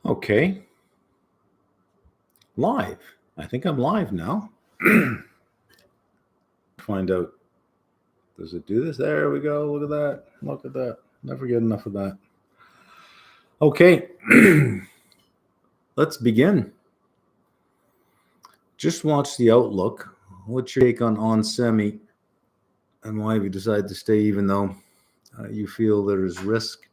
Okay. Live. I think I'm live now. Find out. Does it do this? There we go. Look at that. Look at that. Never get enough of that. Okay. Let's begin. Just watch the outlook. What's your take on semi and why have you decided to stay even though you feel there's risk?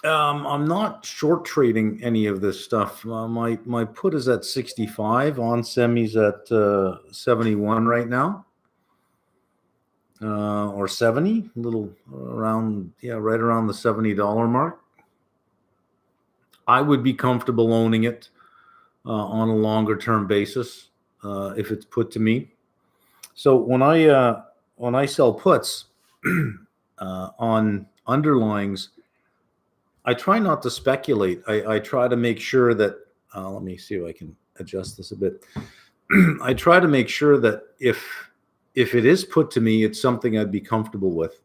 I'm not short trading any of this stuff. My put is at 65. On semis at 71 right now, or 70, a little around, right around the $70 mark. I would be comfortable owning it on a longer term basis if it's put to me. So when I sell puts on underlyings, I try not to speculate. I try to make sure that, let me see if I can adjust this a bit. I try to make sure that if it is put to me, it's something I'd be comfortable with.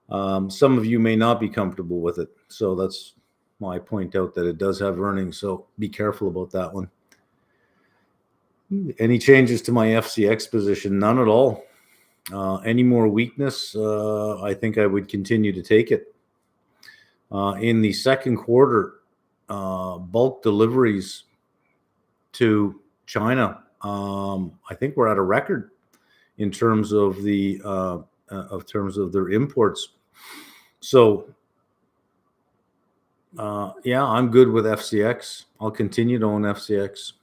Some of you may not be comfortable with it. So that's why I point out that it does have earnings. So be careful about that one. Any changes to my FCX position? None at all. Any more weakness? I think I would continue to take it. In the second quarter, bulk deliveries to China, I think we're at a record in terms of their imports. So, I'm good with FCX. I'll continue to own FCX.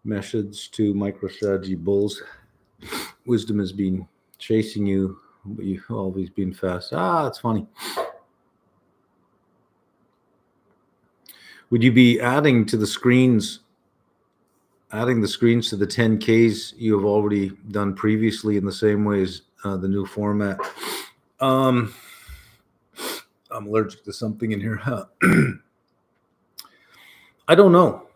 Message to MicroStrategy bulls. Wisdom has been chasing you, but you've always been fast. That's funny. Would you be adding the screens to the 10Ks you have already done previously in the same way as the new format? I'm allergic to something in here. I don't know.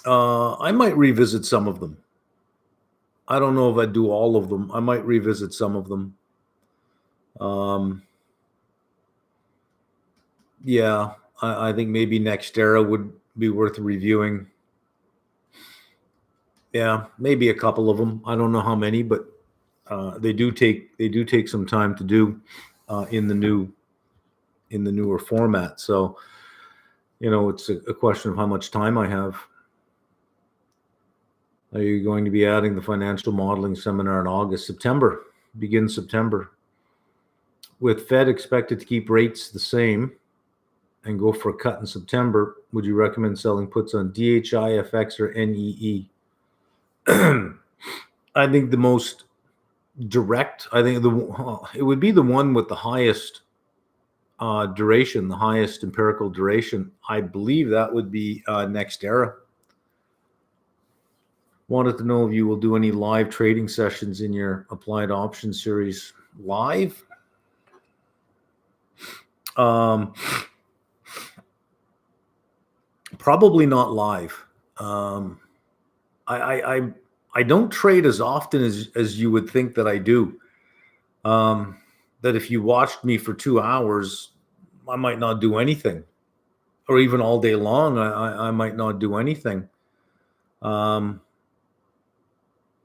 I might revisit some of them. I don't know if I'd do all of them. I might revisit some of them. I think maybe NextEra would be worth reviewing. Yeah, maybe a couple of them. I don't know how many, but they do take some time to do in the newer format. So, it's a question of how much time I have. Are you going to be adding the financial modeling seminar in August? September, begin September. With Fed expected to keep rates the same and go for a cut in September, would you recommend selling puts on DHI, FX, or NEE? I think the most direct, it would be the one with the highest duration, the highest empirical duration. I believe that would be NextEra. Wanted to know if you will do any live trading sessions in your applied option series. Live? Probably not live. I don't trade as often as you would think that I do. That if you watched me for 2 hours, I might not do anything, or even all day long, I might not do anything.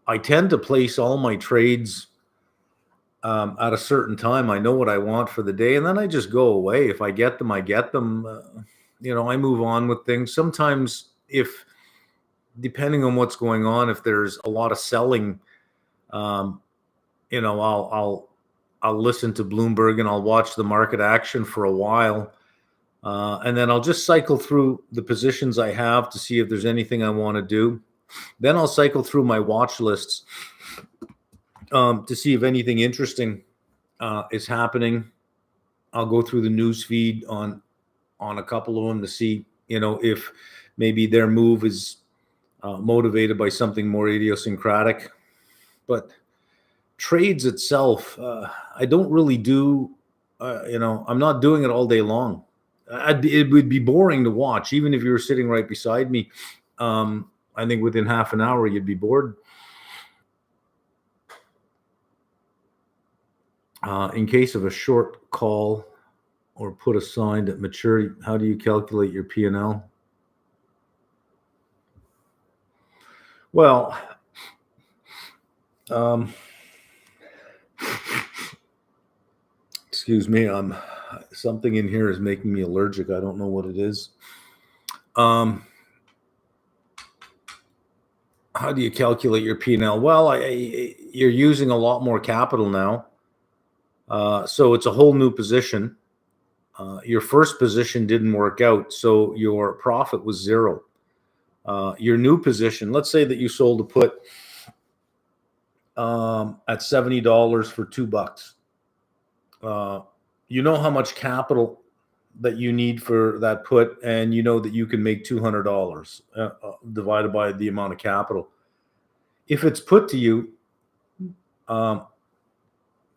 I tend to place all my trades at a certain time. I know what I want for the day, and then I just go away. If I get them, I get them. I move on with things. Sometimes, depending on what's going on, if there's a lot of selling, I'll listen to Bloomberg and I'll watch the market action for a while. And then I'll just cycle through the positions I have to see if there's anything I want to do. Then I'll cycle through my watch lists to see if anything interesting is happening. I'll go through the news feed on a couple of them to see, if maybe their move is motivated by something more idiosyncratic. But trades itself, I don't really do, I'm not doing it all day long. It would be boring to watch, even if you were sitting right beside me. I think within half an hour, you'd be bored. In case of a short call or put assigned at maturity, how do you calculate your P&L? Well, excuse me, something in here is making me allergic. I don't know what it is. How do you calculate your P&L? Well, you're using a lot more capital now. So it's a whole new position. Your first position didn't work out, so your profit was zero. Your new position, let's say that you sold a put at $70 for $2. You know how much capital that you need for that put, and you know that you can make $200 divided by the amount of capital. If it's put to you,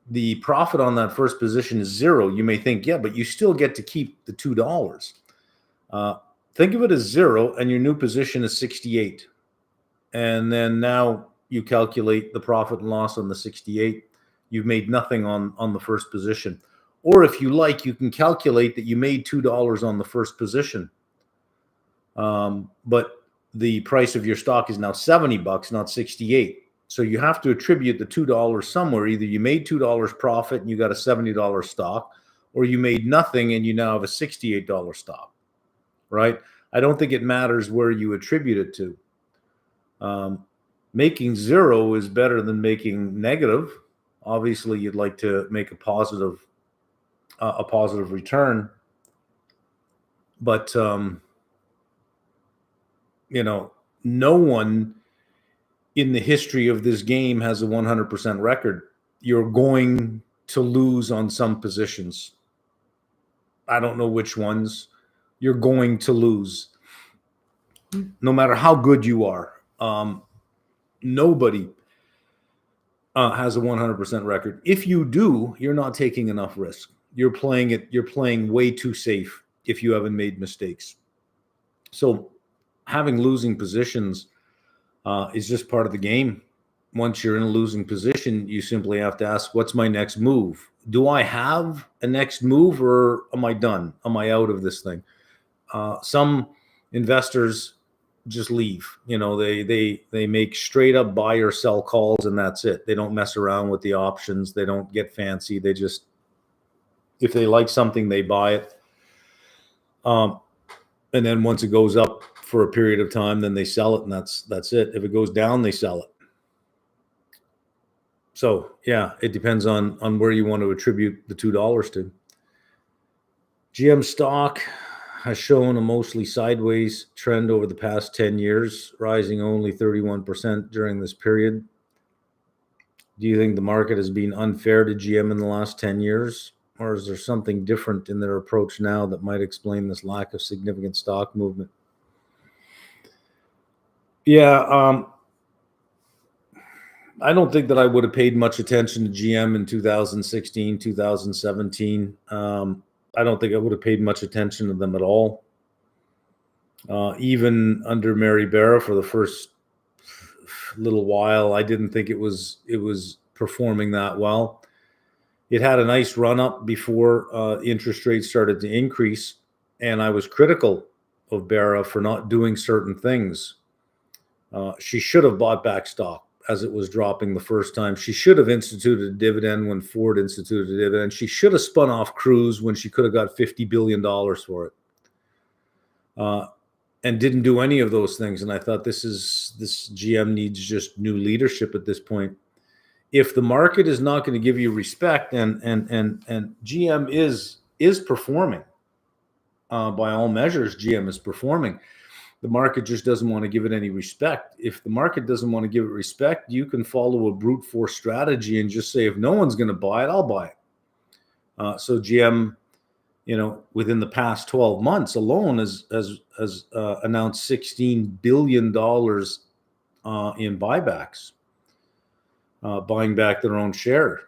the profit on that first position is zero. You may think, yeah, but you still get to keep the $2. Think of it as zero, and your new position is 68. And then now you calculate the profit and loss on the 68. You've made nothing on the first position. Or if you like, you can calculate that you made $2 on the first position. But the price of your stock is now $70, not 68. So you have to attribute the $2 somewhere. Either you made $2 profit and you got a $70 stock, or you made nothing and you now have a $68 stock, right? I don't think it matters where you attribute it to. Making zero is better than making negative. Obviously, you'd like to make a positive return, but no one in the history of this game has a 100% record. You're going to lose on some positions. I don't know which ones. You're going to lose. No matter how good you are. Nobody has a 100% record. If you do, you're not taking enough risk. You're playing way too safe if you haven't made mistakes. So having losing positions is just part of the game. Once you're in a losing position, you simply have to ask, what's my next move? Do I have a next move, or am I done? Am I out of this thing? Some investors just leave. They make straight up buy or sell calls, and that's it. They don't mess around with the options. They don't get fancy. They just, if they like something, they buy it. And then once it goes up for a period of time, then they sell it, and that's it. If it goes down, they sell it. So yeah, it depends on where you want to attribute the $2 to. GM stock has shown a mostly sideways trend over the past 10 years, rising only 31% during this period. Do you think the market has been unfair to GM in the last 10 years? Or is there something different in their approach now that might explain this lack of significant stock movement? Yeah, I don't think that I would have paid much attention to GM in 2016, 2017. I don't think I would have paid much attention to them at all. Even under Mary Barra for the first little while, I didn't think it was performing that well. It had a nice run up before interest rates started to increase, and I was critical of Barra for not doing certain things. She should have bought back stock as it was dropping the first time. She should have instituted a dividend when Ford instituted a dividend. She should have spun off Cruise when she could have got $50 billion for it. And didn't do any of those things. And I thought this GM needs just new leadership at this point. If the market is not going to give you respect, and GM is performing, by all measures, GM is performing. The market just doesn't want to give it any respect. If the market doesn't want to give it respect, you can follow a brute force strategy and just say, if no one's going to buy it, I'll buy it. So GM, within the past 12 months alone has announced $16 billion in buybacks, buying back their own share.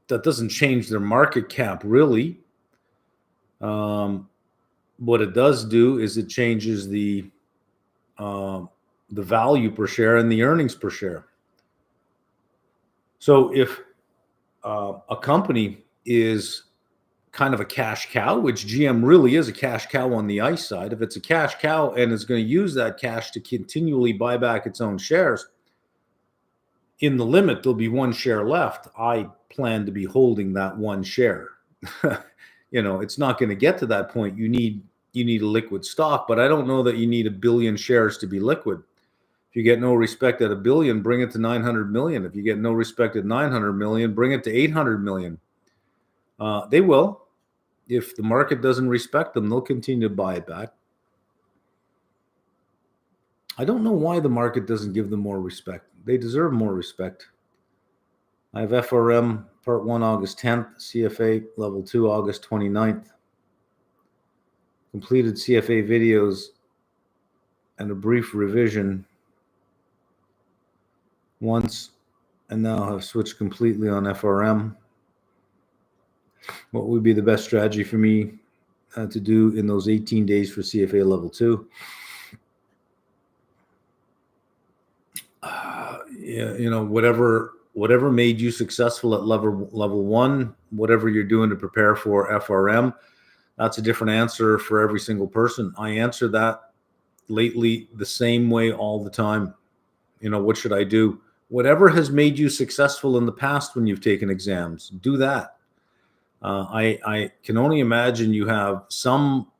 That doesn't change their market cap, really. What it does do is it changes the value per share and the earnings per share. So if a company is kind of a cash cow, which GM really is a cash cow on the ice side. If it's a cash cow and is going to use that cash to continually buy back its own shares, in the limit, there'll be one share left. I plan to be holding that one share. It's not going to get to that point. You need a liquid stock, but I don't know that you need 1 billion shares to be liquid. If you get no respect at 1 billion, bring it to 900 million. If you get no respect at 900 million, bring it to 800 million. They will. If the market doesn't respect them, they'll continue to buy it back. I don't know why the market doesn't give them more respect. They deserve more respect. I have FRM Part 1 August 10th, CFA Level 2 August 29th. Completed CFA videos and a brief revision once, and now have switched completely on FRM. What would be the best strategy for me to do in those 18 days for CFA Level 2? Whatever made you successful at level 1, whatever you're doing to prepare for FRM, that's a different answer for every single person. I answer that lately the same way all the time. What should I do? Whatever has made you successful in the past when you've taken exams, do that. I can only imagine you have some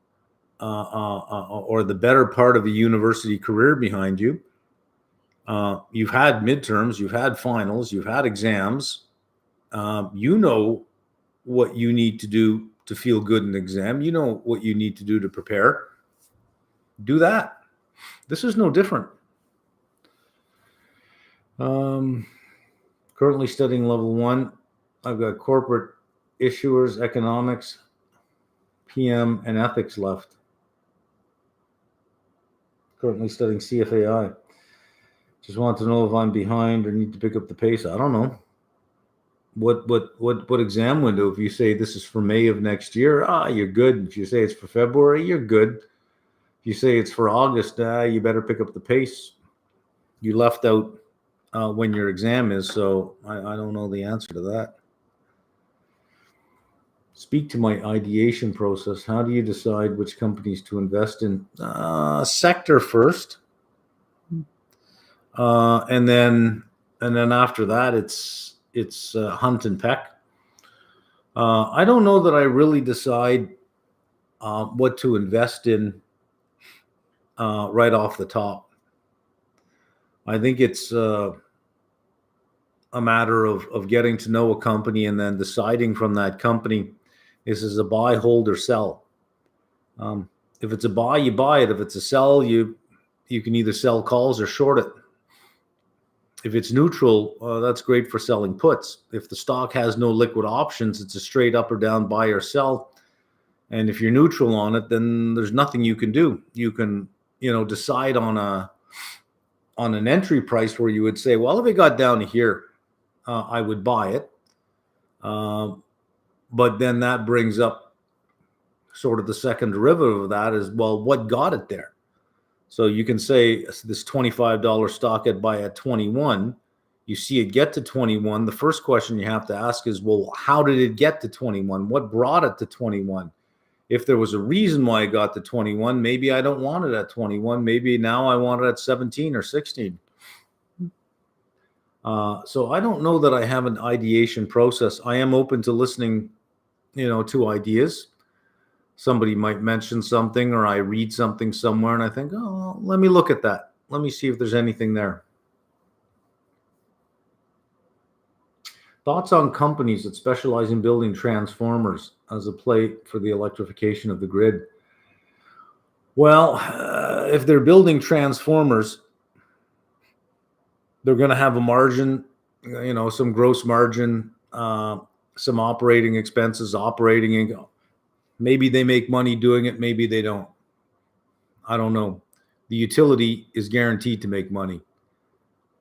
or the better part of a university career behind you. You've had midterms, you've had finals, you've had exams. You know what you need to do to feel good in an exam. You know what you need to do to prepare. Do that. This is no different. Currently studying level 1. I've got corporate issuers, economics, PM, and ethics left. Currently studying CFAI. Just want to know if I'm behind or need to pick up the pace. I don't know. What exam window? If you say this is for May of next year, you're good. If you say it's for February, you're good. If you say it's for August, you better pick up the pace. You left out when your exam is, so I don't know the answer to that. Speak to my ideation process. How do you decide which companies to invest in? Sector first. And then after that, it's hunt and peck. I don't know that I really decide what to invest in right off the top. I think it's a matter of getting to know a company and then deciding from that company, is this a buy, hold, or sell? If it's a buy, you buy it. If it's a sell, you can either sell calls or short it. If it's neutral, that's great for selling puts. If the stock has no liquid options, it's a straight up or down buy or sell. And if you're neutral on it, then there's nothing you can do. You can, decide on an entry price where you would say, well, if it got down to here, I would buy it. But then that brings up sort of the second derivative of that is, well, what got it there? So you can say this $25 stock I'd buy at 21. You see it get to 21. The first question you have to ask is, well, how did it get to 21? What brought it to 21? If there was a reason why it got to 21, maybe I don't want it at 21. Maybe now I want it at 17 or 16. So I don't know that I have an ideation process. I am open to listening, to ideas. Somebody might mention something or I read something somewhere and I think, oh, let me look at that. Let me see if there's anything there. Thoughts on companies that specialize in building transformers as a play for the electrification of the grid? Well, if they're building transformers, they're going to have a margin, some gross margin, some operating expenses, operating income. Maybe they make money doing it. Maybe they don't. I don't know. The utility is guaranteed to make money.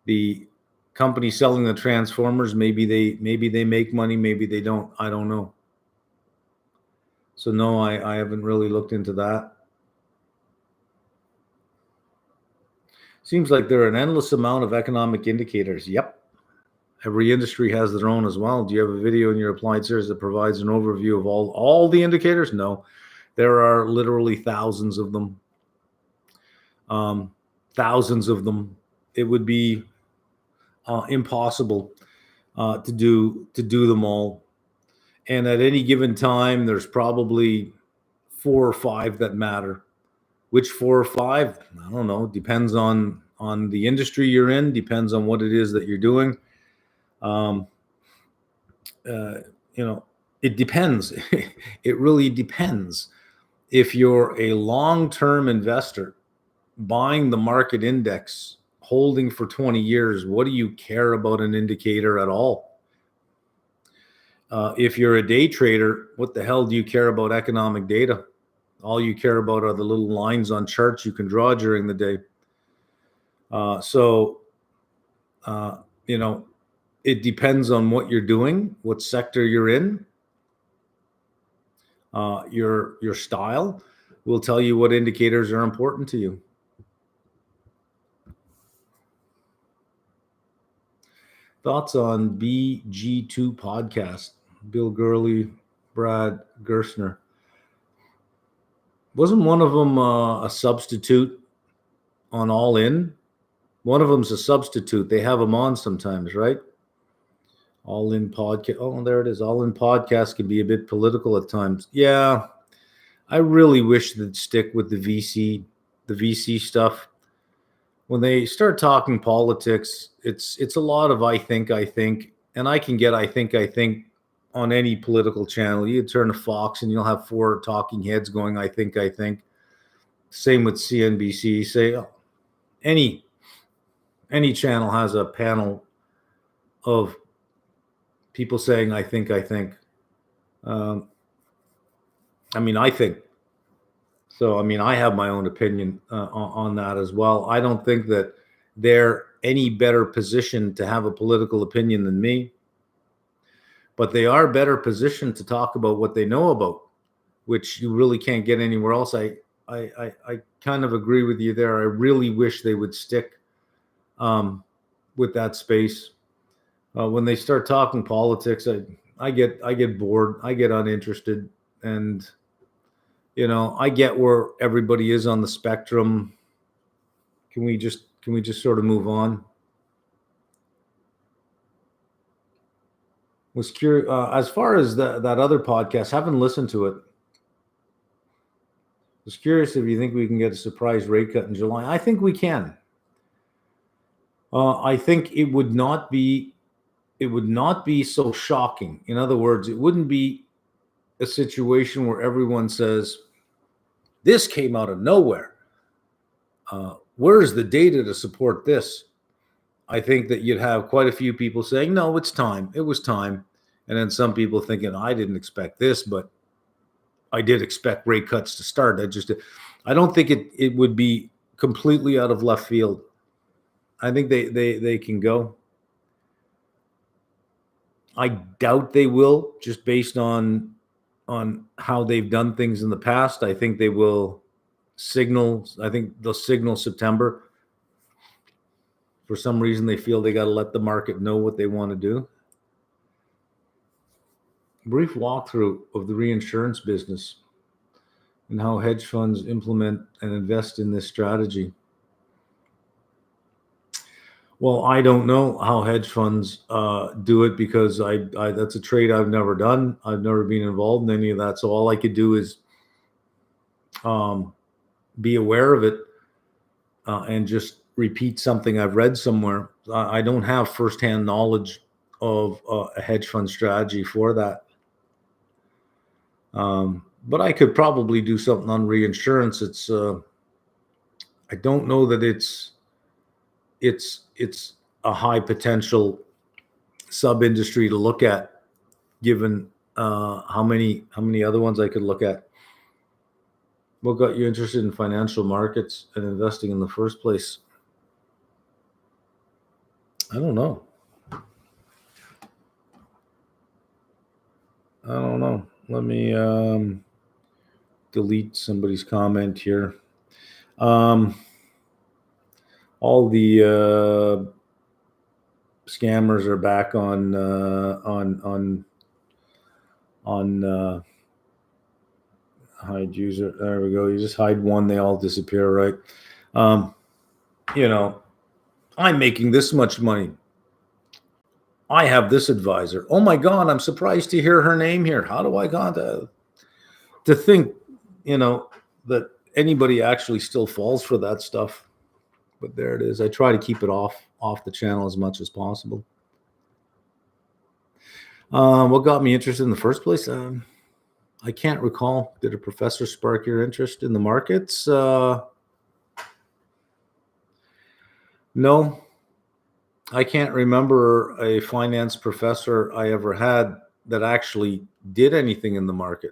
The company selling the transformers, maybe they make money. Maybe they don't. I don't know. So no, I haven't really looked into that. Seems like there are an endless amount of economic indicators. Yep. Every industry has their own as well. Do you have a video in your applied series that provides an overview of all the indicators? No, there are literally thousands of them. Thousands of them. It would be impossible to do them all. And at any given time, there's probably 4 or 5 that matter. Which 4 or 5? I don't know. Depends on the industry you're in. Depends on what it is that you're doing. It depends. It really depends. If you're a long-term investor buying the market index, holding for 20 years, what do you care about an indicator at all? If you're a day trader, what the hell do you care about economic data? All you care about are the little lines on charts you can draw during the day. It depends on what you're doing, what sector you're in. Your style will tell you what indicators are important to you. Thoughts on BG2 podcast? Bill Gurley, Brad Gerstner. Wasn't one of them a substitute on All In? One of them's a substitute. They have them on sometimes, right? All In podcast. Oh, there it is. All In podcast can be a bit political at times. Yeah, I really wish they'd stick with the VC stuff. When they start talking politics, it's a lot of I think, and I can get I think on any political channel. You turn to Fox and you'll have 4 talking heads going I think. Same with CNBC. Say any channel has a panel of people saying I think. I think. So, I have my own opinion on that as well. I don't think that they're any better positioned to have a political opinion than me, but they are better positioned to talk about what they know about, which you really can't get anywhere else. I kind of agree with you there. I really wish they would stick with that space. When they start talking politics, I get bored. I get uninterested, and I get where everybody is on the spectrum. Can we just sort of move on? Was curious as far as that other podcast. Haven't listened to it. Was curious if you think we can get a surprise rate cut in July. I think we can. I think it would not be so shocking. In other words, it wouldn't be a situation where everyone says, this came out of nowhere. Where's the data to support this? I think that you'd have quite a few people saying, no, it's time. It was time. And then some people thinking, I didn't expect this, but I did expect rate cuts to start. I don't think it would be completely out of left field. I think they can go. I doubt they will, just based on how they've done things in the past. I think they will signal. I think they'll signal September. For some reason, they feel they got to let the market know what they want to do. Brief walkthrough of the reinsurance business and how hedge funds implement and invest in this strategy. Well, I don't know how hedge funds do it, because I that's a trade I've never done. I've never been involved in any of that. So all I could do is be aware of it and just repeat something I've read somewhere. I don't have firsthand knowledge of a hedge fund strategy for that. But I could probably do something on reinsurance. It's I don't know that it's a high potential sub industry to look at, given how many other ones I could look at. What got you interested in financial markets and investing in the first place? I don't know. Let me delete somebody's comment here. All the scammers are back on hide user. There we go. You just hide one, they all disappear, right? You know, I'm making this much money. I have this advisor. Oh my God, I'm surprised to hear her name here. How do I contact? To think, that anybody actually still falls for that stuff. But there it is. I try to keep it off the channel as much as possible. What got me interested in the first place? I can't recall. Did a professor spark your interest in the markets? No. I can't remember a finance professor I ever had that actually did anything in the market.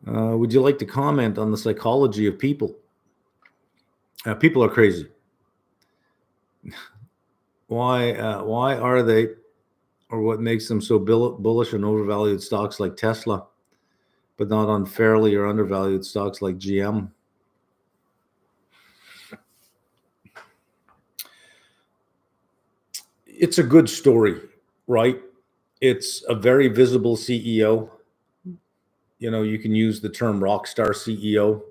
Would you like to comment on the psychology of people? People are crazy. Why are they, or what makes them so bullish on overvalued stocks like Tesla, but not on fairly or undervalued stocks like GM? It's a good story, right? It's a very visible CEO. You can use the term rock star CEO.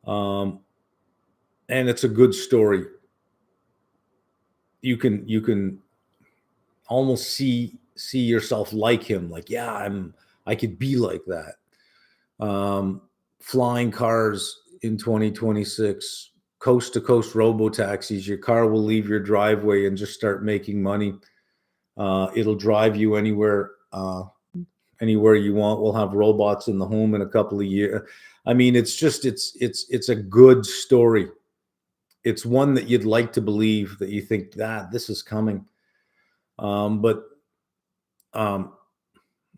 And it's a good story. You can almost see yourself like him. Like, yeah, I could be like that. Flying cars in 2026, coast to coast robo taxis. Your car will leave your driveway and just start making money. It'll drive you anywhere you want. We'll have robots in the home in a couple of years. I mean, it's a good story. It's one that you'd like to believe, that you think that this is coming. But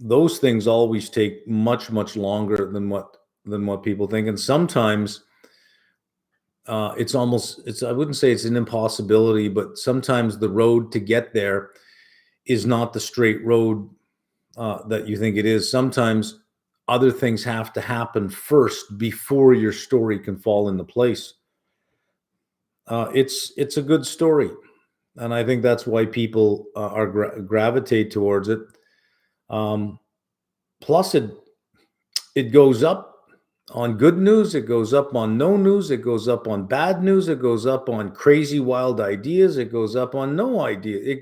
those things always take much, much longer than what people think. And sometimes I wouldn't say it's an impossibility, but sometimes the road to get there is not the straight road that you think it is. Sometimes other things have to happen first before your story can fall into place. It's a good story, and I think that's why people gravitate towards it. Plus, it goes up on good news, it goes up on no news, it goes up on bad news, it goes up on crazy wild ideas, it goes up on no idea.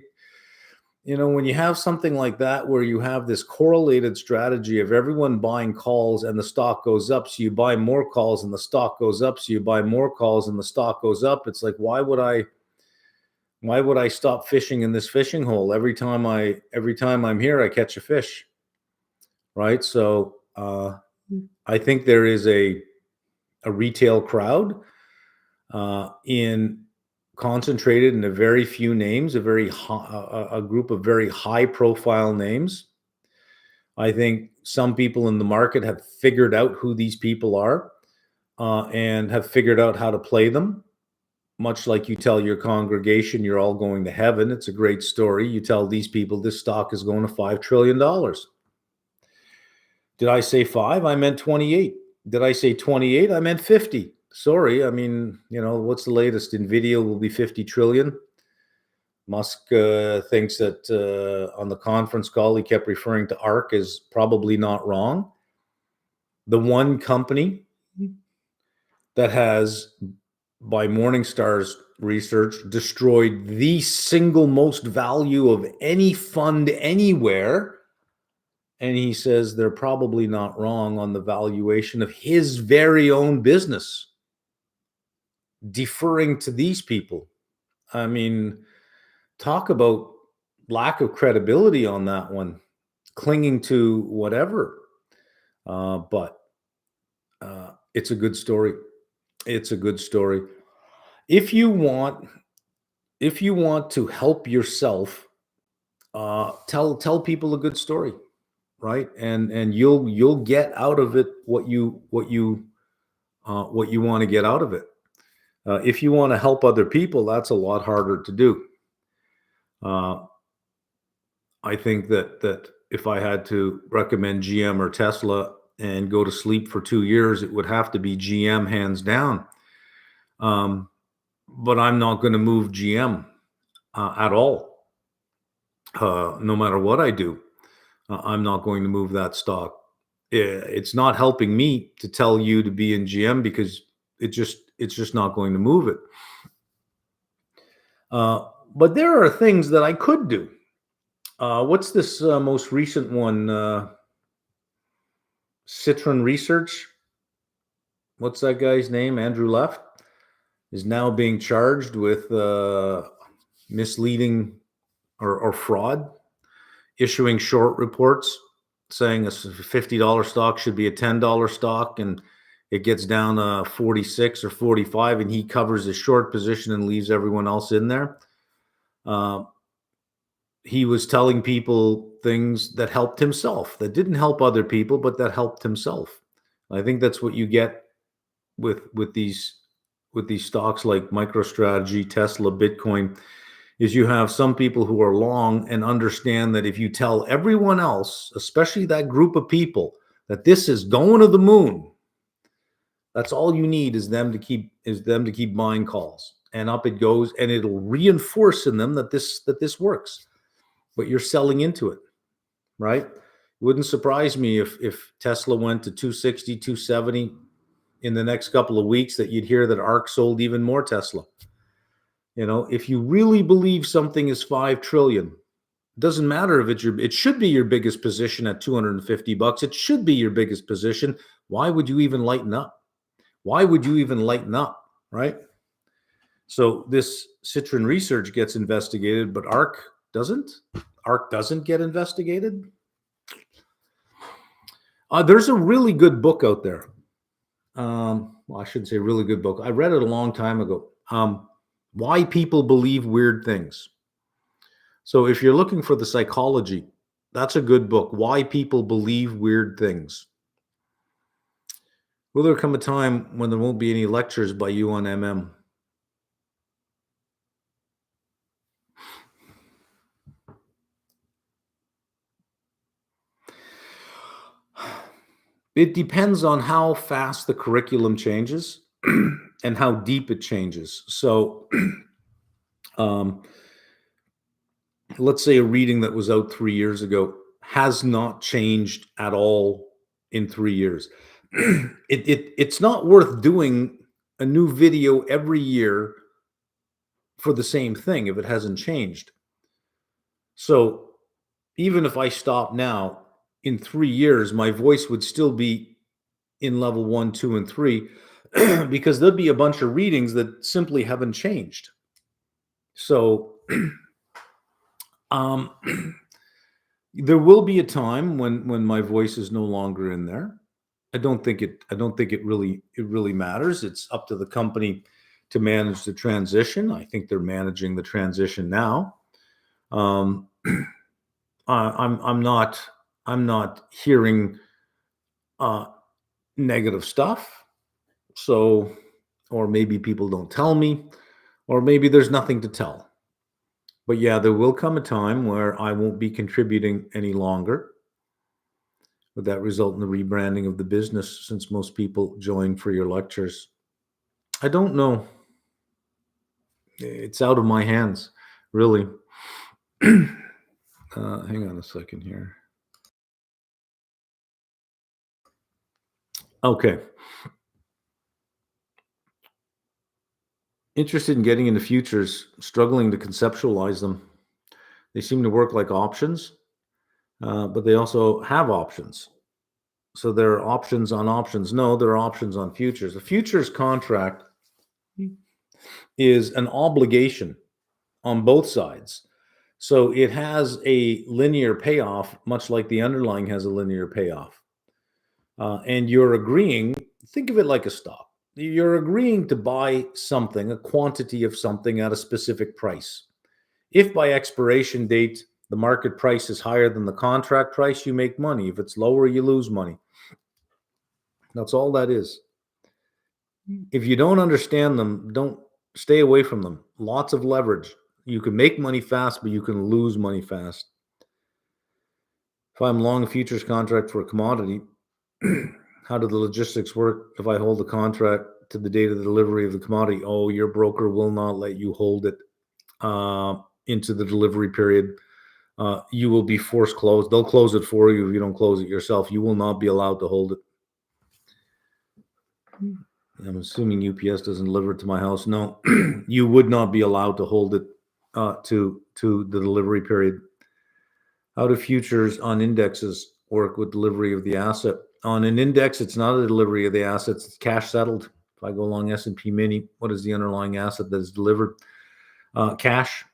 When you have something like that, where you have this correlated strategy of everyone buying calls and the stock goes up, so you buy more calls and the stock goes up, so you buy more calls and the stock goes up. It's like, why would I stop fishing in this fishing hole? Every time I'm here, I catch a fish, right? So I think there is a retail crowd concentrated in a very few names, a group of very high profile names. I think some people in the market have figured out who these people are and have figured out how to play them. Much like you tell your congregation you're all going to heaven. It's a great story. You tell these people this stock is going to $5 trillion. Did I say 5? I meant 28. Did I say 28? I meant 50. Sorry. I mean, what's the latest? Nvidia will be 50 trillion. Musk thinks that on the conference call, he kept referring to ARK, is probably not wrong. The one company that has, by Morningstar's research, destroyed the single most value of any fund anywhere. And he says they're probably not wrong on the valuation of his very own business, deferring to these people. I mean, talk about lack of credibility on that one, clinging to whatever. But it's a good story. It's a good story. If you want to help yourself, tell people a good story, right? And you'll get out of it what you want to get out of it. If you want to help other people, that's a lot harder to do. I think that if I had to recommend GM or Tesla and go to sleep for 2 years, it would have to be GM, hands down. but I'm not going to move GM at all. No matter what I do, I'm not going to move that stock. It's not helping me to tell you to be in GM because it's just not going to move it. But there are things that I could do. What's this most recent one? Citron Research. What's that guy's name? Andrew Left is now being charged with misleading or fraud, issuing short reports saying a $50 stock should be a $10 stock, and it gets down to 46 or 45, and he covers his short position and leaves everyone else in there. He was telling people things that helped himself, that didn't help other people, but that helped himself. I think that's what you get with these stocks like MicroStrategy, Tesla, Bitcoin, is you have some people who are long and understand that if you tell everyone else, especially that group of people, that this is going to the moon, that's all you need is them to keep buying calls, and up it goes, and it'll reinforce in them that this works. But you're selling into it, right? It wouldn't surprise me if Tesla went to 260, 270 in the next couple of weeks, that you'd hear that ARK sold even more Tesla. If you really believe something is 5 trillion, it doesn't matter if it should be your biggest position at $250. It should be your biggest position. Why would you even lighten up? Right? So this Citron Research gets investigated, but ARK doesn't. ARK doesn't get investigated. There's a really good book out there. Well, I shouldn't say really good book. I read it a long time ago. Why People Believe Weird Things. So if you're looking for the psychology, that's a good book. Why People Believe Weird Things. Will there come a time when there won't be any lectures by you on MM? It depends on how fast the curriculum changes and how deep it changes. So let's say a reading that was out 3 years ago has not changed at all in 3 years. It's not worth doing a new video every year for the same thing if it hasn't changed. So even if I stop now, in 3 years, my voice would still be in level 1, 2, and 3 because there'll be a bunch of readings that simply haven't changed. So there will be a time when my voice is no longer in there. I don't think it really matters. It's up to the company to manage the transition. I think they're managing the transition now. I'm not hearing negative stuff. So, or maybe people don't tell me, or maybe there's nothing to tell. But yeah, there will come a time where I won't be contributing any longer. Would that result in the rebranding of the business, since most people join for your lectures? I don't know. It's out of my hands, really. Hang on a second here. Okay. Interested in getting into futures, struggling to conceptualize them. They seem to work like options, but they also have options. So there are options on options. No, there are options on futures. A futures contract is an obligation on both sides. So it has a linear payoff, much like the underlying has a linear payoff. And you're agreeing, think of it like a stock. You're agreeing to buy something, a quantity of something at a specific price. If by expiration date, the market price is higher than the contract price, you make money. If it's lower, you lose money. That's all that is. If you don't understand them, don't stay away from them. Lots of leverage. You can make money fast, but you can lose money fast. If I'm long a futures contract for a commodity, how do the logistics work if I hold the contract to the date of the delivery of the commodity. Oh, your broker will not let you hold it into the delivery period. You will be forced closed. They'll close it for you if you don't close it yourself. You will not be allowed to hold it. I'm assuming UPS doesn't deliver it to my house. No, you would not be allowed to hold it to the delivery period. How do futures on indexes work with delivery of the asset? On an index, it's not a delivery of the assets. It's cash settled. If I go along S&P Mini, what is the underlying asset that is delivered? Cash.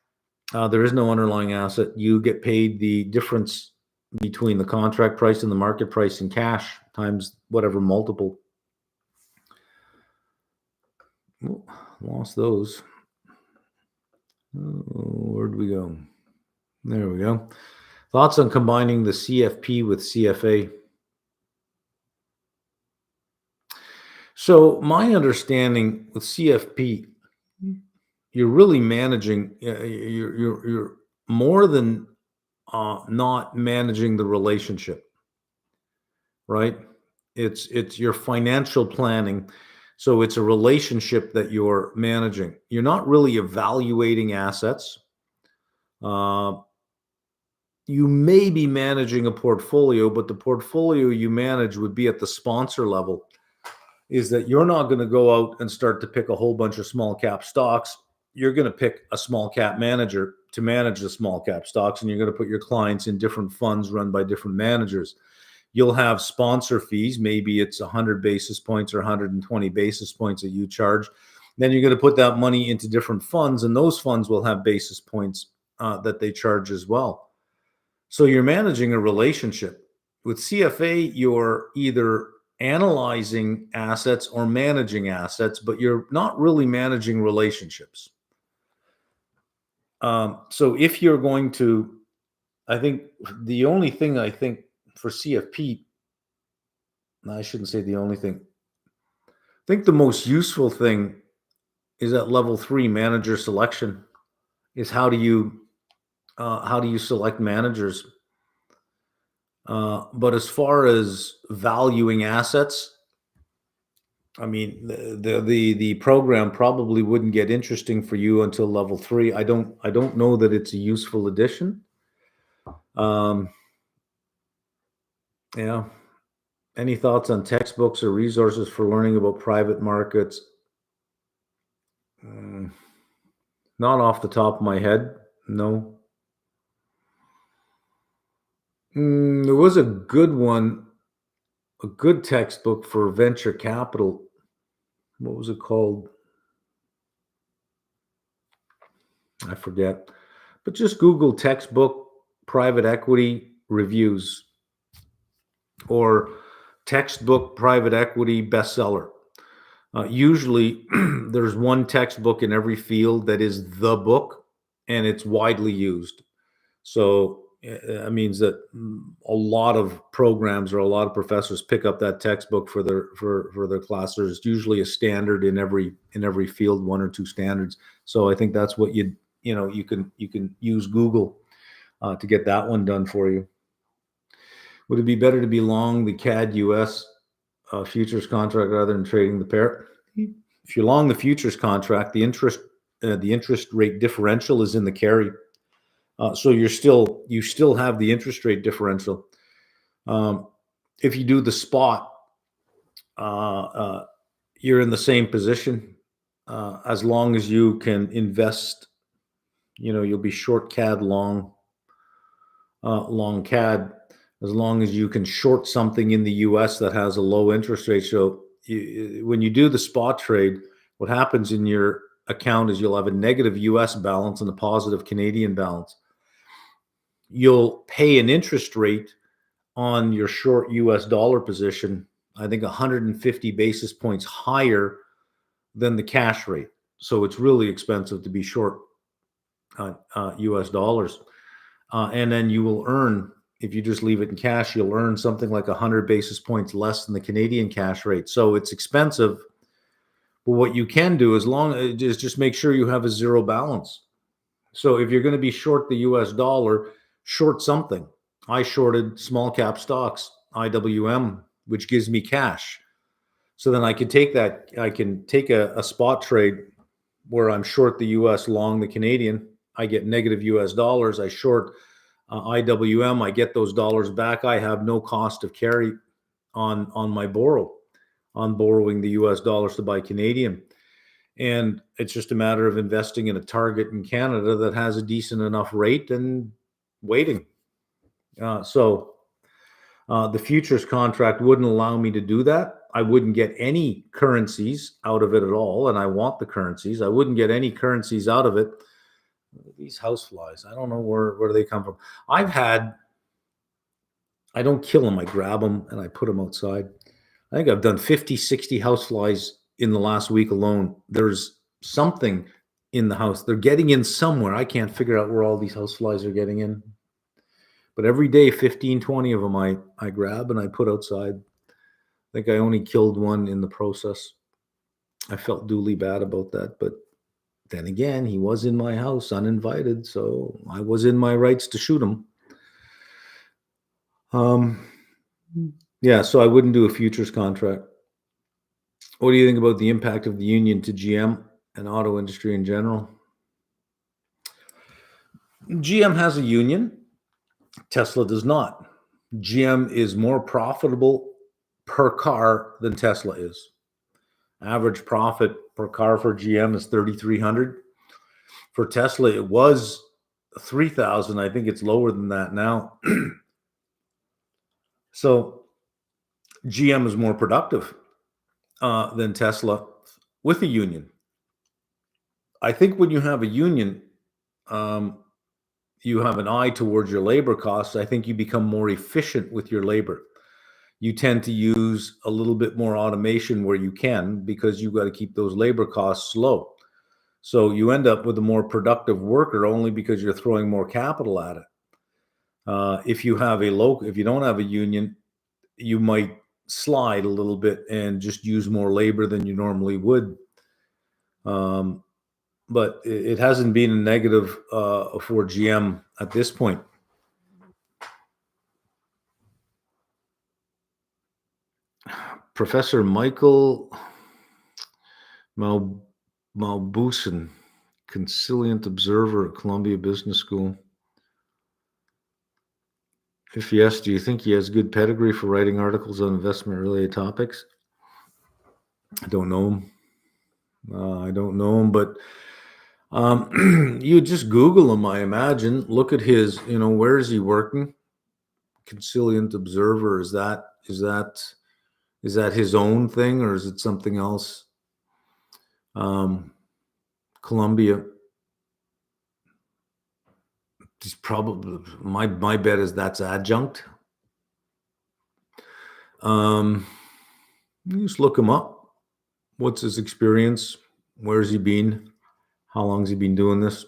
There is no underlying asset. You get paid the difference between the contract price and the market price in cash times whatever multiple. Oh, lost those. Where'd we go? There we go. Thoughts on combining the CFP with CFA? So my understanding with CFP, you're really managing. You're more than not managing the relationship, right? It's your financial planning. So it's a relationship that you're managing. You're not really evaluating assets. You may be managing a portfolio, but the portfolio you manage would be at the sponsor level. Is that you're not going to go out and start to pick a whole bunch of small cap stocks. You're going to pick a small cap manager to manage the small cap stocks, and you're going to put your clients in different funds run by different managers. You'll have sponsor fees. Maybe it's 100 basis points or 120 basis points that you charge. Then you're going to put that money into different funds, and those funds will have basis points that they charge as well. So you're managing a relationship. With CFA, you're either analyzing assets or managing assets, but you're not really managing relationships. So if you're going to, I think the only thing I think for CFP, I shouldn't say the only thing. I think the most useful thing is at level 3 manager selection. Is how do you select managers? But as far as valuing assets, I mean, the program probably wouldn't get interesting for you until level 3. I don't know that it's a useful addition. Yeah. Any thoughts on textbooks or resources for learning about private markets? Not off the top of my head. No. There was a good one, a good textbook for venture capital. What was it called? I forget. But just Google textbook private equity reviews or textbook private equity bestseller. Usually there's one textbook in every field that is the book, and it's widely used. So that means that a lot of programs or a lot of professors pick up that textbook for their class. There's usually a standard in every field, 1 or 2 standards. So I think that's what you can use Google to get that one done for you. Would it be better to be long the CAD US futures contract rather than trading the pair? If you're long the futures contract, the interest rate differential is in the carry. So you still have the interest rate differential. If you do the spot, you're in the same position as long as you can invest. You'll be short CAD, long CAD, as long as you can short something in the US that has a low interest rate. So when you do the spot trade, what happens in your account is you'll have a negative US balance and a positive Canadian balance. You'll pay an interest rate on your short US dollar position, I think 150 basis points higher than the cash rate. So it's really expensive to be short US dollars. And then you will earn, if you just leave it in cash, you'll earn something like 100 basis points less than the Canadian cash rate. So it's expensive. But what you can do is just make sure you have a zero balance. So if you're going to be short the US dollar, short something. I shorted small cap stocks, IWM, which gives me cash. So then I can take a spot trade where I'm short the US, long the Canadian. I get negative US dollars. I short IWM. I get those dollars back. I have no cost of carry on borrowing the US dollars to buy Canadian. And it's just a matter of investing in a target in Canada that has a decent enough rate and waiting. So the futures contract wouldn't allow me to do that. I wouldn't get any currencies out of it at all. And I want the currencies. I wouldn't get any currencies out of it. These houseflies, I don't know where they come from. I don't kill them. I grab them and I put them outside. I think I've done 50, 60 houseflies in the last week alone. There's something in the house. They're getting in somewhere. I can't figure out where all these houseflies are getting in. But every day, 15, 20 of them I grab and I put outside. I think I only killed one in the process. I felt duly bad about that. But then again, he was in my house uninvited, so I was in my rights to shoot him. Yeah, so I wouldn't do a futures contract. What do you think about the impact of the union to GM and auto industry in general? GM has a union. Tesla does not. GM is more profitable per car than Tesla is. Average profit per car for GM is $3,300. For Tesla, it was $3,000. I think it's lower than that now. So GM is more productive than Tesla with a union. I think when you have a union, you have an eye towards your labor costs. I think you become more efficient with your labor. You tend to use a little bit more automation where you can, because you've got to keep those labor costs low. So you end up with a more productive worker only because you're throwing more capital at it. If you don't have a union, you might slide a little bit and just use more labor than you normally would. But it hasn't been a negative for GM at this point. Professor Michael Malbusen, Conciliant Observer at Columbia Business School. If yes, do you think he has good pedigree for writing articles on investment-related topics? I don't know him. But you just Google him, I imagine. Look at his, where is he working? Conciliant Observer, is that his own thing, or is it something else? Columbia. It's probably, my bet is that's adjunct. You just look him up. What's his experience? Where's he been? How long has he been doing this?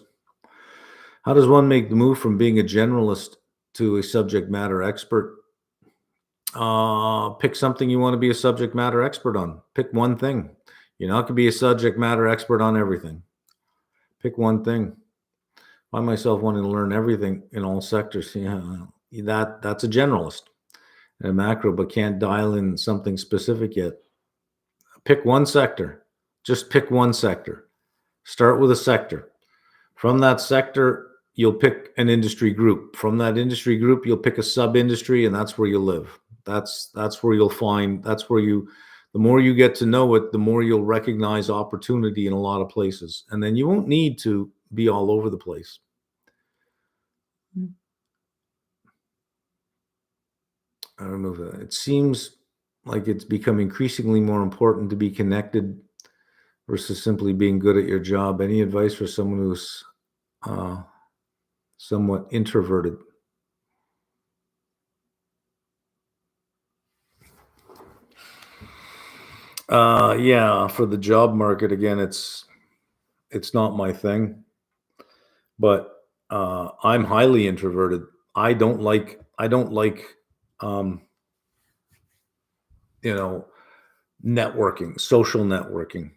How does one make the move from being a generalist to a subject matter expert? Pick something you want to be a subject matter expert on. Pick one thing. You're not going to be a subject matter expert on everything. Pick one thing. I find myself wanting to learn everything in all sectors. That's a generalist and a macro, but can't dial in something specific yet. Pick one sector. Just pick one sector. Start with a sector. From that sector, you'll pick an industry group. From that industry group, you'll pick a sub-industry, and that's where you live. That's where you'll find, the more you get to know it, the more you'll recognize opportunity in a lot of places. And then you won't need to be all over the place. I don't know. It seems like it's become increasingly more important to be connected versus simply being good at your job. Any advice for someone who's somewhat introverted? Yeah, for the job market, again, it's not my thing, but I'm highly introverted. I don't like networking, social networking,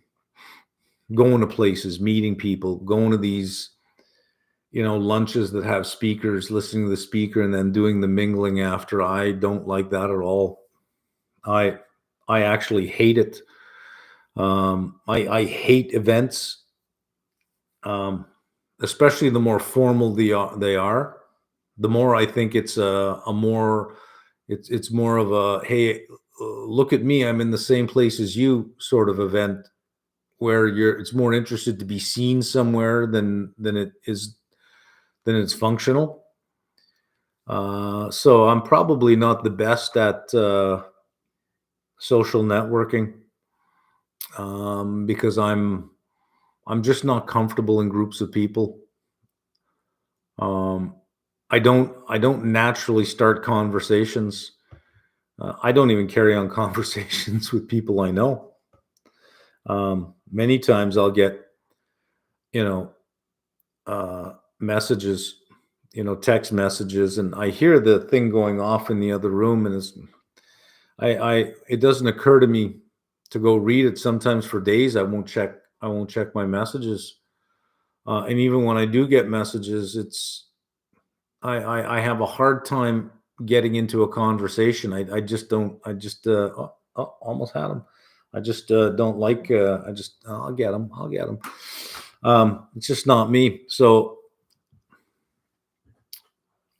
going to places, meeting people, going to these, lunches that have speakers, listening to the speaker and then doing the mingling after. I don't like that at all. I I actually hate it. I hate events, um, especially the more formal they are. The more I think it's a more it's more of a hey, look at me, I'm in the same place as you sort of event where you're it's more interested to be seen somewhere than it is than it's functional. So I'm probably not the best at social networking because I'm just not comfortable in groups of people. Um, I don't naturally start conversations. I don't even carry on conversations with people I know. Many times I'll get you know messages, text messages, and I hear the thing going off in the other room, and I it doesn't occur to me to go read it. Sometimes for days I won't check my messages, and even when I do get messages, I have a hard time getting into a conversation. I just don't. I just almost had them. I just don't like. I just I'll get them. I'll get them. It's just not me. So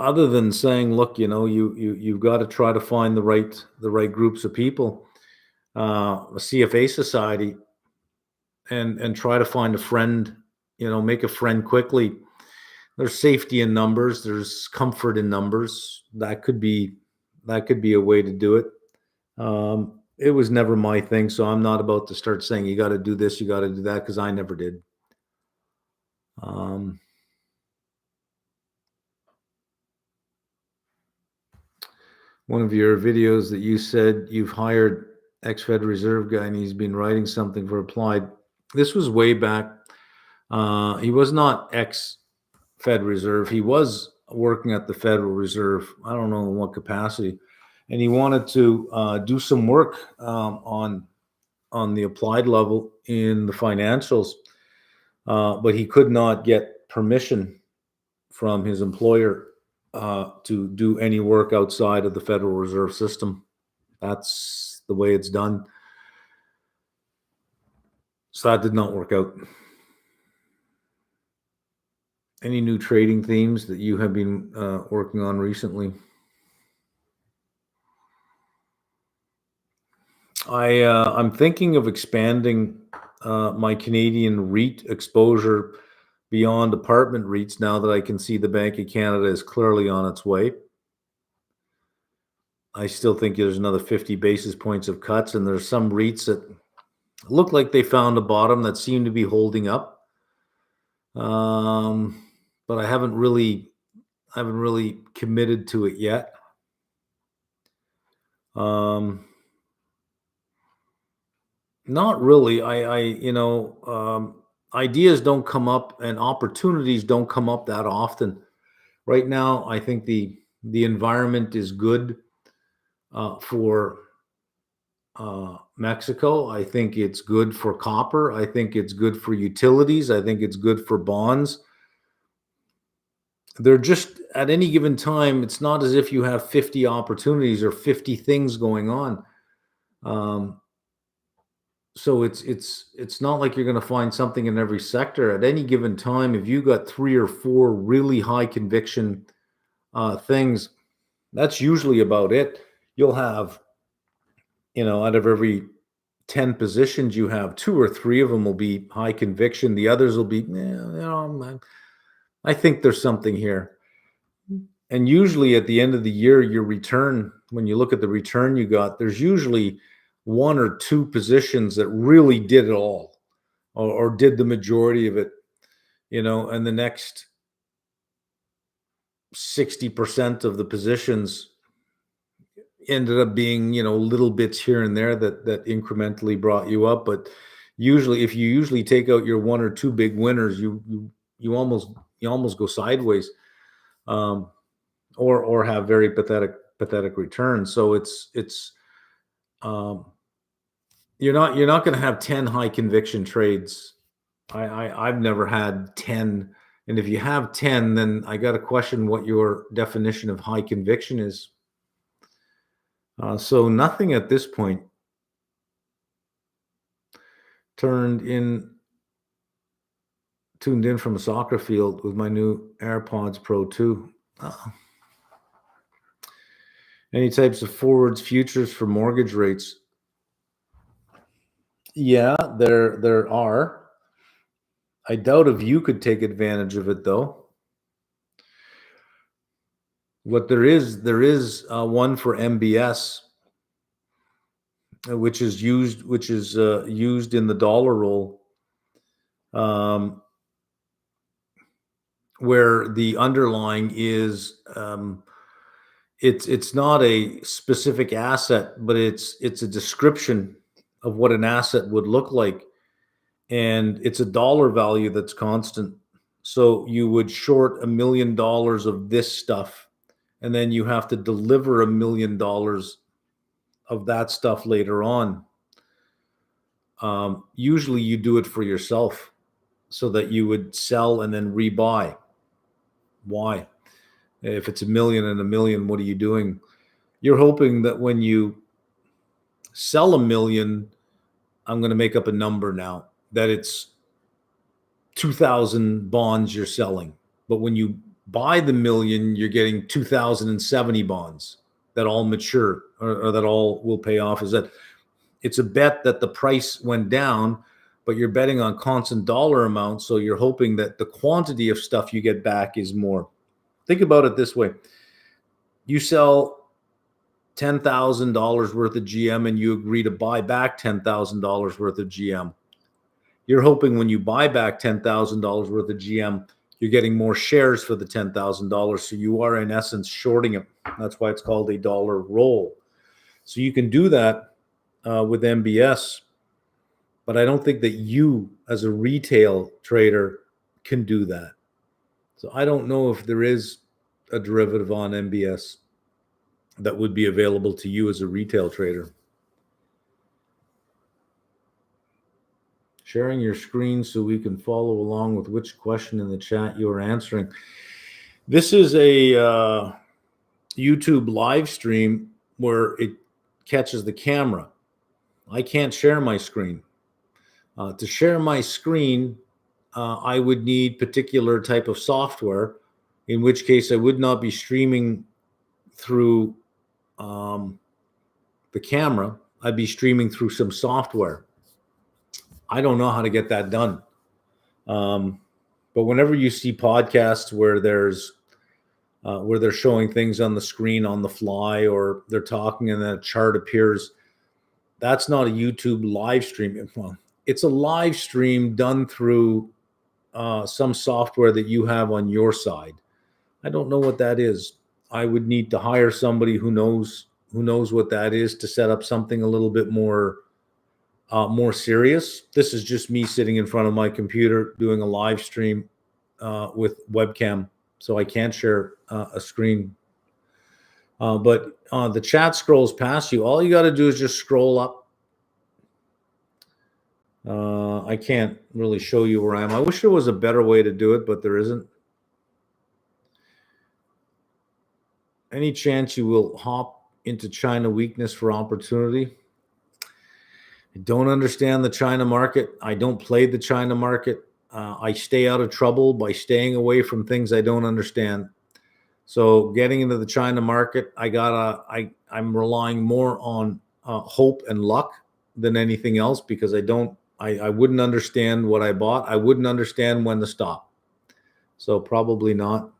other than saying, look, you've got to try to find the right groups of people, a CFA society, and try to find a friend. Make a friend quickly. There's safety in numbers. There's comfort in numbers. That could be a way to do it. It was never my thing, so I'm not about to start saying you got to do this, you got to do that, because I never did. Um, One of your videos that you said you've hired ex-Fed Reserve guy and he's been writing something for Applied. This was way back. He was not ex-Fed Reserve. He was working at the Federal Reserve. I don't know in what capacity, and he wanted to do some work on the applied level in the financials, but he could not get permission from his employer to do any work outside of the Federal Reserve System. That's the way it's done. So that did not work out. Any new trading themes that you have been working on recently? I'm thinking of expanding my Canadian REIT exposure beyond apartment REITs now that I can see the Bank of Canada is clearly on its way. I still think there's another 50 basis points of cuts, and there's some REITs that look like they found a bottom that seem to be holding up. But I haven't really committed to it yet. Not really. Ideas don't come up and opportunities don't come up that often. Right now, I think the environment is good for Mexico. I think it's good for copper. I think it's good for utilities. I think it's good for bonds. They're just at any given time, it's not as if you have 50 opportunities or 50 things going on. Um, so it's not like you're going to find something in every sector at any given time. If you got 3 or 4 really high conviction things, that's usually about it. You'll have, out of every 10 positions, you have 2 or 3 of them will be high conviction. The others will be, I think there's something here. And usually at the end of the year, your return, when you look at the return you got, there's usually 1 or 2 positions that really did it all or did the majority of it, and the next 60% of the positions ended up being, little bits here and there that incrementally brought you up. But usually, if you usually take out your 1 or 2 big winners, you almost go sideways. Or have very pathetic returns. So it's um, you're not going to have 10 high conviction trades. I've never had 10, and if you have 10, then I got to question what your definition of high conviction is. So nothing at this point. tuned in from a soccer field with my new AirPods Pro 2. Any types of forwards, futures for mortgage rates? Yeah, there are. I doubt if you could take advantage of it though. What there is one for MBS, which is used in the dollar roll, where the underlying is it's not a specific asset, but it's a description of what an asset would look like, and it's a dollar value that's constant. So you would short $1 million of this stuff, and then you have to deliver $1 million of that stuff later on. Usually you do it for yourself so that you would sell and then rebuy. Why? If it's $1 million and $1 million, what are you doing? You're hoping that when you sell $1 million, I'm going to make up a number now, that it's 2,000 bonds you're selling. But when you buy the $1 million, you're getting 2,070 bonds that all mature or that all will pay off. Is that it's a bet that the price went down, but you're betting on constant dollar amount. So you're hoping that the quantity of stuff you get back is more. Think about it this way. You sell $10,000 worth of GM and you agree to buy back $10,000 worth of GM. You're hoping when you buy back $10,000 worth of GM, you're getting more shares for the $10,000. So you are in essence shorting it. That's why it's called a dollar roll. So you can do that with MBS, but I don't think that you as a retail trader can do that. So I don't know if there is a derivative on MBS that would be available to you as a retail trader. Sharing your screen so we can follow along with which question in the chat you are answering. This is a YouTube live stream where it catches the camera. I can't share my screen. To share my screen, I would need particular type of software, in which case I would not be streaming through the camera. I'd be streaming through some software. I don't know how to get that done. But whenever you see podcasts where where they're showing things on the screen on the fly, or they're talking and then a chart appears, that's not a YouTube live stream. Well, it's a live stream done through some software that you have on your side. I don't know what that is. I would need to hire somebody who knows what that is to set up something a little bit more serious. This is just me sitting in front of my computer doing a live stream with webcam, so I can't share a screen. But the chat scrolls past you. All you got to do is just scroll up. I can't really show you where I am. I wish there was a better way to do it, but there isn't. Any chance you will hop into China weakness for opportunity? I don't understand the China market. I don't play the China market. I stay out of trouble by staying away from things I don't understand. So getting into the China market, I'm relying more on hope and luck than anything else, because I wouldn't understand what I bought. I wouldn't understand when to stop. So probably not.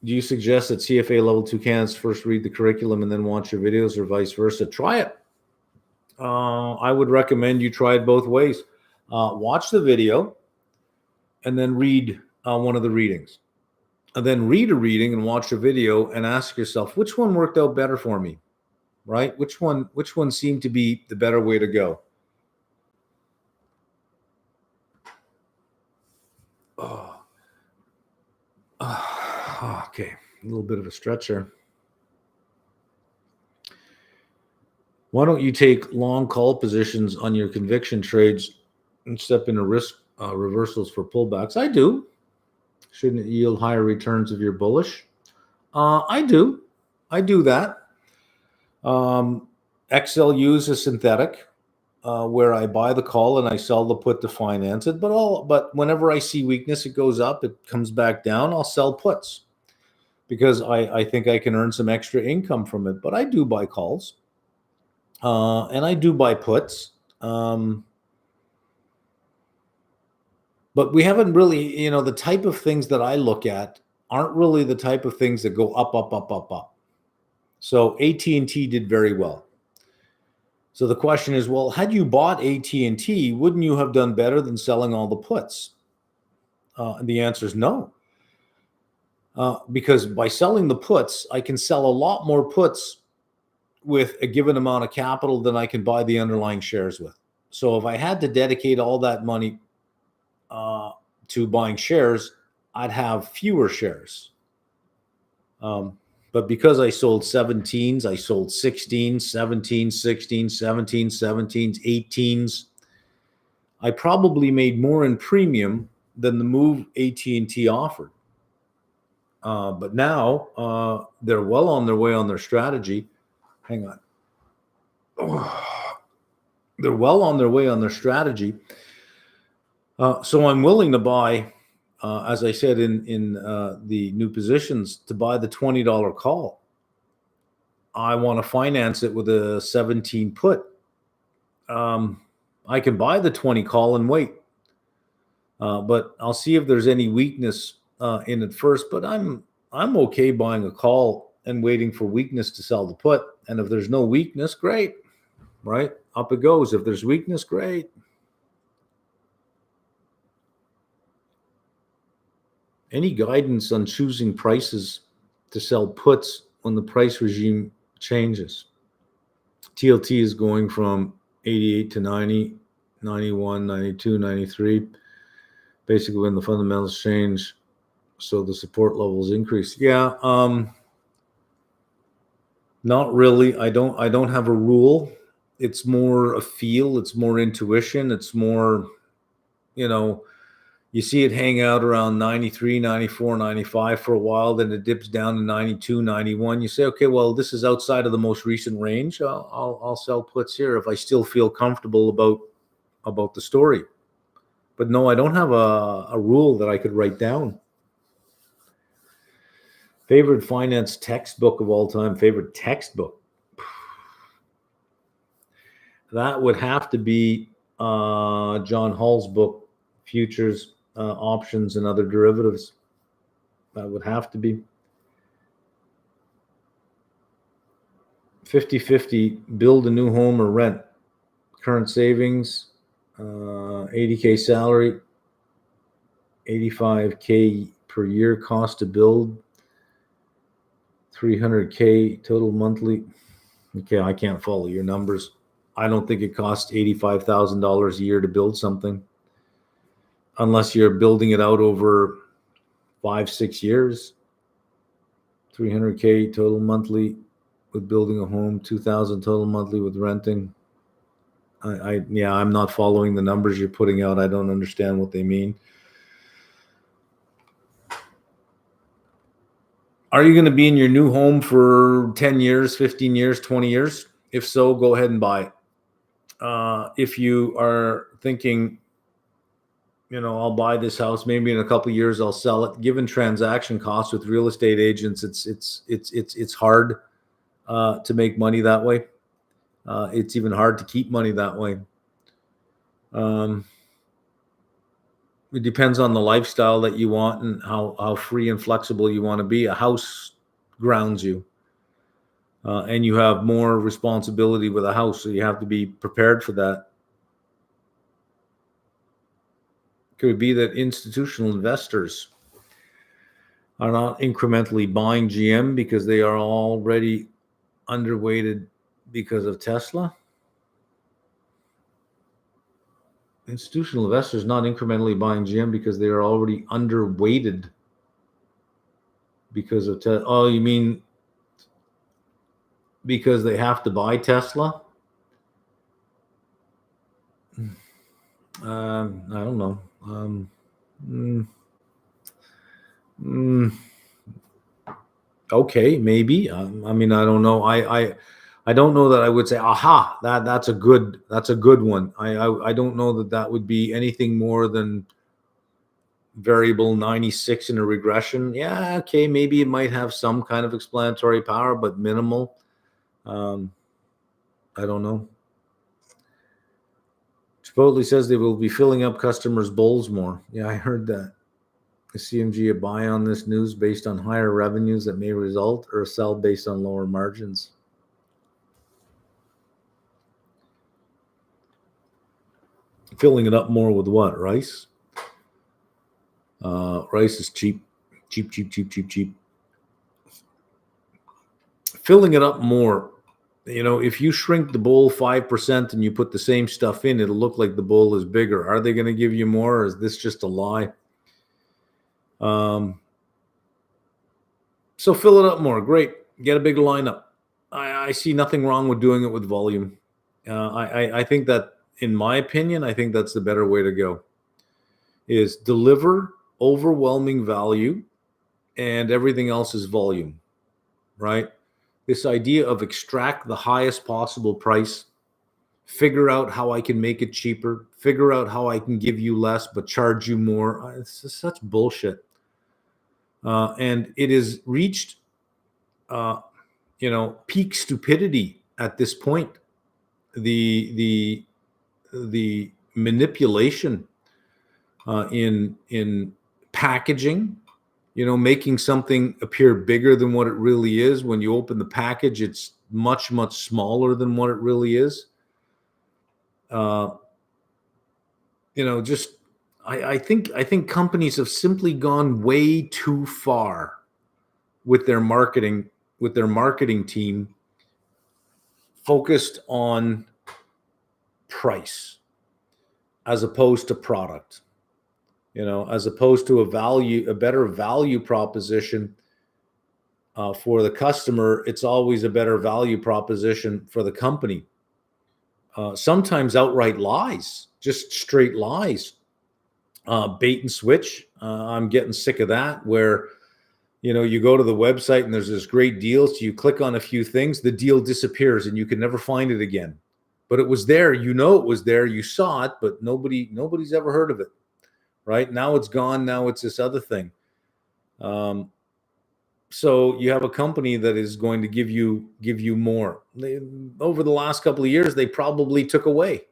Do you suggest that CFA level 2 candidates first read the curriculum and then watch your videos, or vice versa? Try it. I would recommend you try it both ways. Watch the video and then read one of the readings. And then read a reading and watch a video and ask yourself, which one worked out better for me, right? Which one seemed to be the better way to go? Okay, a little bit of a stretcher. Why don't you take long call positions on your conviction trades and step into risk reversals for pullbacks? I do. Shouldn't it yield higher returns if you're bullish? I do that. XLU is a synthetic where I buy the call and I sell the put to finance it. But whenever I see weakness, it goes up, it comes back down. I'll sell puts because I think I can earn some extra income from it. But I do buy calls and I do buy puts. But we haven't really, the type of things that I look at aren't really the type of things that go up, up, up, up, up. So AT&T did very well. So the question is, well, had you bought AT&T, wouldn't you have done better than selling all the puts? And the answer is no. Because by selling the puts, I can sell a lot more puts with a given amount of capital than I can buy the underlying shares with. So if I had to dedicate all that money to buying shares, I'd have fewer shares. But because I sold 17s, I sold 16s, 17s, 16s, 17s, 17s, 18s, I probably made more in premium than the move AT&T offered. But now they're well on their way on their strategy. Hang on. They're well on their way on their strategy. So I'm willing to buy, as I said in the new positions, to buy the $20 call. I want to finance it with a 17 put. I can buy the 20 call and wait. But I'll see if there's any weakness in it first. But I'm okay buying a call and waiting for weakness to sell the put. And if there's no weakness, great, right? Up it goes. If there's weakness, great. Any guidance on choosing prices to sell puts when the price regime changes? TLT is going from 88 to 90, 91, 92, 93. Basically, when the fundamentals change, so the support levels increase. Yeah, not really. I don't have a rule. It's more a feel. It's more intuition. It's more, you see it hang out around 93, 94, 95 for a while, then it dips down to 92, 91. You say, okay, well, this is outside of the most recent range. I'll sell puts here if I still feel comfortable about the story. But no, I don't have a rule that I could write down. Favorite finance textbook of all time, favorite textbook. That would have to be John Hall's book, Futures, Options, and Other Derivatives. That would have to be. 50-50, build a new home or rent. Current savings, 80K salary, 85K per year cost to build, 300K total monthly. Okay, I can't follow your numbers. I don't think it costs $85,000 a year to build something unless you're building it out over 5-6 years. 300K total monthly with building a home, 2,000 total monthly with renting. I'm not following the numbers you're putting out. I don't understand what they mean. Are you going to be in your new home for 10 years, 15 years, 20 years? If so, go ahead and buy it. If you are thinking, I'll buy this house, maybe in a couple of years I'll sell it. Given transaction costs with real estate agents, it's hard to make money that way. It's even hard to keep money that way. It depends on the lifestyle that you want and how free and flexible you want to be. A house grounds you. And you have more responsibility with a house, so you have to be prepared for that. Could it be that institutional investors are not incrementally buying GM because they are already underweighted because of Tesla? Institutional investors not incrementally buying GM because they are already underweighted because of Tesla. Oh, you mean because they have to buy Tesla? I don't know. Okay, maybe. I don't know. I don't know that I would say, aha, that's a good one. I don't know that that would be anything more than variable 96 in a regression. Yeah, okay, maybe it might have some kind of explanatory power, but minimal. I don't know. Chipotle says they will be filling up customers' bowls more. Yeah, I heard that. Is CMG a buy on this news based on higher revenues that may result, or a sell based on lower margins? Filling it up more with what? Rice? Rice is cheap. Cheap. Filling it up more. If you shrink the bowl 5% and you put the same stuff in, it'll look like the bowl is bigger. Are they going to give you more, or is this just a lie? So fill it up more. Great. Get a big lineup. I see nothing wrong with doing it with volume. I think that, in my opinion, I think that's the better way to go, is deliver overwhelming value and everything else is volume, right? This idea of extract the highest possible price, figure out how I can make it cheaper, figure out how I can give you less but charge you more. It's just such bullshit. And it has reached, peak stupidity at this point. The manipulation in packaging, making something appear bigger than what it really is. When you open the package, it's much, much smaller than what it really is. I think companies have simply gone way too far with their marketing team, focused on price as opposed to product, as opposed to a better value proposition for the customer. It's always a better value proposition for the company. Sometimes outright lies, just straight lies, bait and switch. I'm getting sick of that, where you go to the website and there's this great deal, so you click on a few things, the deal disappears and you can never find it again. But it was there, it was there, you saw it, but nobody's ever heard of it. Right now it's gone. Now it's this other thing. So you have a company that is going to give you more. Over the last couple of years, they probably took away,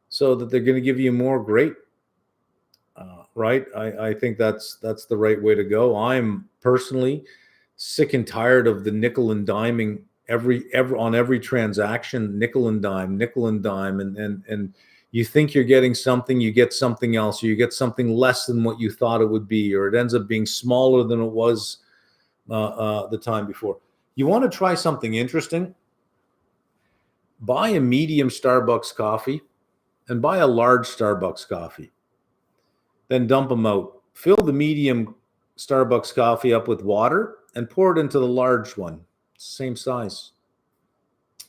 so that they're going to give you more. Great. Right. I think that's the right way to go. I'm personally sick and tired of the nickel and diming on every transaction, nickel and dime, and you think you're getting something, you get something else, or you get something less than what you thought it would be, or it ends up being smaller than it was the time before. You want to try something interesting? Buy a medium Starbucks coffee and buy a large Starbucks coffee. Then dump them out. Fill the medium Starbucks coffee up with water and pour it into the large one. Same size.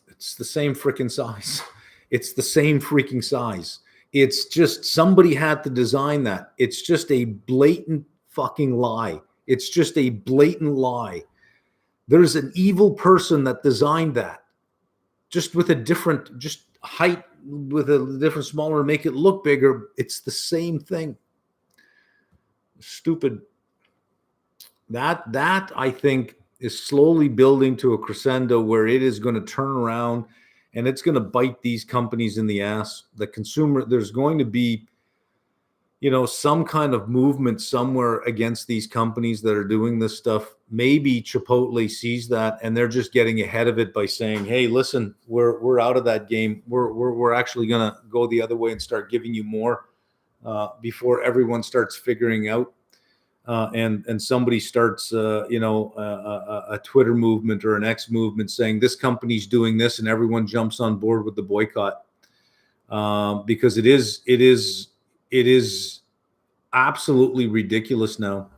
It's the same freaking size. It's the same freaking size. It's just somebody had to design that. It's just a blatant fucking lie. It's just a blatant lie. There's an evil person that designed that, just with a different height, with a different smaller, make it look bigger. It's the same thing. Stupid. That I think is slowly building to a crescendo where it is going to turn around and it's going to bite these companies in the ass. The consumer, there's going to be, some kind of movement somewhere against these companies that are doing this stuff. Maybe Chipotle sees that and they're just getting ahead of it by saying, "Hey, listen, we're out of that game. We're actually going to go the other way and start giving you more before everyone starts figuring out." And somebody starts, a Twitter movement or an X movement saying this company's doing this, and everyone jumps on board with the boycott, because it is absolutely ridiculous now.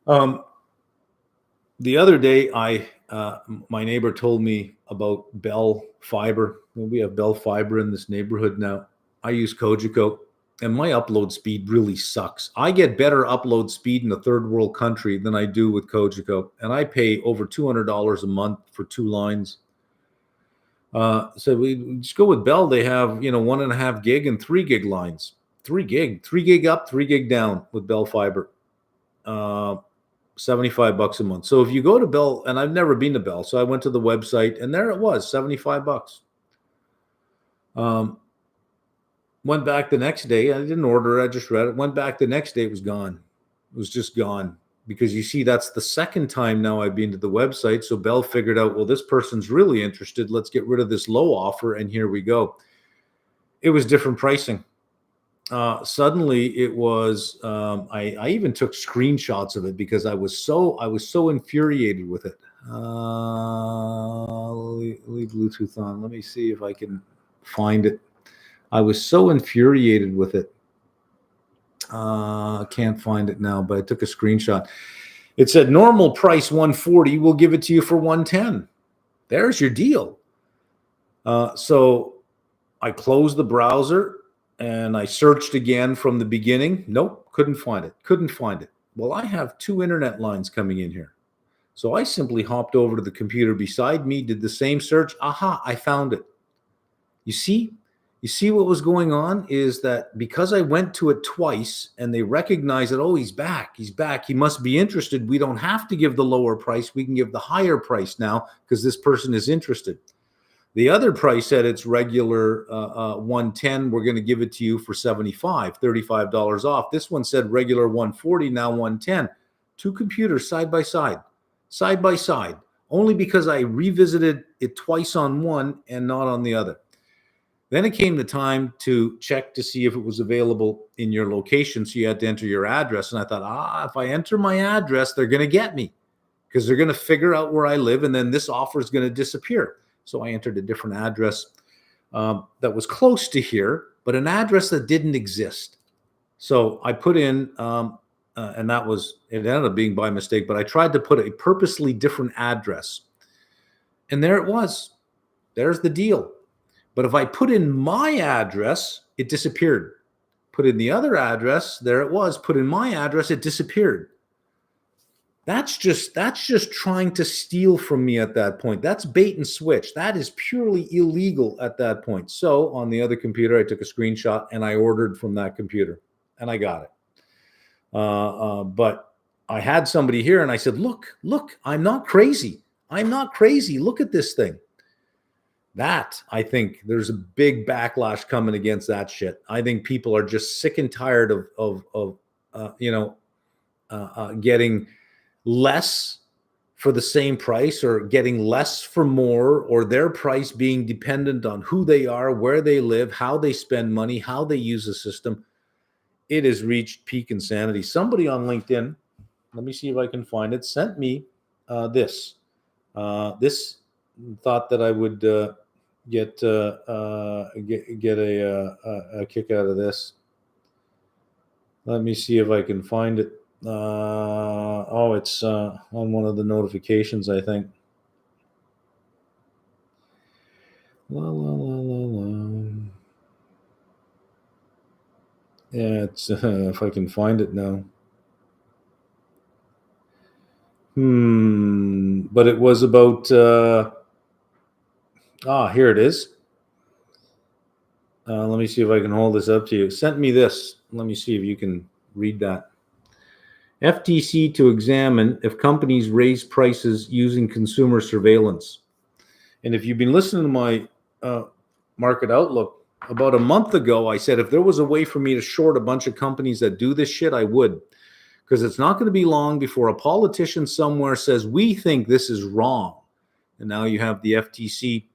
The other day, my neighbor told me about Bell Fiber. We have Bell Fiber in this neighborhood now. I use Cogeco, and my upload speed really sucks. I get better upload speed in a third world country than I do with Cogeco, and I pay over $200 a month for 2 lines. So we just go with Bell. They have 1.5 gig and 3 gig lines. 3 gig up, 3 gig down with Bell Fiber. $75 a month. So if you go to Bell, and I've never been to Bell, so I went to the website, and there it was, $75. Went back the next day. I didn't order it. I just read it. Went back the next day. It was gone. It was just gone. Because you see, that's the second time now I've been to the website. So Bell figured out, well, this person's really interested. Let's get rid of this low offer. And here we go. It was different pricing. Suddenly it was, I even took screenshots of it because I was so infuriated with it. Leave Bluetooth on. Let me see if I can find it. I was so infuriated with it. Can't find it now, but I took a screenshot. It said normal price $140. We'll give it to you for $110. There's your deal. So I closed the browser and I searched again from the beginning. Nope, couldn't find it. Well, I have 2 internet lines coming in here. So I simply hopped over to the computer beside me, did the same search. Aha, I found it. You see what was going on is that because I went to it twice and they recognize that, oh, he's back. He must be interested. We don't have to give the lower price. We can give the higher price now because this person is interested. The other price said it's regular $110. We're going to give it to you for $75, $35 off. This one said regular $140, now $110. 2 computers side by side, only because I revisited it twice on one and not on the other. Then it came the time to check to see if it was available in your location. So you had to enter your address. And I thought, if I enter my address, they're going to get me because they're going to figure out where I live. And then this offer is going to disappear. So I entered a different address that was close to here, but an address that didn't exist. So I put in, and it ended up being by mistake, but I tried to put a purposely different address. And there it was. There's the deal. But if I put in my address, it disappeared. Put in the other address, there it was. Put in my address, it disappeared. That's just trying to steal from me at that point. That's bait and switch. That is purely illegal at that point. So on the other computer, I took a screenshot and I ordered from that computer and I got it. But I had somebody here and I said, look, I'm not crazy. Look at this thing. That, I think there's a big backlash coming against that shit. I think people are just sick and tired of getting less for the same price or getting less for more, or their price being dependent on who they are, where they live, how they spend money, how they use the system. It has reached peak insanity. Somebody on LinkedIn, let me see if I can find it, sent me this. This thought that I would get a kick out of this. Let me see if I can find it. It's on one of the notifications, I think. Yeah, it's if I can find it now. But it was about here it is. Let me see if I can hold this up to you. Sent me this. Let me see if you can read that. FTC to examine if companies raise prices using consumer surveillance. And if you've been listening to my market outlook, about a month ago, I said if there was a way for me to short a bunch of companies that do this shit, I would. Because it's not going to be long before a politician somewhere says, we think this is wrong. And now you have the FTC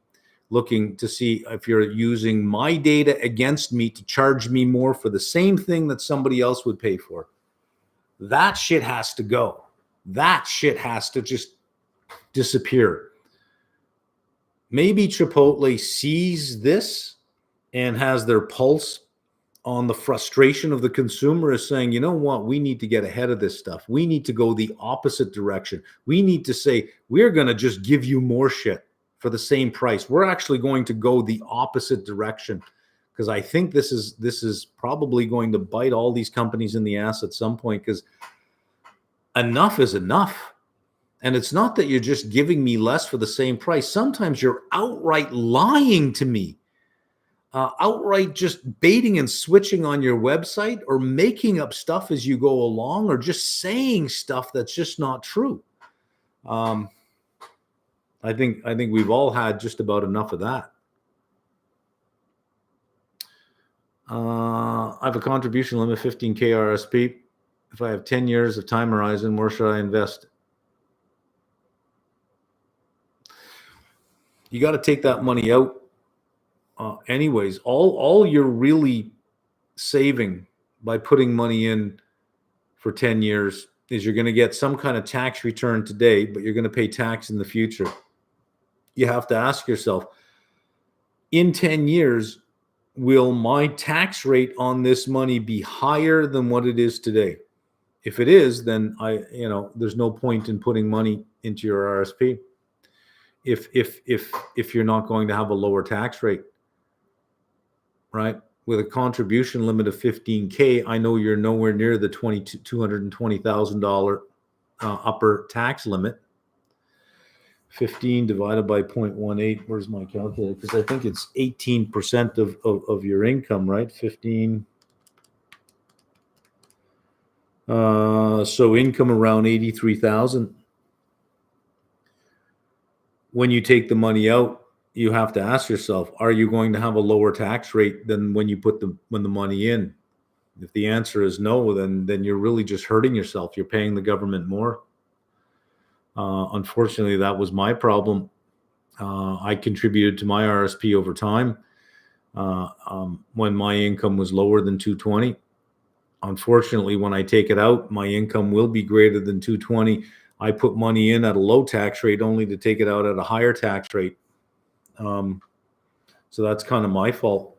looking to see if you're using my data against me to charge me more for the same thing that somebody else would pay for. That shit has to go. That shit has to just disappear. Maybe Chipotle sees this and has their pulse on the frustration of the consumer, is saying, you know what, we need to get ahead of this stuff. We need to go the opposite direction. We need to say, we're going to just give you more shit for the same price. We're actually going to go the opposite direction, because I think this is probably going to bite all these companies in the ass at some point, because enough is enough. And it's not that you're just giving me less for the same price. Sometimes you're outright lying to me, outright just baiting and switching on your website, or making up stuff as you go along, or just saying stuff that's just not true. I think we've all had just about enough of that. I have a contribution limit, 15K RSP. If I have 10 years of time horizon, where should I invest? You got to take that money out. Anyways, all you're really saving by putting money in for 10 years is you're going to get some kind of tax return today, but you're going to pay tax in the future. You have to ask yourself, in 10 years, will my tax rate on this money be higher than what it is today? If it is, then there's no point in putting money into your RSP. If you're not going to have a lower tax rate, right? With a contribution limit of 15K, I know you're nowhere near the $220,000 upper tax limit. 15 divided by 0.18. Where's my calculator? Because I think it's 18% of your income, right? 15. So income around 83,000. When you take the money out, you have to ask yourself, are you going to have a lower tax rate than when you put the money in? If the answer is no, then you're really just hurting yourself. You're paying the government more. Unfortunately, that was my problem. I contributed to my RSP over time when my income was lower than 220. Unfortunately, when I take it out, my income will be greater than 220. I put money in at a low tax rate only to take it out at a higher tax rate. So that's kind of my fault.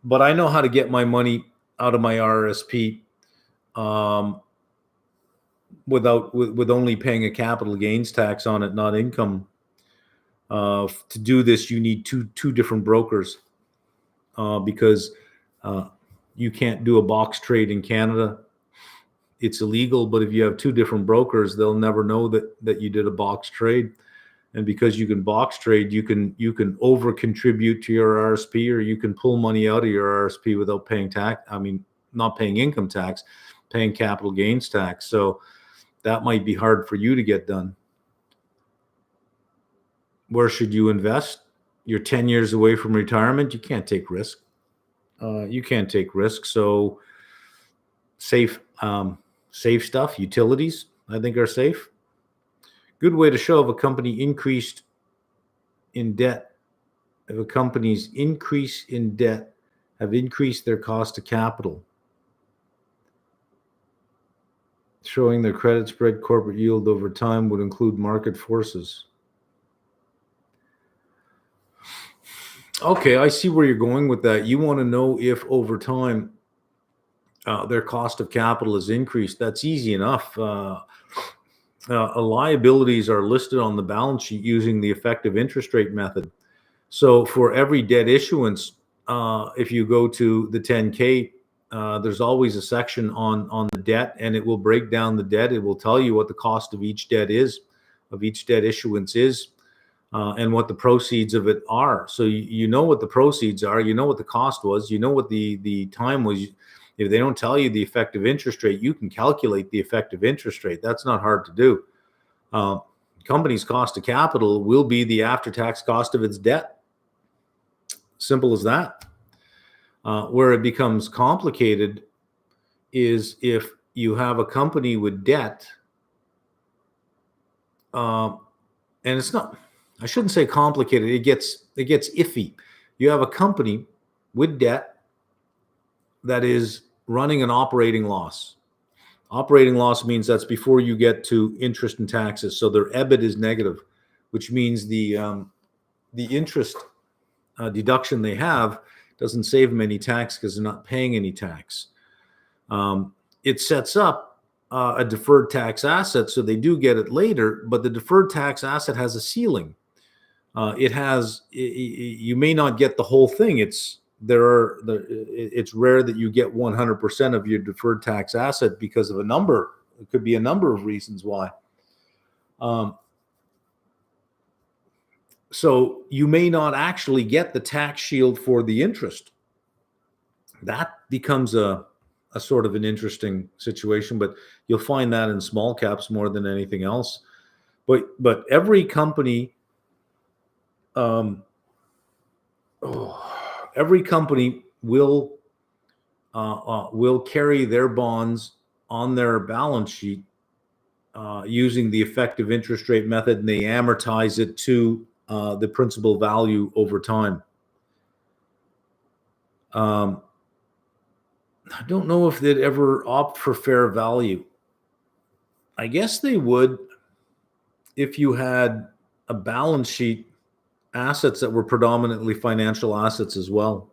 But I know how to get my money out of my RSP with only paying a capital gains tax on it, not income. To do this, you need two different brokers because you can't do a box trade in Canada. It's illegal, but if you have two different brokers, they'll never know that you did a box trade. And because you can box trade, you can over contribute to your RSP, or you can pull money out of your RSP without paying tax. I mean, not paying income tax, paying capital gains tax. So that might be hard for you to get done. Where should you invest? You're 10 years away from retirement. You can't take risk. So safe stuff, utilities, I think, are safe. Good way to show if a company increased in debt. If a company's increase in debt have increased their cost of capital. Showing their credit spread corporate yield over time would include market forces. Okay, I see where you're going with that. You want to know if over time their cost of capital has increased. That's easy enough. Liabilities are listed on the balance sheet using the effective interest rate method. So for every debt issuance, if you go to the 10K, there's always a section on the debt, and it will break down the debt. It will tell you what the cost of each debt issuance is, and what the proceeds of it are. So you know what the proceeds are, you know what the cost was, you know what the time was. If they don't tell you the effective interest rate, you can calculate the effective interest rate. That's not hard to do. Company's cost of capital will be the after-tax cost of its debt. Simple as that. Where it becomes complicated is if you have a company with debt, and it's not, I shouldn't say complicated, it gets iffy. You have a company with debt that is running an operating loss. Operating loss means that's before you get to interest and taxes. So their EBIT is negative, which means the interest deduction they have doesn't save them any tax because they're not paying any tax. It sets up a deferred tax asset, so they do get it later, but the deferred tax asset has a ceiling. You may not get the whole thing. It's rare that you get 100% of your deferred tax asset because of it could be a number of reasons why. So you may not actually get the tax shield for the interest. That becomes a sort of an interesting situation, but you'll find that in small caps more than anything else. But every company, every company will carry their bonds on their balance sheet using the effective interest rate method, and they amortize it to the principal value over time. I don't know if they'd ever opt for fair value. I guess they would if you had a balance sheet assets that were predominantly financial assets as well.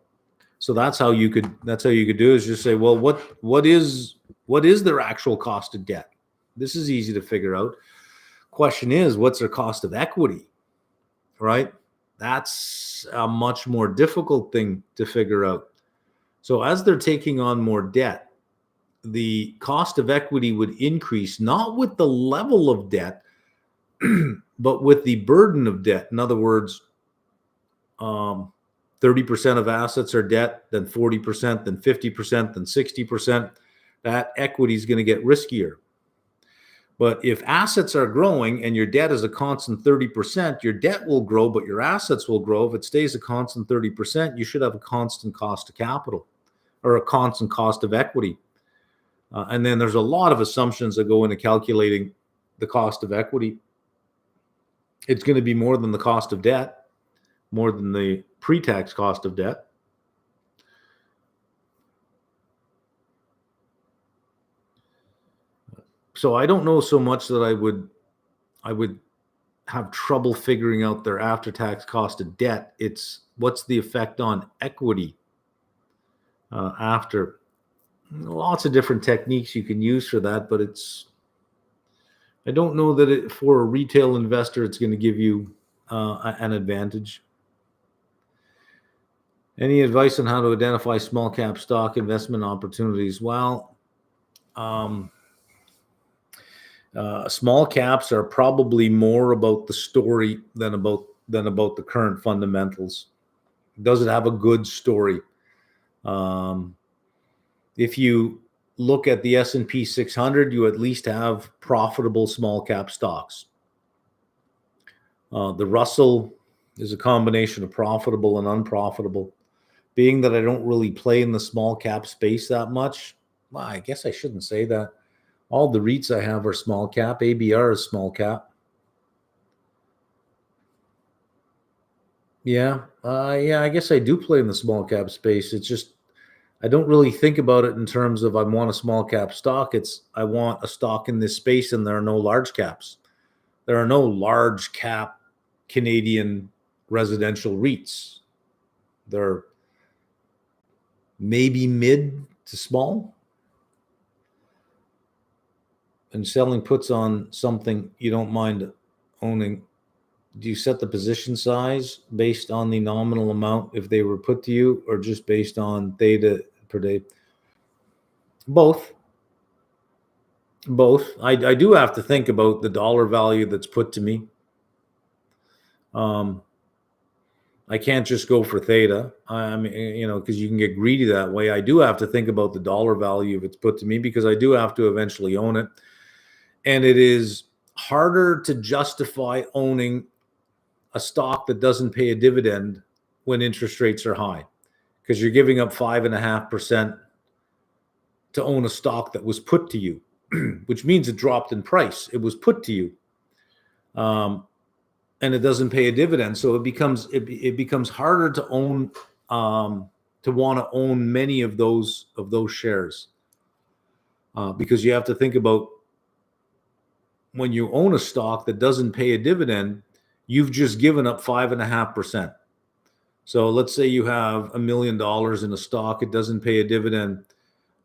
So that's how you could do is just say, well, what is their actual cost of debt? This is easy to figure out. Question is, what's their cost of equity? Right? That's a much more difficult thing to figure out. So as they're taking on more debt, the cost of equity would increase, not with the level of debt, but with the burden of debt. In other words, 30% of assets are debt, then 40%, then 50%, then 60%. That equity is going to get riskier. But if assets are growing and your debt is a constant 30%, your debt will grow, but your assets will grow. If it stays a constant 30%, you should have a constant cost of capital or a constant cost of equity. And then there's a lot of assumptions that go into calculating the cost of equity. It's going to be more than the cost of debt, more than the pre-tax cost of debt. So I don't know so much that I would have trouble figuring out their after-tax cost of debt. It's what's the effect on equity after. Lots of different techniques you can use for that, but I don't know that for a retail investor, it's going to give you an advantage. Any advice on how to identify small cap stock investment opportunities? Well, small caps are probably more about the story than about the current fundamentals. Does it have a good story? If you look at the S&P 600, you at least have profitable small cap stocks. The Russell is a combination of profitable and unprofitable. Being that I don't really play in the small cap space that much, well, I guess I shouldn't say that. All the REITs I have are small cap. ABR is small cap. Yeah, I guess I do play in the small cap space. It's just I don't really think about it in terms of I want a small cap stock. It's I want a stock in this space, and there are no large caps. There are no large cap Canadian residential REITs. They're maybe mid to small. And selling puts on something you don't mind owning. Do you set the position size based on the nominal amount if they were put to you, or just based on theta per day? Both. I do have to think about the dollar value that's put to me. I can't just go for theta. I mean, because you can get greedy that way. I do have to think about the dollar value if it's put to me, because I do have to eventually own it. And it is harder to justify owning a stock that doesn't pay a dividend when interest rates are high, because you're giving up 5.5% to own a stock that was put to you, which means it dropped in price. It was put to you, and it doesn't pay a dividend. So it becomes harder to own, to want to own many of those shares, because you have to think about when you own a stock that doesn't pay a dividend, you've just given up 5.5%. So let's say you have $1 million in a stock, it doesn't pay a dividend.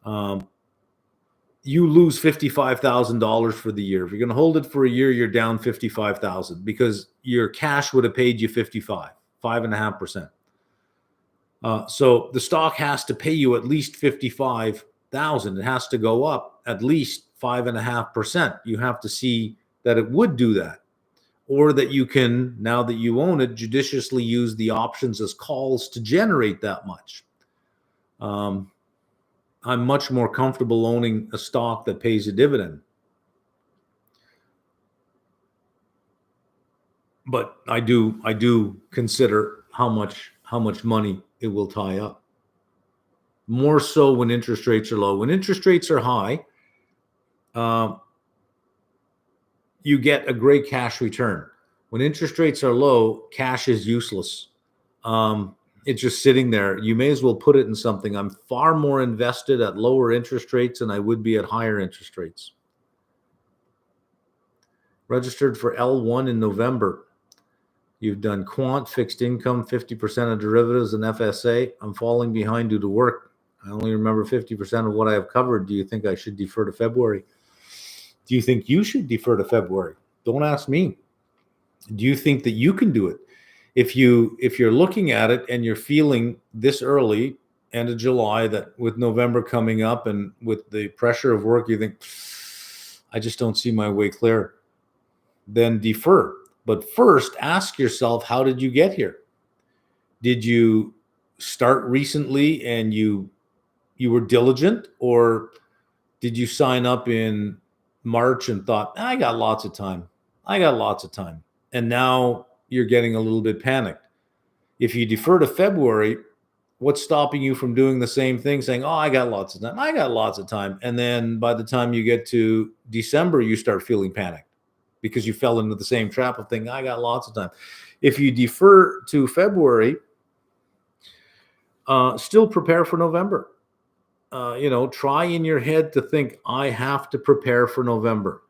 You lose $55,000 for the year. If you're going to hold it for a year, you're down $55,000 because your cash would have paid you 5.5%. So the stock has to pay you at least $55,000. It has to go up at least 5.5%. You have to see that it would do that, or that you can, now that you own it, judiciously use the options as calls to generate that much. I'm much more comfortable owning a stock that pays a dividend. But I do consider how much money it will tie up. More so when interest rates are low. When interest rates are high, you get a great cash return. When interest rates are low, cash is useless. It's just sitting there. You may as well put it in something. I'm far more invested at lower interest rates than I would be at higher interest rates. Registered for L1 in November. You've done quant, fixed income, 50% of derivatives, and FSA. I'm falling behind due to work. I only remember 50% of what I have covered. Do you think I should defer to February? Do you think you should defer to February? Don't ask me. Do you think that you can do it? If you're looking at it and you're feeling this early, end of July, that with November coming up and with the pressure of work, you think, I just don't see my way clear, then defer. But first, ask yourself, how did you get here? Did you start recently and you were diligent, or did you sign up in March and thought, I got lots of time. And now you're getting a little bit panicked. If you defer to February, what's stopping you from doing the same thing, saying, I got lots of time. And then by the time you get to December, you start feeling panicked because you fell into the same trap of thinking, I got lots of time. If you defer to February, still prepare for November. Try in your head to think, I have to prepare for November.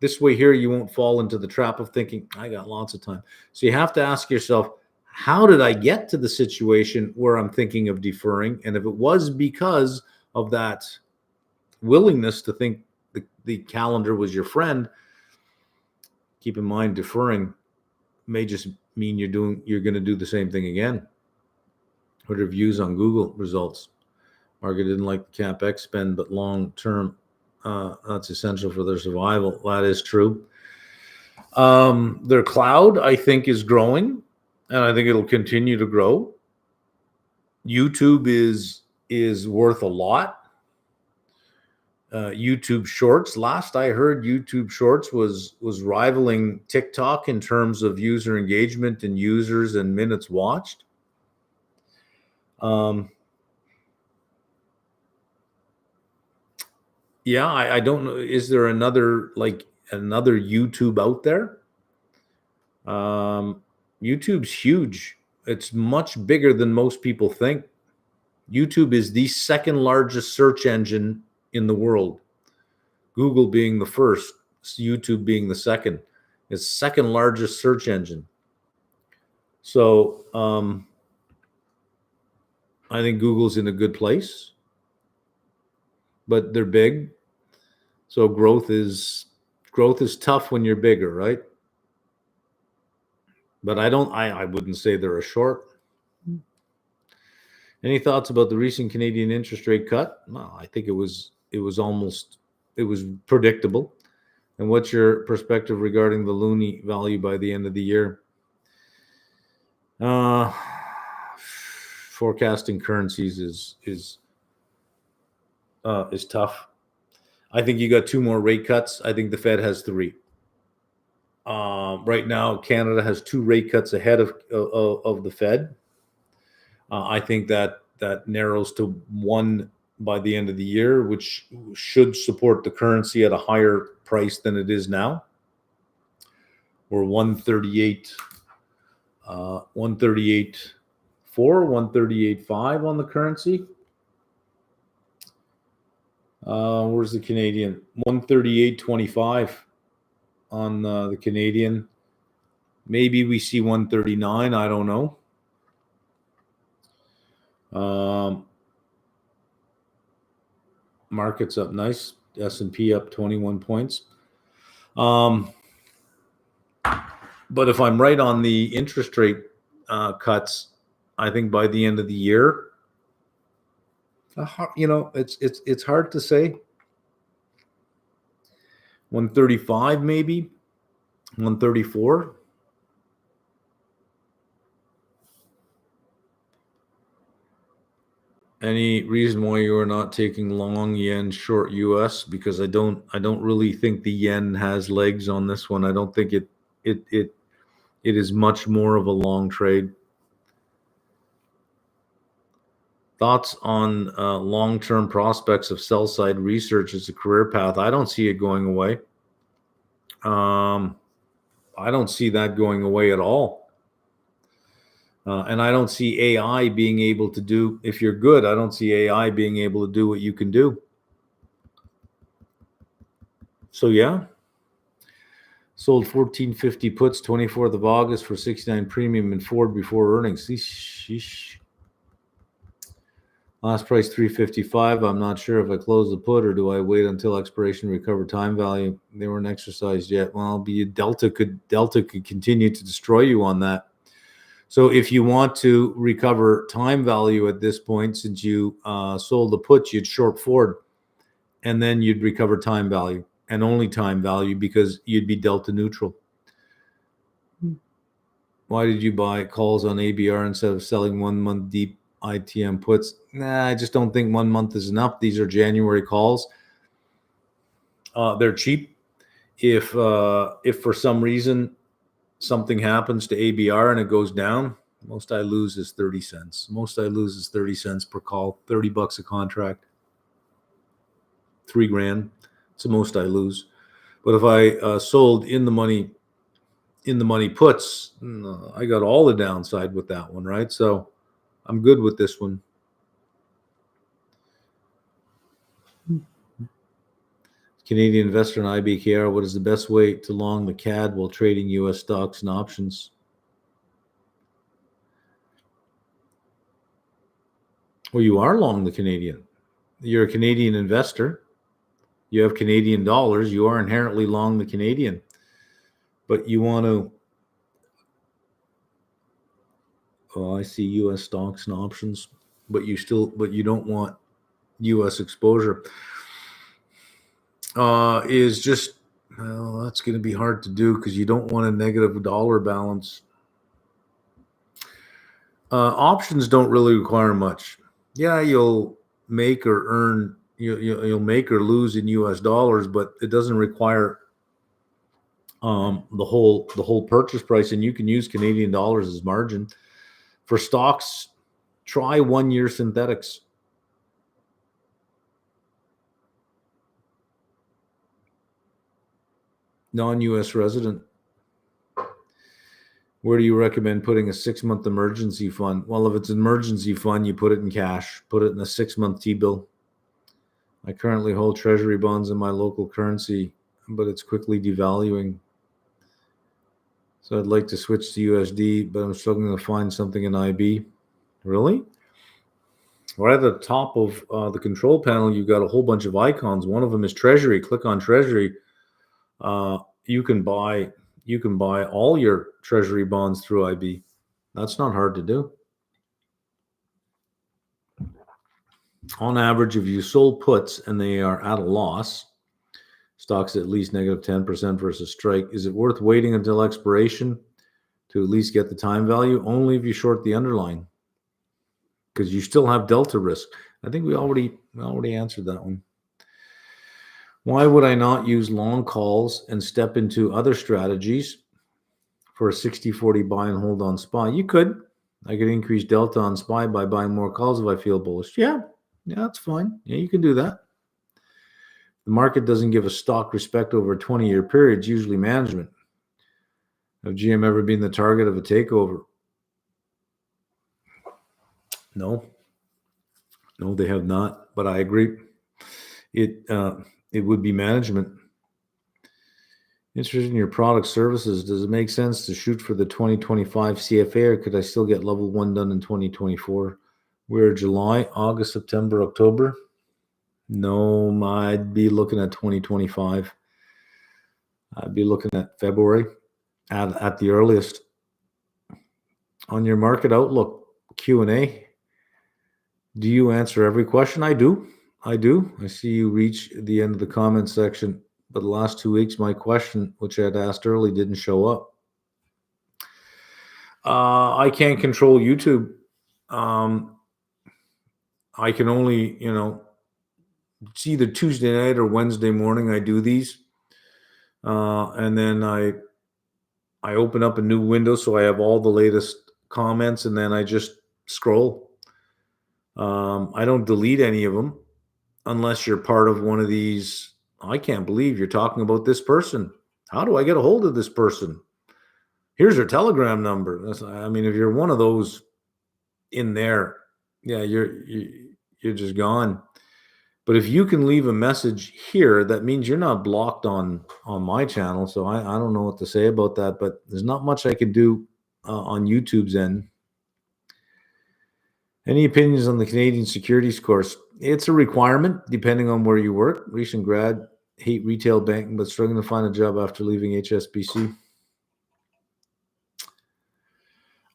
This way here, you won't fall into the trap of thinking, I got lots of time. So you have to ask yourself, how did I get to the situation where I'm thinking of deferring? And if it was because of that willingness to think the calendar was your friend, keep in mind, deferring may just mean you're going to do the same thing again. What are views on Google results? Market didn't like the CapEx spend, but long term, that's essential for their survival. That is true. Their cloud, I think, is growing, and I think it'll continue to grow. YouTube is worth a lot. YouTube Shorts. Last I heard, YouTube Shorts was rivaling TikTok in terms of user engagement and users and minutes watched. Yeah, I don't know. Is there another YouTube out there? YouTube's huge. It's much bigger than most people think. YouTube is the second largest search engine in the world. Google being the first, YouTube being the second. It's second largest search engine. So I think Google's in a good place, but they're big. So growth is tough when you're bigger, right? But I wouldn't say they're a short. Any thoughts about the recent Canadian interest rate cut? Well, I think it was predictable. And what's your perspective regarding the loonie value by the end of the year? Forecasting currencies is tough. I think you got 2 more rate cuts. I think the Fed has 3. Right now, Canada has 2 rate cuts ahead of the Fed. I think that narrows to 1 by the end of the year, which should support the currency at a higher price than it is now. We're 138.4, 138.5 on the currency. Where's the Canadian? 138.25 on the Canadian. Maybe we see 139. I don't know. Market's up nice. S&P up 21 points. But if I'm right on the interest rate cuts, I think by the end of the year, it's hard to say. 135 maybe. 134. Any reason why you are not taking long yen, short US? Because I don't really think the yen has legs on this one. I don't think it is much more of a long trade. Thoughts on long-term prospects of sell-side research as a career path? I don't see it going away. I don't see that going away at all. And I don't see AI being able to do, if you're good, I don't see AI being able to do what you can do. So yeah, sold 1450 puts 24th of August for 69 premium and Ford before earnings. Sheesh. Last price 355. I'm not sure if I close the put or do I wait until expiration to recover time value. They weren't exercised yet. Well, Delta could continue to destroy you on that. So if you want to recover time value at this point, since you sold the put, you'd short Ford, and then you'd recover time value and only time value because you'd be Delta neutral. Why did you buy calls on ABR instead of selling 1 month deep ITM puts? Nah, I just don't think 1 month is enough. These are January calls. They're cheap. If for some reason something happens to ABR and it goes down, most I lose is 30 cents. Most I lose is 30 cents per call, $30 a contract, $3,000. It's the most I lose. But if I sold in the money puts, I got all the downside with that one, right? So I'm good with this one. Canadian investor in IBKR, what is the best way to long the CAD while trading U.S. stocks and options? Well, you are long the Canadian. You're a Canadian investor. You have Canadian dollars. You are inherently long the Canadian. But you want to, I see U.S. stocks and options, but you don't want U.S. exposure. Is just, well, that's going to be hard to do because you don't want a negative dollar balance. Options don't really require much. Yeah, you'll make or earn, you'll make or lose in U.S. dollars, but it doesn't require the whole purchase price, and you can use Canadian dollars as margin. For stocks, try 1 year synthetics. Non-U.S. resident. Where do you recommend putting a 6-month emergency fund? Well, if it's an emergency fund, you put it in cash. Put it in a 6-month T-bill. I currently hold treasury bonds in my local currency, but it's quickly devaluing. So I'd like to switch to USD, but I'm struggling to find something in IB. Really? Right at the top of the control panel, you've got a whole bunch of icons. One of them is Treasury. Click on Treasury. You can buy all your Treasury bonds through IB. That's not hard to do. On average, if you sold puts and they are at a loss, stocks at least negative 10% versus strike, is it worth waiting until expiration to at least get the time value? Only if you short the underlying, because you still have delta risk. I think we already answered that one. Why would I not use long calls and step into other strategies for a 60-40 buy and hold on SPY? You could. I could increase delta on SPY by buying more calls if I feel bullish. Yeah, that's fine. Yeah, you can do that. The market doesn't give a stock respect over a 20-year period. It's usually management. Have GM ever been the target of a takeover? No, they have not. But I agree. It would be management. Interested in your product services. Does it make sense to shoot for the 2025 CFA, or could I still get level 1 done in 2024? We're July, August, September, October. No, I'd be looking at 2025. I'd be looking at February at the earliest. On your market outlook Q&A, do you answer every question? I do. I see you reach the end of the comment section. but the last 2 weeks, my question, which I had asked early, didn't show up. I can't control YouTube. I can only, it's either Tuesday night or Wednesday morning I do these. And then I open up a new window so I have all the latest comments, and then I just scroll. I don't delete any of them unless you're part of one of these. I can't believe you're talking about this person. How do I get a hold of this person? Here's their Telegram number. I mean, if you're one of those in there, yeah, you're just gone. But if you can leave a message here, that means you're not blocked on my channel. So I don't know what to say about that, but there's not much I can do on YouTube's end. Any opinions on the Canadian securities course? It's a requirement depending on where you work. Recent grad, hate retail banking, but struggling to find a job after leaving HSBC.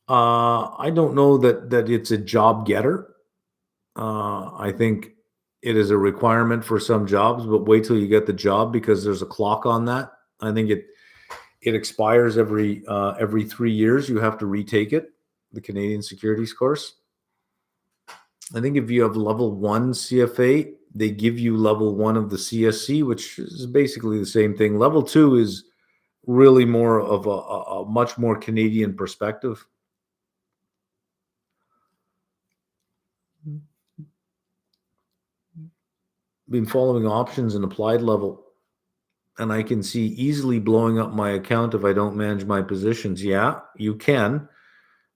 I don't know that it's a job getter. I think it is a requirement for some jobs, but wait till you get the job because there's a clock on that. I think it expires every 3 years. You have to retake it, the Canadian securities course. I think if you have level 1 CFA, they give you level 1 of the CSC, which is basically the same thing. Level 2 is really more of a much more Canadian perspective. Been following options and applied level, and I can see easily blowing up my account if I don't manage my positions. Yeah, you can.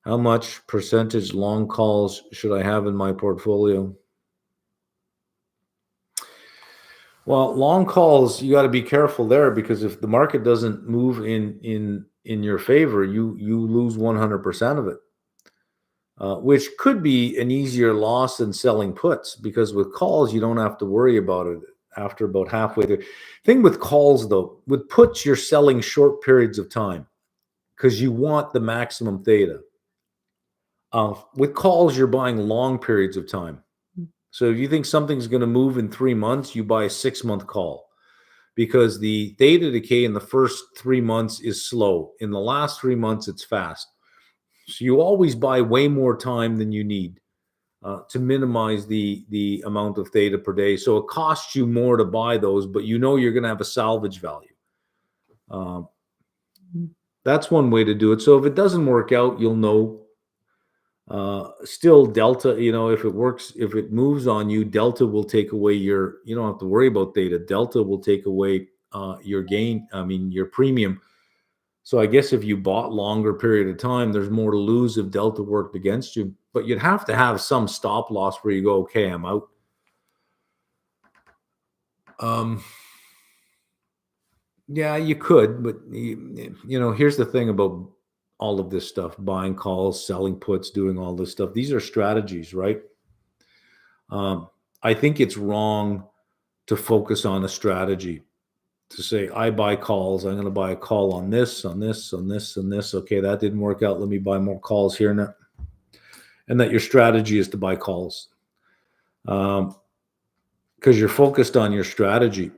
How much percentage long calls should I have in my portfolio? Well, long calls, you got to be careful there because if the market doesn't move in your favor, you lose 100% of it, which could be an easier loss than selling puts because with calls, you don't have to worry about it after about halfway through. Thing with calls, though, with puts, you're selling short periods of time because you want the maximum theta. With calls, you're buying long periods of time. So if you think something's going to move in 3 months, you buy a 6-month call because the theta decay in the first 3 months is slow. In the last 3 months, it's fast. So you always buy way more time than you need to minimize the amount of theta per day. So it costs you more to buy those, but you know you're going to have a salvage value. That's one way to do it. So if it doesn't work out, you'll know. Still delta, if it works, if it moves on you, delta will take away you don't have to worry about theta. Delta will take away your gain, your premium. So I guess if you bought longer period of time, there's more to lose if delta worked against you, but you'd have to have some stop loss where you go, okay, I'm out. Yeah, you could, but here's the thing about all of this stuff, buying calls, selling puts, doing all this stuff. These are strategies, right? I think it's wrong to focus on a strategy, to say, I buy calls. I'm going to buy a call on this, on this, on this, and this. Okay, that didn't work out. Let me buy more calls here. And that your strategy is to buy calls. Because you're focused on your strategy.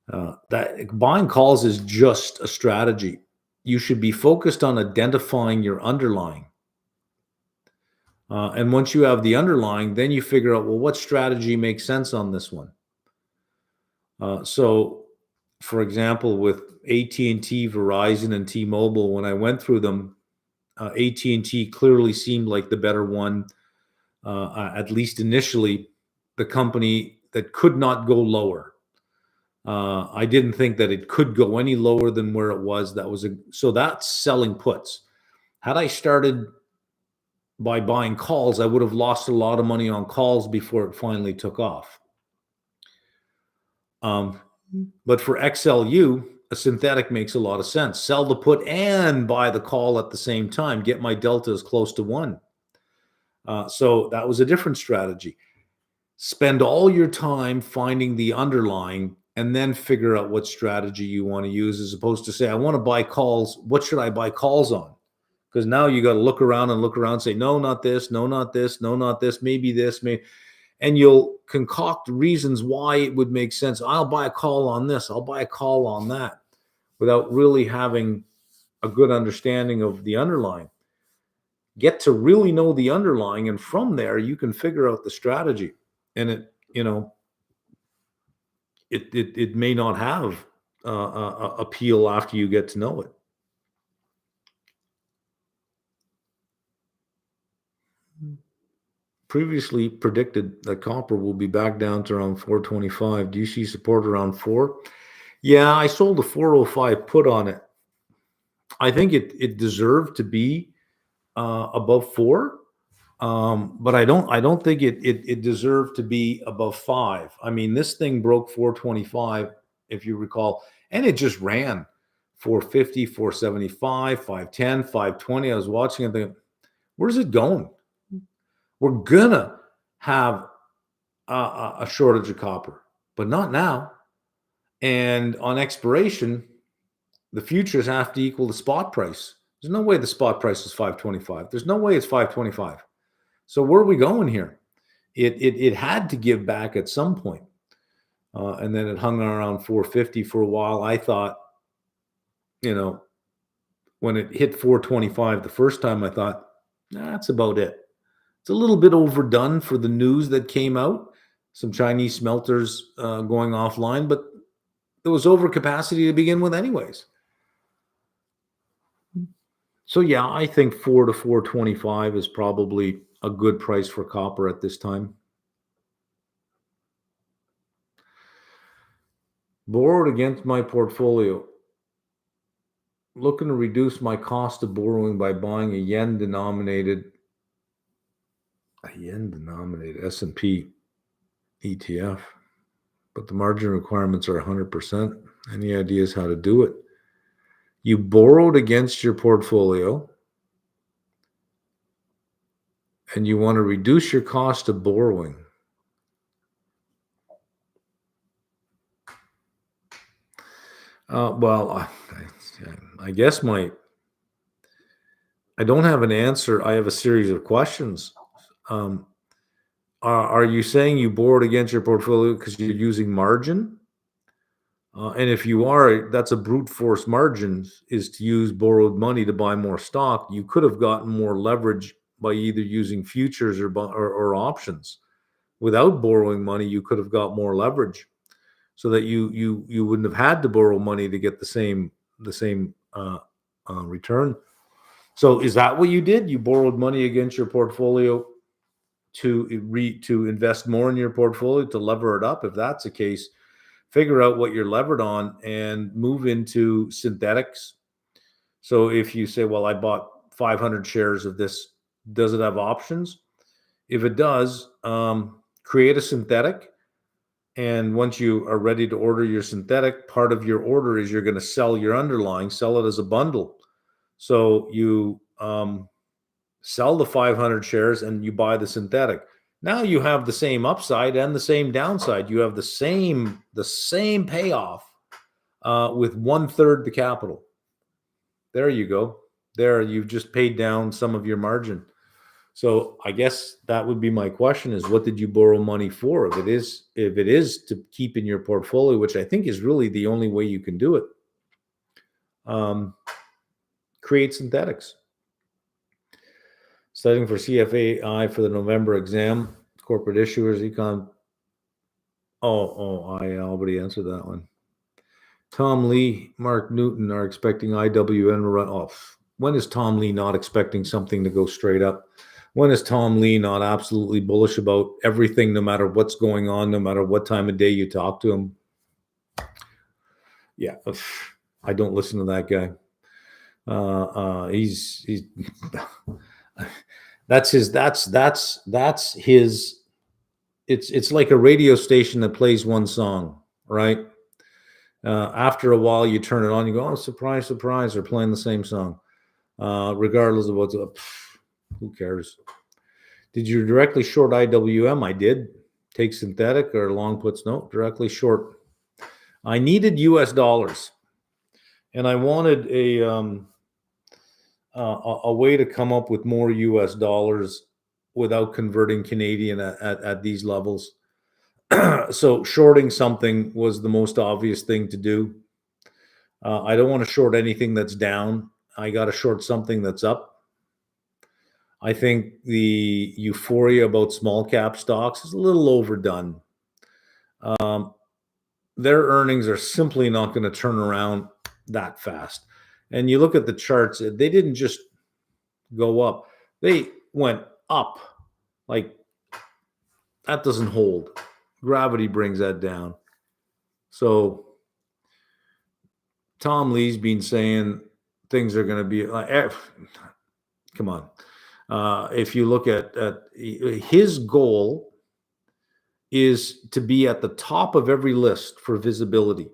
That buying calls is just a strategy. You should be focused on identifying your underlying. And once you have the underlying, then you figure out, well, what strategy makes sense on this one? So, for example, with AT&T, Verizon, and T-Mobile, when I went through them, AT&T clearly seemed like the better one, at least initially, the company that could not go lower. I didn't think that it could go any lower than where it was. So that's selling puts. Had I started by buying calls, I would have lost a lot of money on calls before it finally took off. But for XLU, a synthetic makes a lot of sense. Sell the put and buy the call at the same time. Get my delta as close to 1. So that was a different strategy. Spend all your time finding the underlying and then figure out what strategy you want to use, as opposed to say, I want to buy calls. What should I buy calls on? Because now you got to look around and say, no, not this, no, not this, no, not this, maybe this, maybe. and you'll concoct reasons why it would make sense. I'll buy a call on this, I'll buy a call on that, without really having a good understanding of the underlying. Get to really know the underlying, and from there you can figure out the strategy. And it may not have appeal after you get to know it. Previously predicted that copper will be back down to around 425. Do you see support around 4? Yeah, I sold a 405 put on it. I think it deserved to be above 4. But I don't think it deserved to be above 5. I mean, this thing broke 425, if you recall, and it just ran 450, 475, 510, 520. I was watching it thinking, where's it going? We're gonna have a shortage of copper, but not now. And on expiration, the futures have to equal the spot price. There's no way the spot price is 525. There's no way it's 525. So where are we going here? It had to give back at some point. And then it hung around 450 for a while. I thought, when it hit 425 the first time, I thought, that's about it. It's a little bit overdone for the news that came out. Some Chinese smelters going offline, but there was overcapacity to begin with anyways. So yeah, I think 4 to 425 is probably a good price for copper at this time. Borrowed against my portfolio. Looking to reduce my cost of borrowing by buying a yen-denominated S&P ETF, but the margin requirements are 100%. Any ideas how to do it? You borrowed against your portfolio, and you want to reduce your cost of borrowing. Well, I guess I don't have an answer. I have a series of questions. Are you saying you borrowed against your portfolio because you're using margin? And if you are, that's a brute force margin, is to use borrowed money to buy more stock. You could have gotten more leverage by either using futures or options. Without borrowing money, you could have got more leverage, so that you wouldn't have had to borrow money to get the same return. So is that what you did? You borrowed money against your portfolio to invest more in your portfolio, to lever it up? If that's the case, figure out what you're levered on and move into synthetics. So if you say, well, I bought 500 shares of this, does it have options? If it does, create a synthetic. And once you are ready to order your synthetic, part of your order is you're going to sell your underlying, sell it as a bundle. So you sell the 500 shares and you buy the synthetic. Now you have the same upside and the same downside. You have the same payoff with 1/3 the capital. There you go. There, you've just paid down some of your margin. So I guess that would be my question: is what did you borrow money for? If it is to keep in your portfolio, which I think is really the only way you can do it, create synthetics. Studying for CFAI for the November exam. Corporate issuers, econ. I already answered that one. Tom Lee, Mark Newton are expecting IWN to run off. When is Tom Lee not expecting something to go straight up? When is Tom Lee not absolutely bullish about everything, no matter what's going on, no matter what time of day you talk to him? Yeah, I don't listen to that guy. He's that's his. It's like a radio station that plays one song, right? After a while, you turn it on, you go, oh, surprise, surprise, they're playing the same song. Regardless of what's up, who cares? Did you directly short IWM? I did. Take synthetic or long puts? No, directly short. I needed US dollars, and I wanted a way to come up with more US dollars without converting Canadian at these levels. So shorting something was the most obvious thing to do. I don't want to short anything that's down. I got to short something that's up. I think the euphoria about small cap stocks is a little overdone. Their earnings are simply not going to turn around that fast. And you look at the charts, they didn't just go up, they went up. Like, that doesn't hold. Gravity brings that down. So Tom Lee's been saying things are going to be like, come on. If you look at his goal is to be at the top of every list for visibility.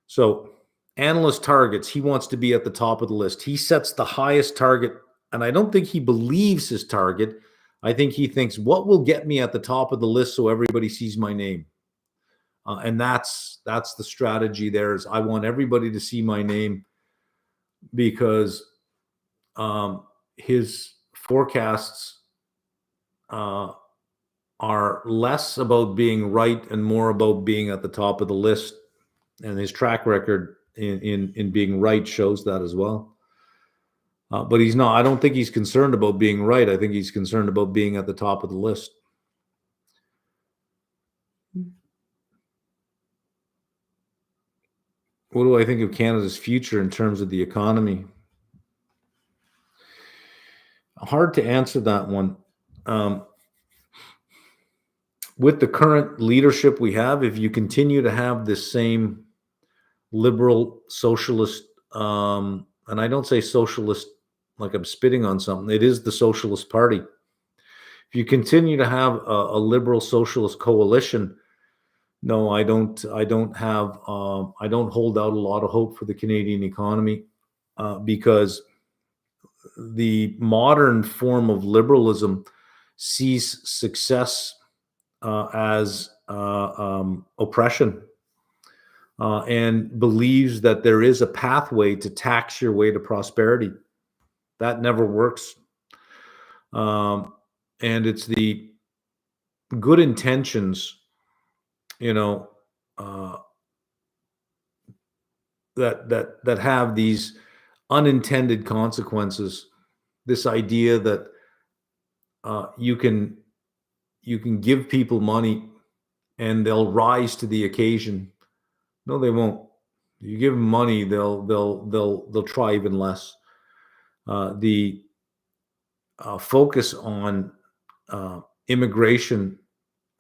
So analyst targets, he wants to be at the top of the list. He sets the highest target, and I don't think he believes his target. I think he thinks, what will get me at the top of the list so everybody sees my name? And that's the strategy there. Is I want everybody to see my name, because his forecasts are less about being right and more about being at the top of the list. And his track record in being right shows that as well. But he's not. I don't think he's concerned about being right. I think he's concerned about being at the top of the list. What do I think of Canada's future in terms of the economy? Hard to answer that one. With the current leadership we have, if you continue to have this same liberal socialist, and I don't say socialist like I'm spitting on something, it is the Socialist Party. If you continue to have a liberal socialist coalition, no, I don't have, I don't hold out a lot of hope for the Canadian economy, because the modern form of liberalism sees success as oppression, and believes that there is a pathway to tax your way to prosperity. That never works. And it's the good intentions, that have these unintended consequences. This idea that you can give people money and they'll rise to the occasion. No, they won't. You give them money, they'll try even less. The focus on immigration,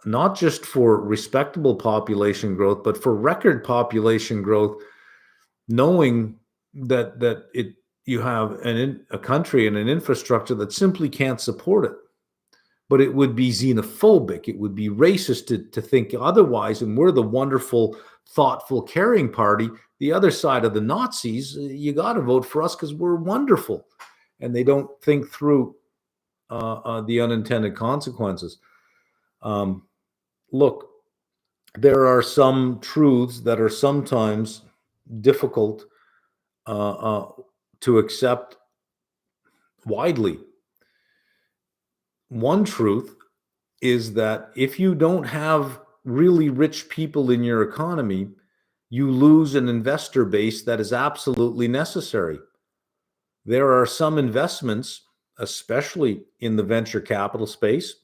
not just for respectable population growth, but for record population growth, knowing that you have a country and an infrastructure that simply can't support it. But it would be xenophobic, it would be racist to think otherwise. And we're the wonderful, thoughtful, caring party. The other side of the Nazis, you got to vote for us because we're wonderful. And they don't think through the unintended consequences. Look, there are some truths that are sometimes difficult to accept widely. One truth is that if you don't have really rich people in your economy, you lose an investor base that is absolutely necessary. There are some investments, especially in the venture capital space,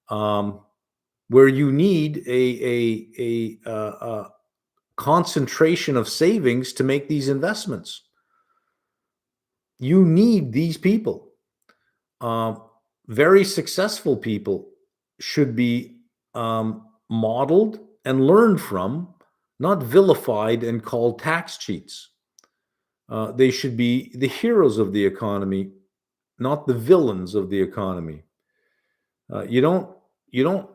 where you need a concentration of savings to make these investments. You need these people. Very successful people should be modeled and learned from, not vilified and called tax cheats. They should be the heroes of the economy, not the villains of the economy. You don't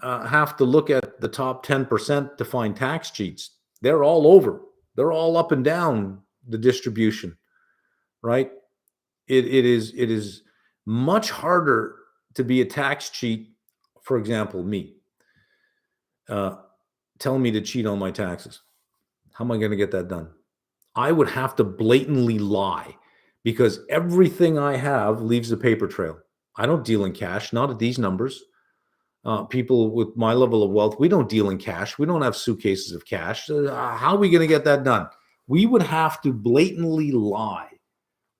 have to look at the top 10% to find tax cheats. They're all over. They're all up and down the distribution, right? It is much harder to be a tax cheat. For example, me, telling me to cheat on my taxes. How am I going to get that done? I would have to blatantly lie, because everything I have leaves a paper trail. I don't deal in cash, not at these numbers. People with my level of wealth, we don't deal in cash. We don't have suitcases of cash. How are we going to get that done? We would have to blatantly lie.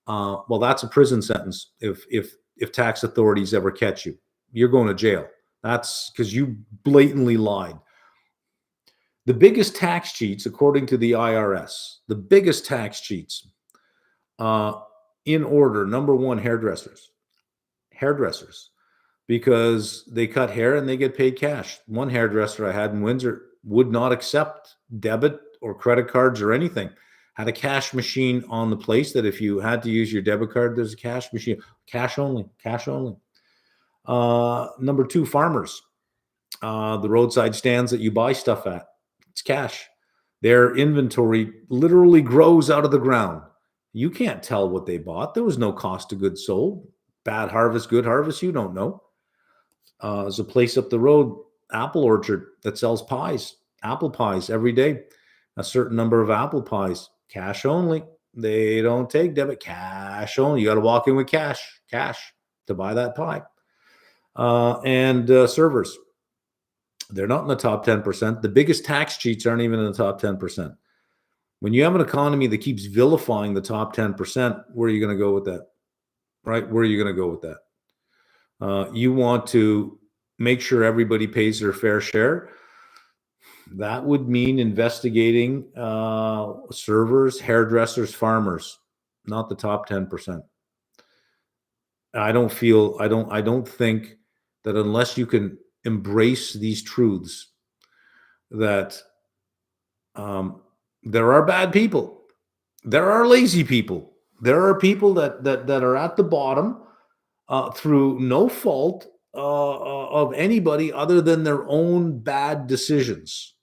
Well, that's a prison sentence. If tax authorities ever catch you, you're going to jail. That's because you blatantly lied. The biggest tax cheats, according to the IRS, the biggest tax cheats, in order. Number one, hairdressers. Hairdressers. Because they cut hair and they get paid cash. One hairdresser I had in Windsor would not accept debit or credit cards or anything. Had a cash machine on the place that if you had to use your debit card, there's a cash machine. Cash only, cash only. Number two, farmers. The roadside stands that you buy stuff at, it's cash. Their inventory literally grows out of the ground. You can't tell what they bought. There was no cost of goods sold. Bad harvest, good harvest, you don't know. There's a place up the road, apple orchard, that sells pies, apple pies every day. A certain number of apple pies, cash only. They don't take debit, cash only. You got to walk in with cash to buy that pie. And servers, they're not in the top 10%. The biggest tax cheats aren't even in the top 10%. When you have an economy that keeps vilifying the top 10%, where are you going to go with that? Right? Where are you going to go with that? You want to make sure everybody pays their fair share. That would mean investigating servers, hairdressers, farmers, not the top 10%. I don't think that unless you can embrace these truths, that there are bad people, there are lazy people, there are people that are at the bottom through no fault of anybody other than their own bad decisions.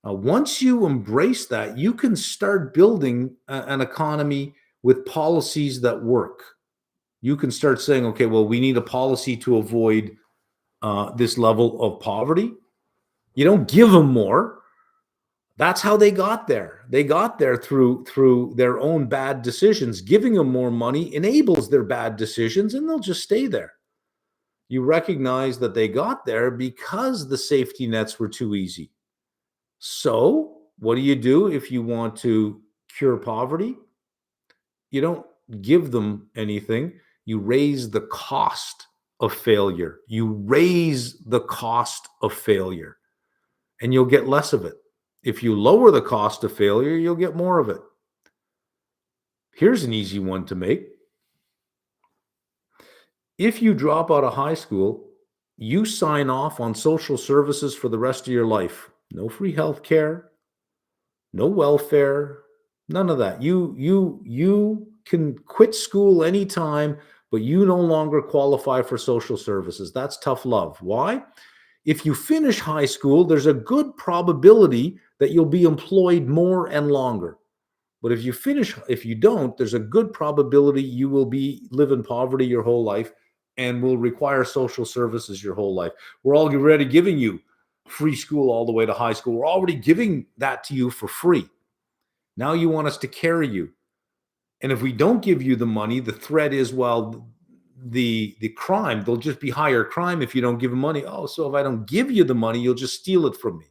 Once you embrace that, you can start building an economy with policies that work. You can start saying, okay, well, we need a policy to avoid this level of poverty. You don't give them more. That's how they got there. They got there through their own bad decisions. Giving them more money enables their bad decisions, and they'll just stay there. You recognize that they got there because the safety nets were too easy. So what do you do if you want to cure poverty? You don't give them anything. You raise the cost of failure. You raise the cost of failure, and you'll get less of it. If you lower the cost of failure, you'll get more of it. Here's an easy one to make. If you drop out of high school, you sign off on social services for the rest of your life. No free health care, no welfare, none of that. You can quit school anytime, but you no longer qualify for social services. That's tough love. Why? If you finish high school, there's a good probability that you'll be employed more and longer. But if you don't, there's a good probability you will live in poverty your whole life and will require social services your whole life. We're already giving you free school all the way to high school. We're already giving that to you for free. Now you want us to carry you. And if we don't give you the money, the threat is, well, the crime, there'll just be higher crime if you don't give them money. Oh, so if I don't give you the money, you'll just steal it from me.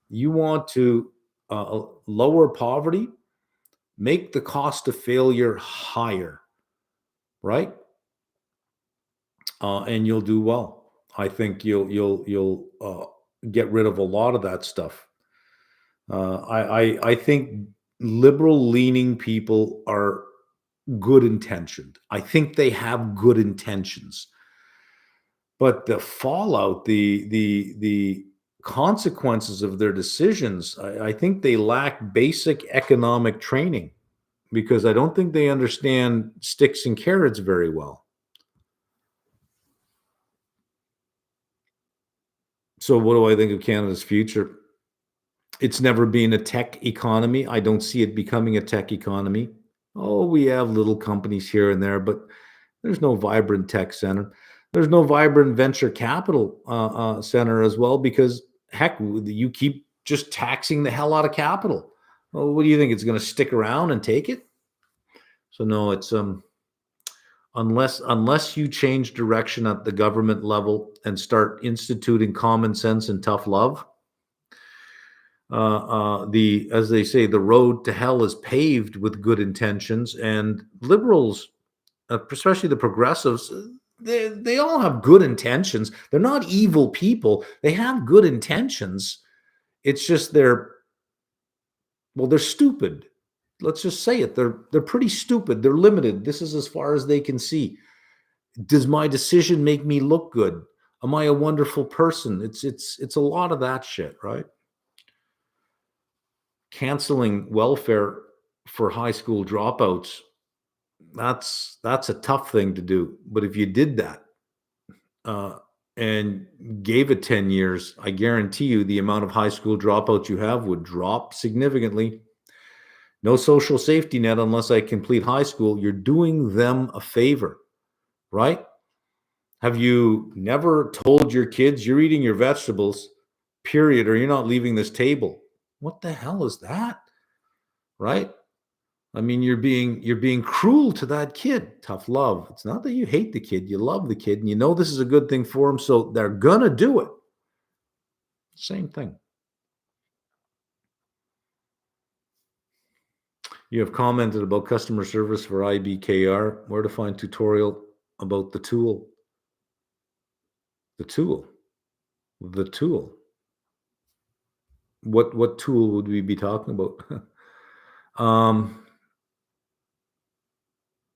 You want to lower poverty, make the cost of failure higher, right? And you'll do well. I think you'll get rid of a lot of that stuff. I think liberal leaning people are good intentioned. I think they have good intentions, but the fallout, the consequences of their decisions, I think they lack basic economic training, because I don't think they understand sticks and carrots very well. So what do I think of Canada's future? It's never been a tech economy. I don't see it becoming a tech economy. Oh, we have little companies here and there, but there's no vibrant tech center. There's no vibrant venture capital center as well, because heck, you keep just taxing the hell out of capital. Well, what do you think? It's going to stick around and take it? So no, it's Unless you change direction at the government level and start instituting common sense and tough love, the as they say, the road to hell is paved with good intentions. And liberals, especially the progressives, they all have good intentions. They're not evil people. They have good intentions. It's just they're stupid. Let's just say it. They're pretty stupid. They're limited. This is as far as they can see. Does my decision make me look good? Am I a wonderful person? It's a lot of that shit, right? Canceling welfare for high school dropouts, that's a tough thing to do. But if you did that, uh, and gave it 10 years, I guarantee you the amount of high school dropouts you have would drop significantly. No social safety net unless I complete high school. You're doing them a favor, right? Have you never told your kids you're eating your vegetables, period, or you're not leaving this table? What the hell is that? Right? I mean, you're being cruel to that kid. Tough love. It's not that you hate the kid, you love the kid, and you know this is a good thing for him, so they're gonna do it. Same thing. You have commented about customer service for IBKR. Where to find tutorial about the tool? The tool. The tool. What tool would we be talking about? um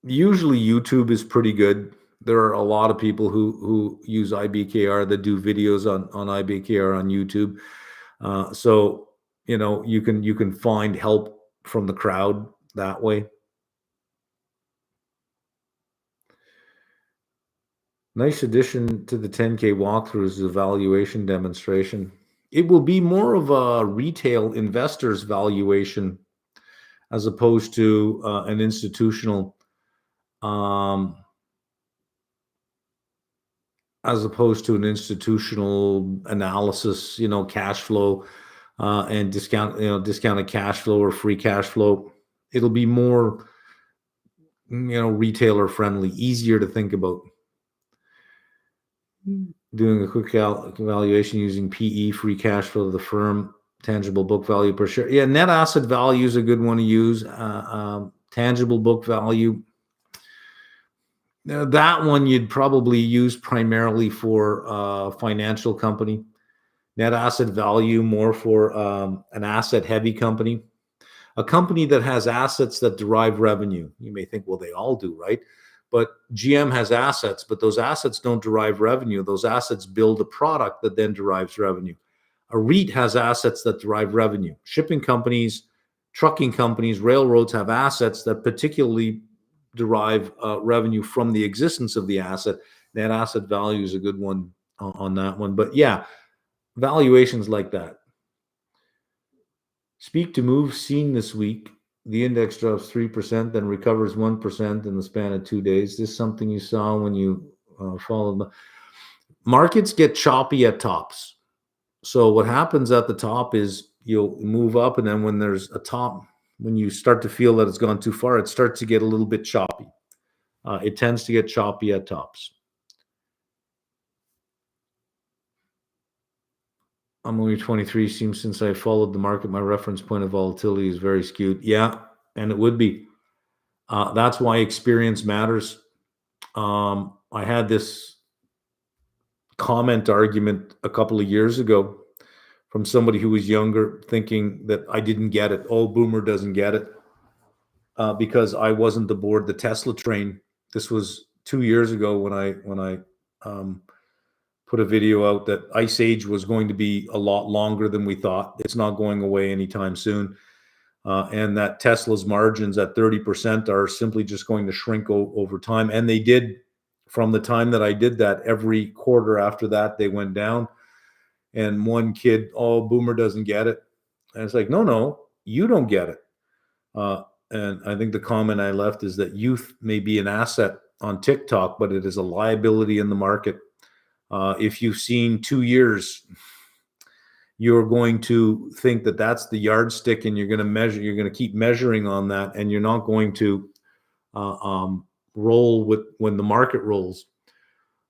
Usually YouTube is pretty good. There are a lot of people who use IBKR that do videos on IBKR on YouTube. So you can find help from the crowd that way. Nice addition to the 10K walkthrough is the valuation demonstration. It will be more of a retail investor's valuation as opposed to an institutional um, analysis, cash flow and discounted cash flow or free cash flow. It'll be more, retailer friendly, easier to think about. Doing a quick evaluation using PE, free cash flow of the firm, tangible book value per share. Yeah, net asset value is a good one to use. Tangible book value. Now, that one you'd probably use primarily for a financial company. Net asset value more for an asset heavy company. A company that has assets that derive revenue. You may think, well, they all do, right? But GM has assets, but those assets don't derive revenue. Those assets build a product that then derives revenue. A REIT has assets that derive revenue. Shipping companies, trucking companies, railroads have assets that particularly derive revenue from the existence of the asset. Net asset value is a good one on that one. But yeah, valuations like that. Speak to moves seen this week. The index drops 3%, then recovers 1% in the span of 2 days. This is something you saw when you followed. Markets get choppy at tops. So what happens at the top is you'll move up, and then when there's a top, when you start to feel that it's gone too far, it starts to get a little bit choppy. It tends to get choppy at tops. I'm only 23. Seems since I followed the market, my reference point of volatility is very skewed. Yeah, and it would be. That's why experience matters. I had this comment argument a couple of years ago from somebody who was younger, thinking that I didn't get it. Oh, Boomer doesn't get it because I wasn't aboard the Tesla train. This was 2 years ago when I put a video out that Ice Age was going to be a lot longer than we thought. It's not going away anytime soon. And that Tesla's margins at 30% are simply just going to shrink over time. And they did. From the time that I did that, every quarter after that, they went down. And one kid, oh, Boomer doesn't get it. And it's like, no, you don't get it. And I think the comment I left is that youth may be an asset on TikTok, but it is a liability in the market. If you've seen 2 years, you're going to think that that's the yardstick, and you're going to keep measuring on that, and you're not going to roll with when the market rolls.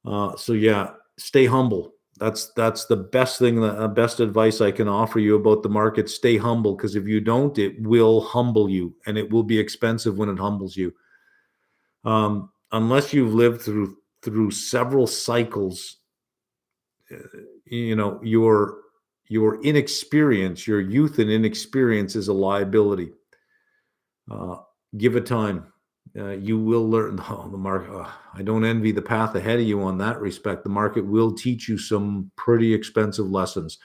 So yeah, stay humble. That's the best thing, the best advice I can offer you about the market. Stay humble, because if you don't, it will humble you, and it will be expensive when it humbles you. Unless you've lived through several cycles, your inexperience, your youth and inexperience is a liability. Give it time. You will learn. The market. I don't envy the path ahead of you on that respect. The market will teach you some pretty expensive lessons.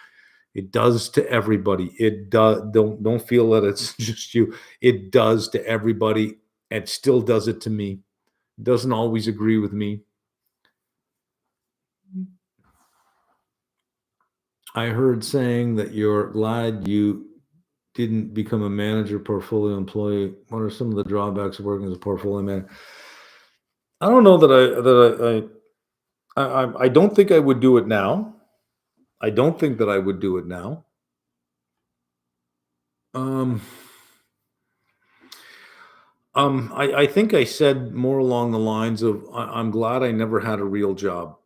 It does to everybody. It does. Don't feel that it's just you. It does to everybody. It still does it to me. It doesn't always agree with me. I heard saying that you're glad you didn't become a manager, portfolio employee. What are some of the drawbacks of working as a portfolio manager? I don't know I don't think I would do it now. I don't think that I would do it now. I think I said more along the lines of I'm glad I never had a real job.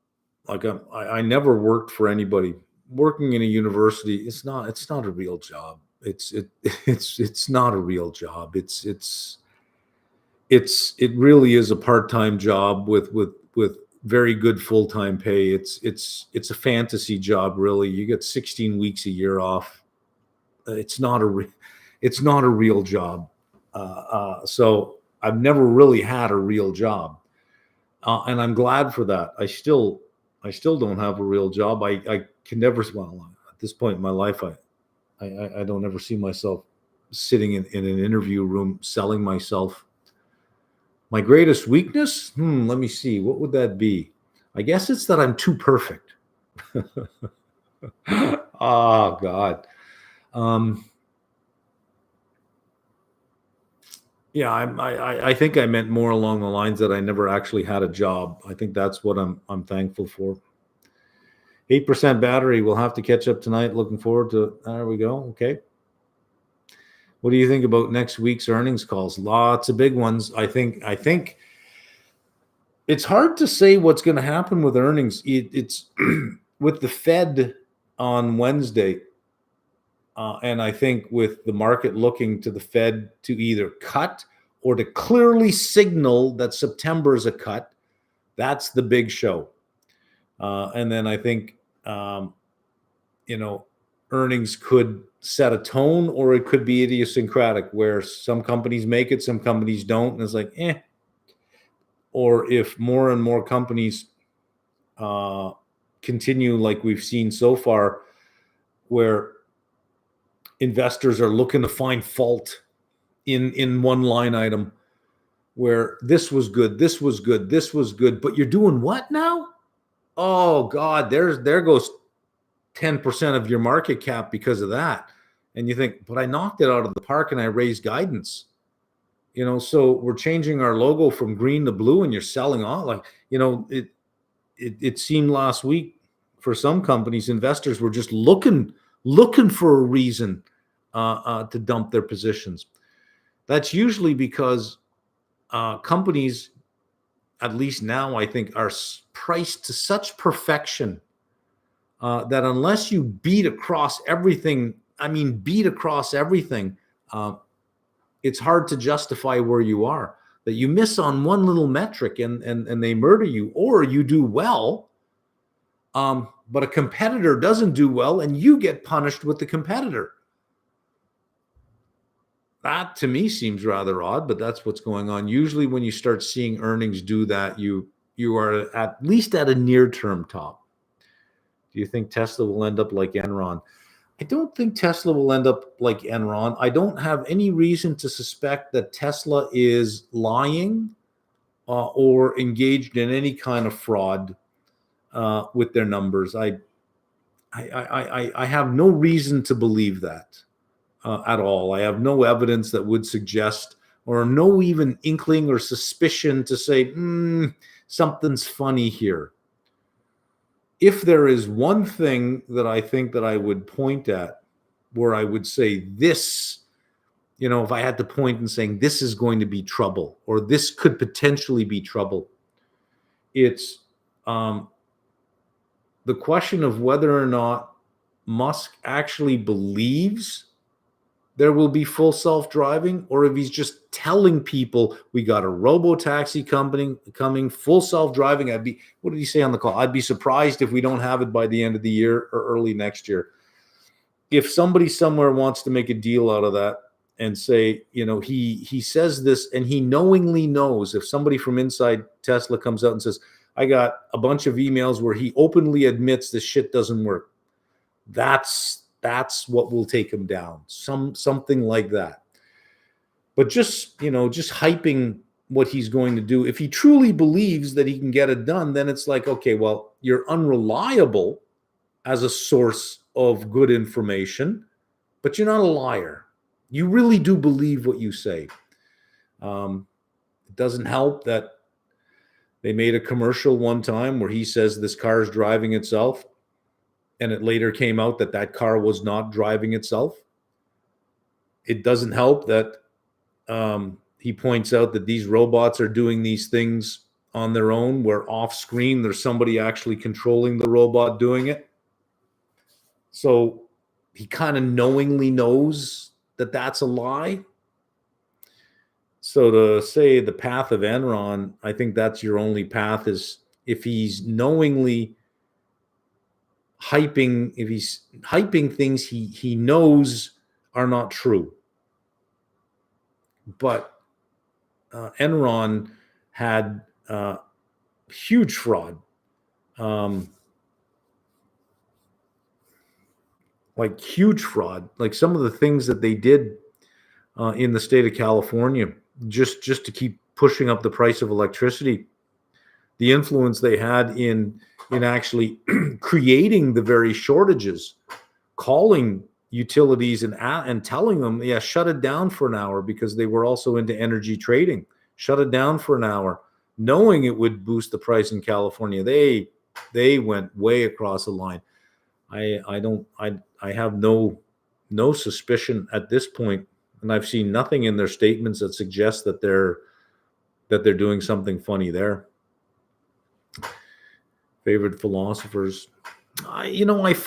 Like I never worked for anybody. Working in a university, it's not a real job. It's not a real job. It really is a part-time job with very good full-time pay. It's a fantasy job, really. You get 16 weeks a year off. It's not a real job. So I've never really had a real job, and I'm glad for that. I still don't have a real job. I can never. Well, at this point in my life, I don't ever see myself sitting in an interview room selling myself. My greatest weakness? Let me see. What would that be? I guess it's that I'm too perfect. Oh God. Yeah, I think I meant more along the lines that I never actually had a job. I think that's what I'm thankful for. 8% battery. We'll have to catch up tonight. Looking forward to it. There we go. Okay. What do you think about next week's earnings calls? Lots of big ones. I think it's hard to say what's going to happen with earnings. It's with the Fed on Wednesday. And I think with the market looking to the Fed to either cut or to clearly signal that September is a cut, that's the big show. And then I think, earnings could set a tone, or it could be idiosyncratic where some companies make it, some companies don't. And it's like, Or if more and more companies continue like we've seen so far, where investors are looking to find fault in one line item, where this was good, this was good, this was good, but you're doing what now? Oh God, there goes 10% of your market cap because of that. And you think, but I knocked it out of the park and I raised guidance. So we're changing our logo from green to blue, and you're selling off. Like, it seemed last week for some companies, investors were just looking for a reason to dump their positions. That's usually because companies, at least now, I think, are priced to such perfection that unless you beat across everything, it's hard to justify where you are. That you miss on one little metric and they murder you, or you do well, but a competitor doesn't do well and you get punished with the competitor. That to me seems rather odd, but that's what's going on. Usually when you start seeing earnings do that, you are at least at a near-term top. Do you think Tesla will end up like Enron? I don't think Tesla will end up like Enron. I don't have any reason to suspect that Tesla is lying or engaged in any kind of fraud with their numbers. I have no reason to believe that at all. I have no evidence that would suggest, or no even inkling or suspicion to say, something's funny here. If there is one thing that I think that I would point at where I would say this if I had to point and saying this is going to be trouble or this could potentially be trouble, it's the question of whether or not Musk actually believes there will be full self-driving, or if he's just telling people we got a robo-taxi company coming, full self-driving. What did he say on the call? I'd be surprised if we don't have it by the end of the year or early next year. If somebody somewhere wants to make a deal out of that and say, he says this and he knowingly knows, if somebody from inside Tesla comes out and says, I got a bunch of emails where he openly admits this shit doesn't work, that's what will take him down. Something like that. But just hyping what he's going to do. If he truly believes that he can get it done, then it's like, okay, well, you're unreliable as a source of good information, but you're not a liar. You really do believe what you say. It doesn't help that they made a commercial one time where he says this car is driving itself, and it later came out that car was not driving itself. It doesn't help that he points out that these robots are doing these things on their own, where off screen there's somebody actually controlling the robot doing it. So he kind of knowingly knows that that's a lie. So to say the path of Enron, I think that's your only path, is if he's knowingly hyping things he knows are not true. But Enron had huge fraud. Like huge fraud, like some of the things that they did in the state of California, just to keep pushing up the price of electricity, the influence they had in actually creating the very shortages, calling utilities and telling them, yeah, shut it down for an hour, because they were also into energy trading. Shut it down for an hour, knowing it would boost the price in California. They went way across the line. I have no suspicion at this point, and I've seen nothing in their statements that suggests that they're doing something funny there. Favorite philosophers, I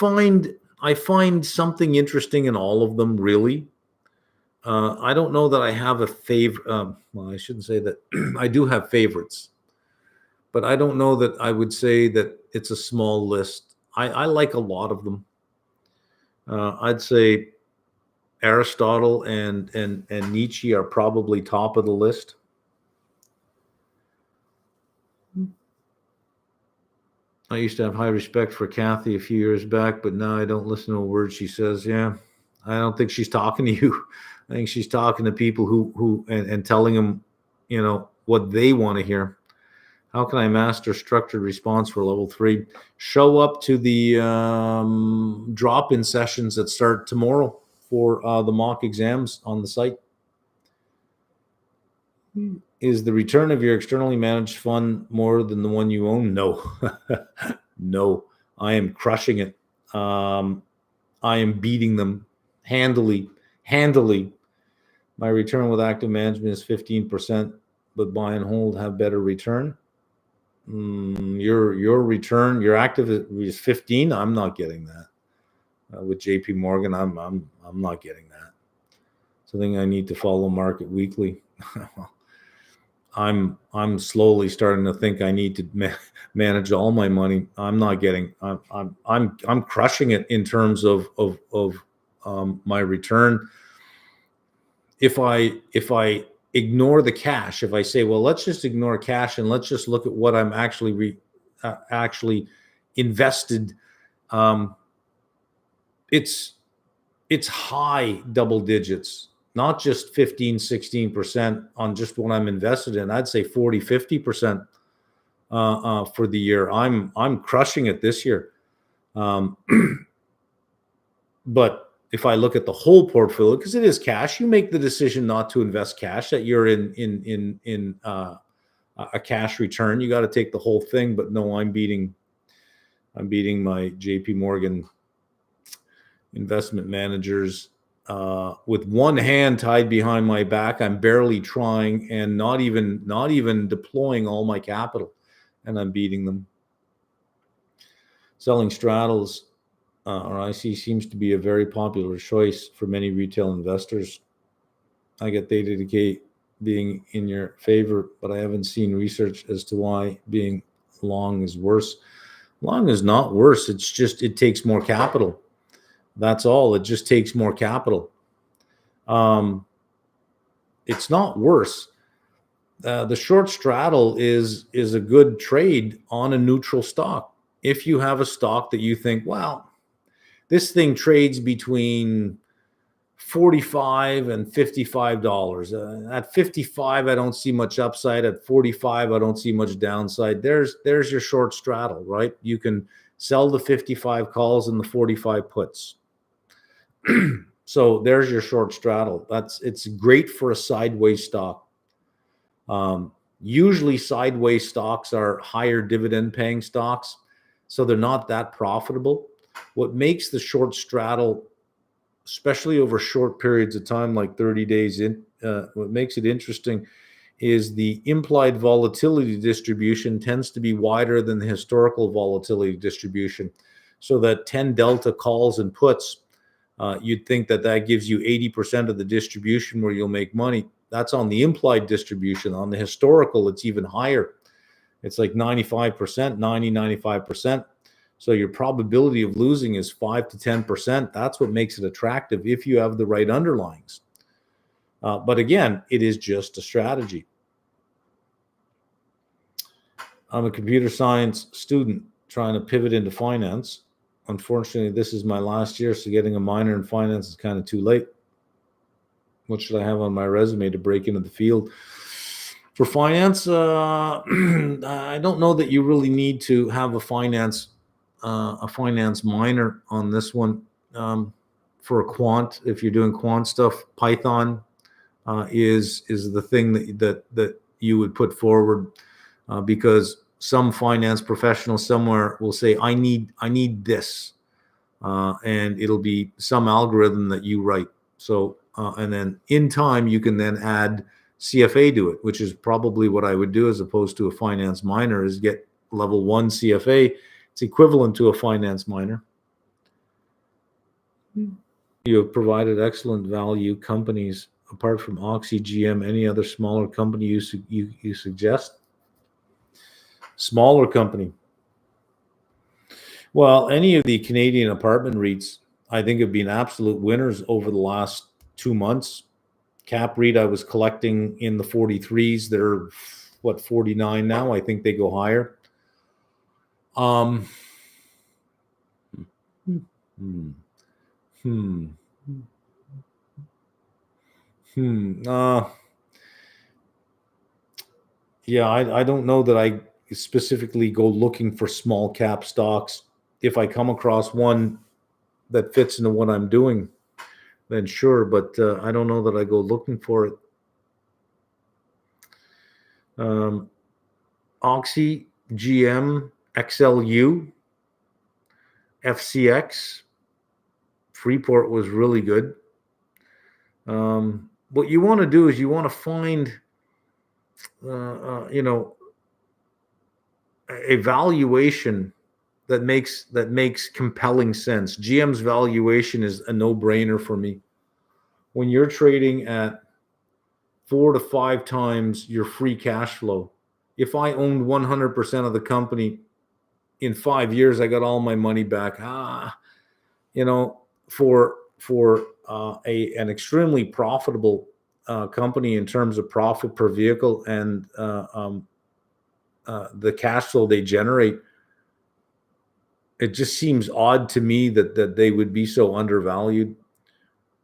find something interesting in all of them, really. I don't know that I have a favorite. Well, I shouldn't say that. I do have favorites, but I don't know that I would say that it's a small list. I like a lot of them. I'd say Aristotle and Nietzsche are probably top of the list. I used to have high respect for Kathy a few years back, but now I don't listen to a word she says. Yeah, I don't think she's talking to you. I think she's talking to people who telling them, what they want to hear. How can I master structured response for level 3? Show up to the drop-in sessions that start tomorrow for the mock exams on the site. Is the return of your externally managed fund more than the one you own? No. No. I am crushing it. I am beating them handily. My return with active management is 15%, but buy and hold have better return. Your return, your active is 15. I'm not getting that. With JP Morgan, I'm not getting that. Something I need to follow market weekly. I'm slowly starting to think I need to manage all my money. I'm not getting. I'm crushing it in terms of my return. If I ignore the cash, if I say, well, let's just ignore cash and let's just look at what I'm actually invested, it's high double digits, not just 15-16% on just what I'm invested in. I'd say 40-50% for the year. I'm crushing it this year. But if I look at the whole portfolio, because it is cash, you make the decision not to invest cash, that you're in a cash return. You got to take the whole thing. But no, I'm beating my JP Morgan investment managers with one hand tied behind my back. I'm barely trying and not even deploying all my capital, and I'm beating them. Selling straddles or IC seems to be a very popular choice for many retail investors. I get they indicate being in your favor, but I haven't seen research as to why being long is worse. Long is not worse. It's just it takes more capital. That's all. It just takes more capital. It's not worse. The short straddle is a good trade on a neutral stock. If you have a stock that you think, well, this thing trades between $45 and $55. At 55, I don't see much upside. At 45, I don't see much downside. There's your short straddle, right? You can sell the 55 calls and the 45 puts. So there's your short straddle. It's great for a sideways stock. Usually sideways stocks are higher dividend paying stocks, so they're not that profitable. What makes the short straddle, especially over short periods of time, like 30 days in, what makes it interesting is the implied volatility distribution tends to be wider than the historical volatility distribution. So that 10 delta calls and puts, you'd think that gives you 80% of the distribution where you'll make money. That's on the implied distribution. On the historical, it's even higher. It's like 95%, 90, 95%. So your probability of losing is 5 to 10%. That's what makes it attractive if you have the right underlyings. But again, it is just a strategy. I'm a computer science student trying to pivot into finance. Unfortunately, this is my last year, so getting a minor in finance is kind of too late. What should I have on my resume to break into the field? For finance, I don't know that you really need to have a finance minor on this one. For a quant, if you're doing quant stuff, Python is the thing that you would put forward, because some finance professional somewhere will say, I need this, and it'll be some algorithm that you write. So and then in time you can then add CFA to it, which is probably what I would do as opposed to a finance minor, is get level 1 CFA. It's equivalent to a finance minor. You have provided excellent value companies. Apart from Oxy, GM, any other smaller company you suggest? Smaller company. Well, any of the Canadian apartment REITs, I think, have been absolute winners over the last 2 months. Cap REIT, I was collecting in the 43s. They're, 49 now? I think they go higher. Yeah, I don't know that I specifically go looking for small cap stocks. If I come across one that fits into what I'm doing, then sure, but I don't know that I go looking for it. Oxy, GM, XLU, FCX, Freeport was really good. What you want to do is you want to find, a valuation that makes compelling sense. GM's valuation is a no-brainer for me. When you're trading at 4 to 5 times your free cash flow, if I owned 100% of the company, in 5 years I got all my money back. For an extremely profitable company in terms of profit per vehicle and the cash flow they generate, it just seems odd to me that they would be so undervalued.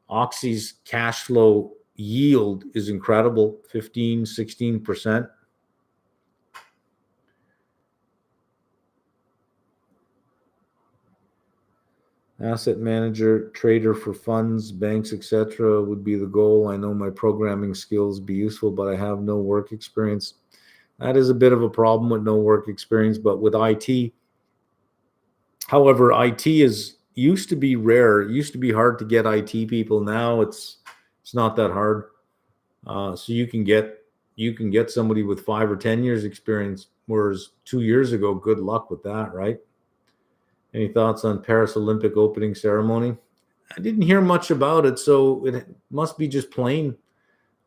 Oxy's cash flow yield is incredible, 15, 16%. Asset manager, trader for funds, banks, etc. would be the goal. I know my programming skills be useful, but I have no work experience. That is a bit of a problem with no work experience, but with IT. However, IT is, used to be rare. It used to be hard to get IT people. Now it's not that hard. So you can get somebody with 5 or 10 years experience, whereas 2 years ago, good luck with that, right? Any thoughts on Paris Olympic opening ceremony? I didn't hear much about it, so it must be just plain.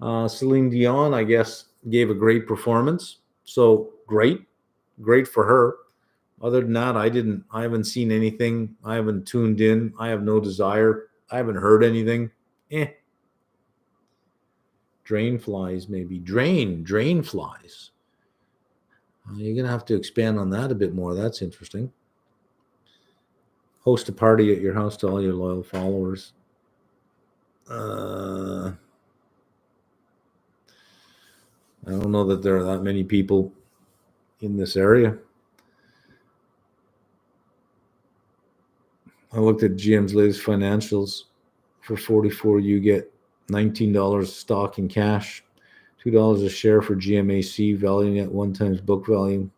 Celine Dion, I guess, gave a great performance. So great for her. Other than that, I haven't seen anything. I haven't tuned in. I have no desire. I haven't heard anything. Drain flies, maybe. Drain flies. You're going to have to expand on that a bit more. That's interesting. Host a party at your house to all your loyal followers. I don't know that there are that many people in this area. I looked at GM's latest financials. For 44, you get $19 stock in cash, $2 a share for GMAC, valuing at 1 times book value.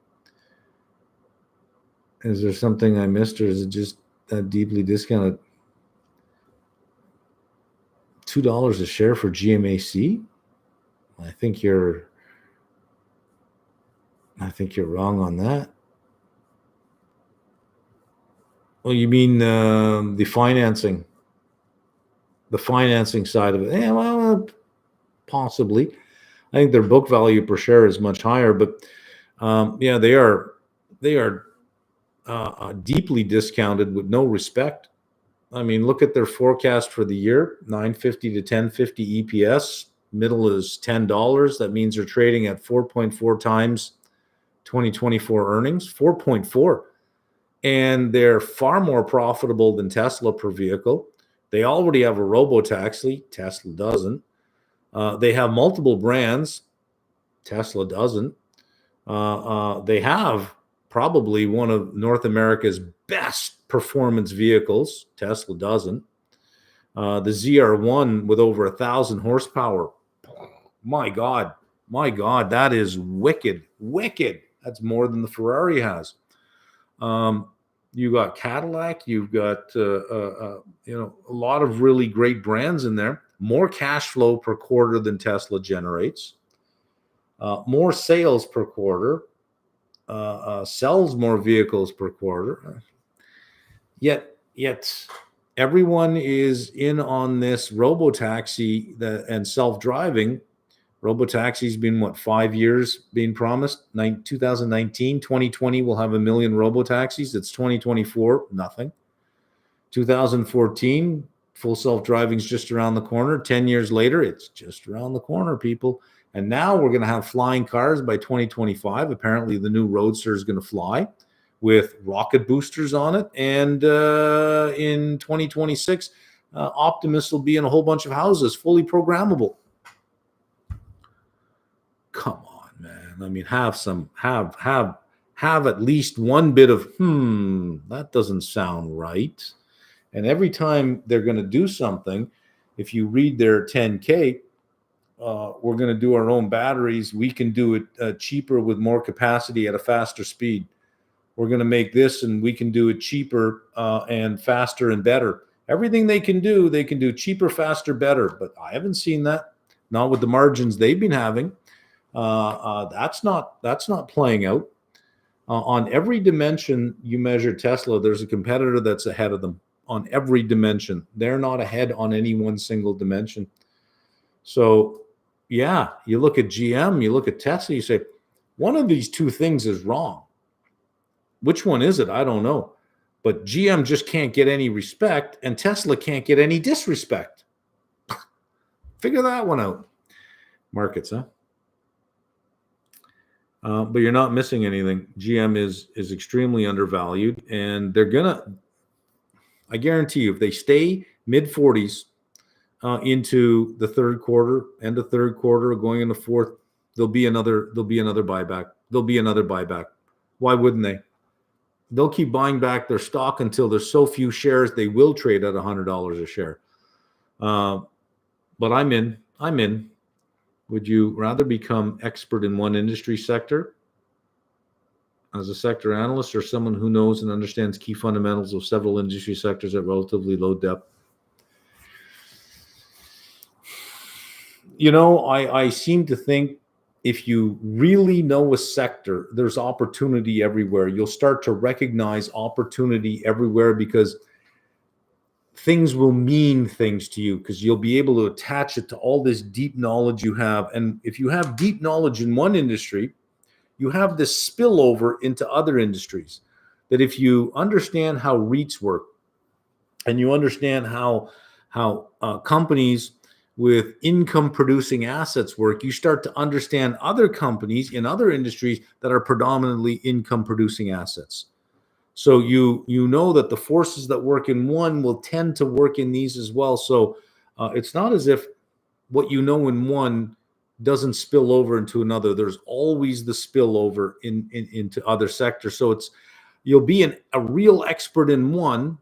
Is there something I missed, or is it just that deeply discounted? $2 a share for GMAC? I think you're wrong on that. Well, you mean the financing side of it? Yeah, well, possibly. I think their book value per share is much higher, but yeah, they are deeply discounted with no respect. I mean, look at their forecast for the year: $9.50 to $10.50 EPS. Middle is $10. That means they're trading at 4.4 times 2024 earnings. 4.4. And they're far more profitable than Tesla per vehicle. They already have a robo-taxi. Tesla doesn't. They have multiple brands. Tesla doesn't. They have probably one of North America's best performance vehicles. Tesla doesn't. The ZR1 with over 1,000 horsepower. My God, that is wicked. That's more than the Ferrari has. You got Cadillac. You've got a lot of really great brands in there. More cash flow per quarter than Tesla generates. More sales per quarter. Sells more vehicles per quarter. Yet everyone is in on this robo-taxi and self-driving. Robo-taxi's been 5 years being promised? 2019, 2020 we'll have 1 million robo-taxis. It's 2024, nothing. 2014, full self-driving's just around the corner. 10 years later, it's just around the corner, people. And now we're going to have flying cars by 2025. Apparently, the new Roadster is going to fly with rocket boosters on it. And in 2026, Optimus will be in a whole bunch of houses, fully programmable. Come on, man. I mean, have at least one bit of, that doesn't sound right. And every time they're going to do something, if you read their 10K, we're going to do our own batteries. We can do it cheaper with more capacity at a faster speed. We're going to make this and we can do it cheaper and faster and better. Everything they can do cheaper, faster, better. But I haven't seen that. Not with the margins they've been having. That's not playing out. On every dimension you measure Tesla, there's a competitor that's ahead of them on every dimension. They're not ahead on any one single dimension. So, yeah, you look at GM, you look at Tesla, you say, one of these two things is wrong. Which one is it? I don't know. But GM just can't get any respect, and Tesla can't get any disrespect. Figure that one out. Markets, huh? But you're not missing anything. GM is extremely undervalued, and they're gonna. I guarantee you, if they stay mid-40s into the third quarter, end of third quarter, going into fourth, there'll be another buyback. There'll be another buyback. Why wouldn't they? They'll keep buying back their stock until there's so few shares they will trade at $100 a share. But I'm in. Would you rather become expert in one industry sector as a sector analyst or someone who knows and understands key fundamentals of several industry sectors at relatively low depth? I seem to think if you really know a sector, there's opportunity everywhere. You'll start to recognize opportunity everywhere because things will mean things to you because you'll be able to attach it to all this deep knowledge you have. And if you have deep knowledge in one industry, you have this spillover into other industries. That if you understand how REITs work and you understand how companies with income producing assets work, you start to understand other companies in other industries that are predominantly income producing assets. So you know that the forces that work in one will tend to work in these as well. So it's not as if what you know in one doesn't spill over into another. There's always the spillover into other sectors. So you'll be a real expert in one,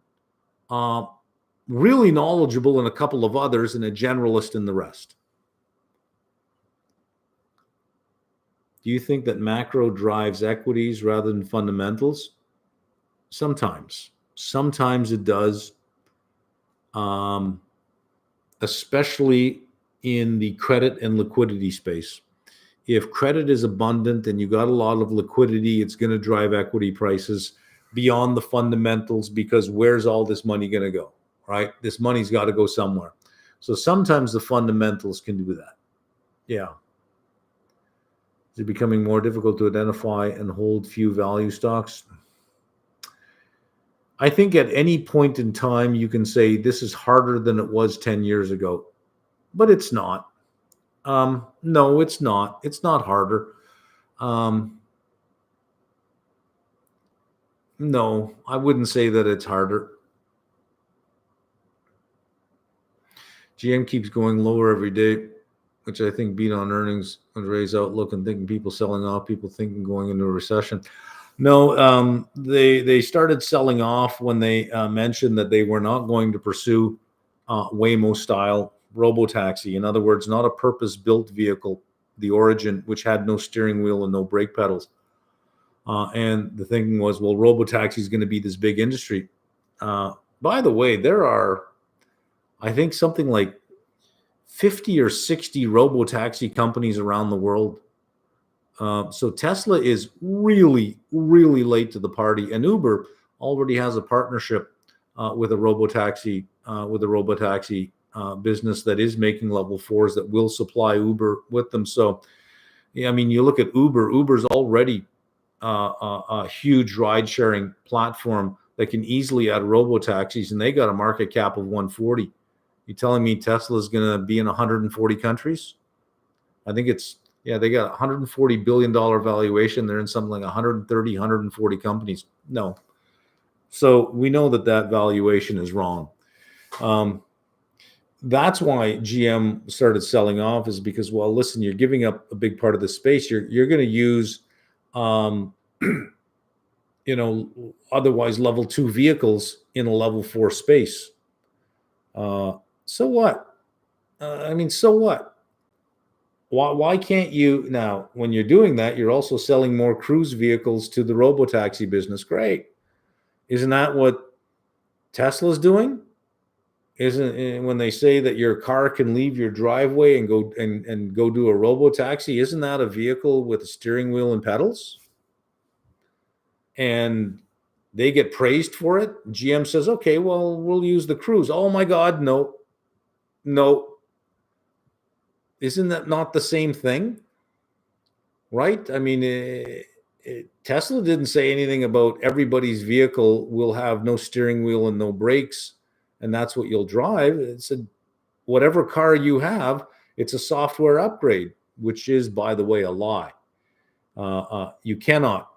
really knowledgeable in a couple of others, and a generalist in the rest. Do you think that macro drives equities rather than fundamentals? Sometimes it does, especially in the credit and liquidity space. If credit is abundant and you got a lot of liquidity, it's going to drive equity prices beyond the fundamentals, because where's all this money going to go, right? This money's got to go somewhere. So sometimes the fundamentals can do that. Yeah. Is it becoming more difficult to identify and hold few value stocks? I think at any point in time, you can say this is harder than it was 10 years ago, but it's not. No, it's not. It's not harder. No, I wouldn't say that it's harder. GM keeps going lower every day, which I think beat on earnings and raise outlook and thinking people selling off, people thinking going into a recession. No, they started selling off when they mentioned that they were not going to pursue Waymo style robotaxi. In other words, not a purpose-built vehicle, the Origin, which had no steering wheel and no brake pedals. And the thinking was, well, robotaxi is going to be this big industry. By the way, there are, I think, something like 50 or 60 robotaxi companies around the world. So Tesla is really, really late to the party, and Uber already has a partnership with a robotaxi business that is making level 4s that will supply Uber with them. So, yeah, I mean, you look at Uber. Uber's already a huge ride-sharing platform that can easily add robotaxis, and they got a market cap of 140. You telling me Tesla's going to be in 140 countries? I think they got $140 billion valuation. They're in something like 130, 140 companies. No. So we know that valuation is wrong. That's why GM started selling off, is because, well, listen, you're giving up a big part of the space. You're going to use, otherwise level 2 vehicles in a level 4 space. So what? So what? Why can't you now? When you're doing that, you're also selling more cruise vehicles to the robotaxi business. Great, isn't that what Tesla's doing? Isn't, when they say that your car can leave your driveway and go do a robotaxi? Isn't that a vehicle with a steering wheel and pedals? And they get praised for it. GM says, okay, well, we'll use the Cruise. Oh my God, no. Isn't that not the same thing? Right? I mean, Tesla didn't say anything about everybody's vehicle will have no steering wheel and no brakes, and that's what you'll drive. It said, whatever car you have, it's a software upgrade, which is, by the way, a lie. You cannot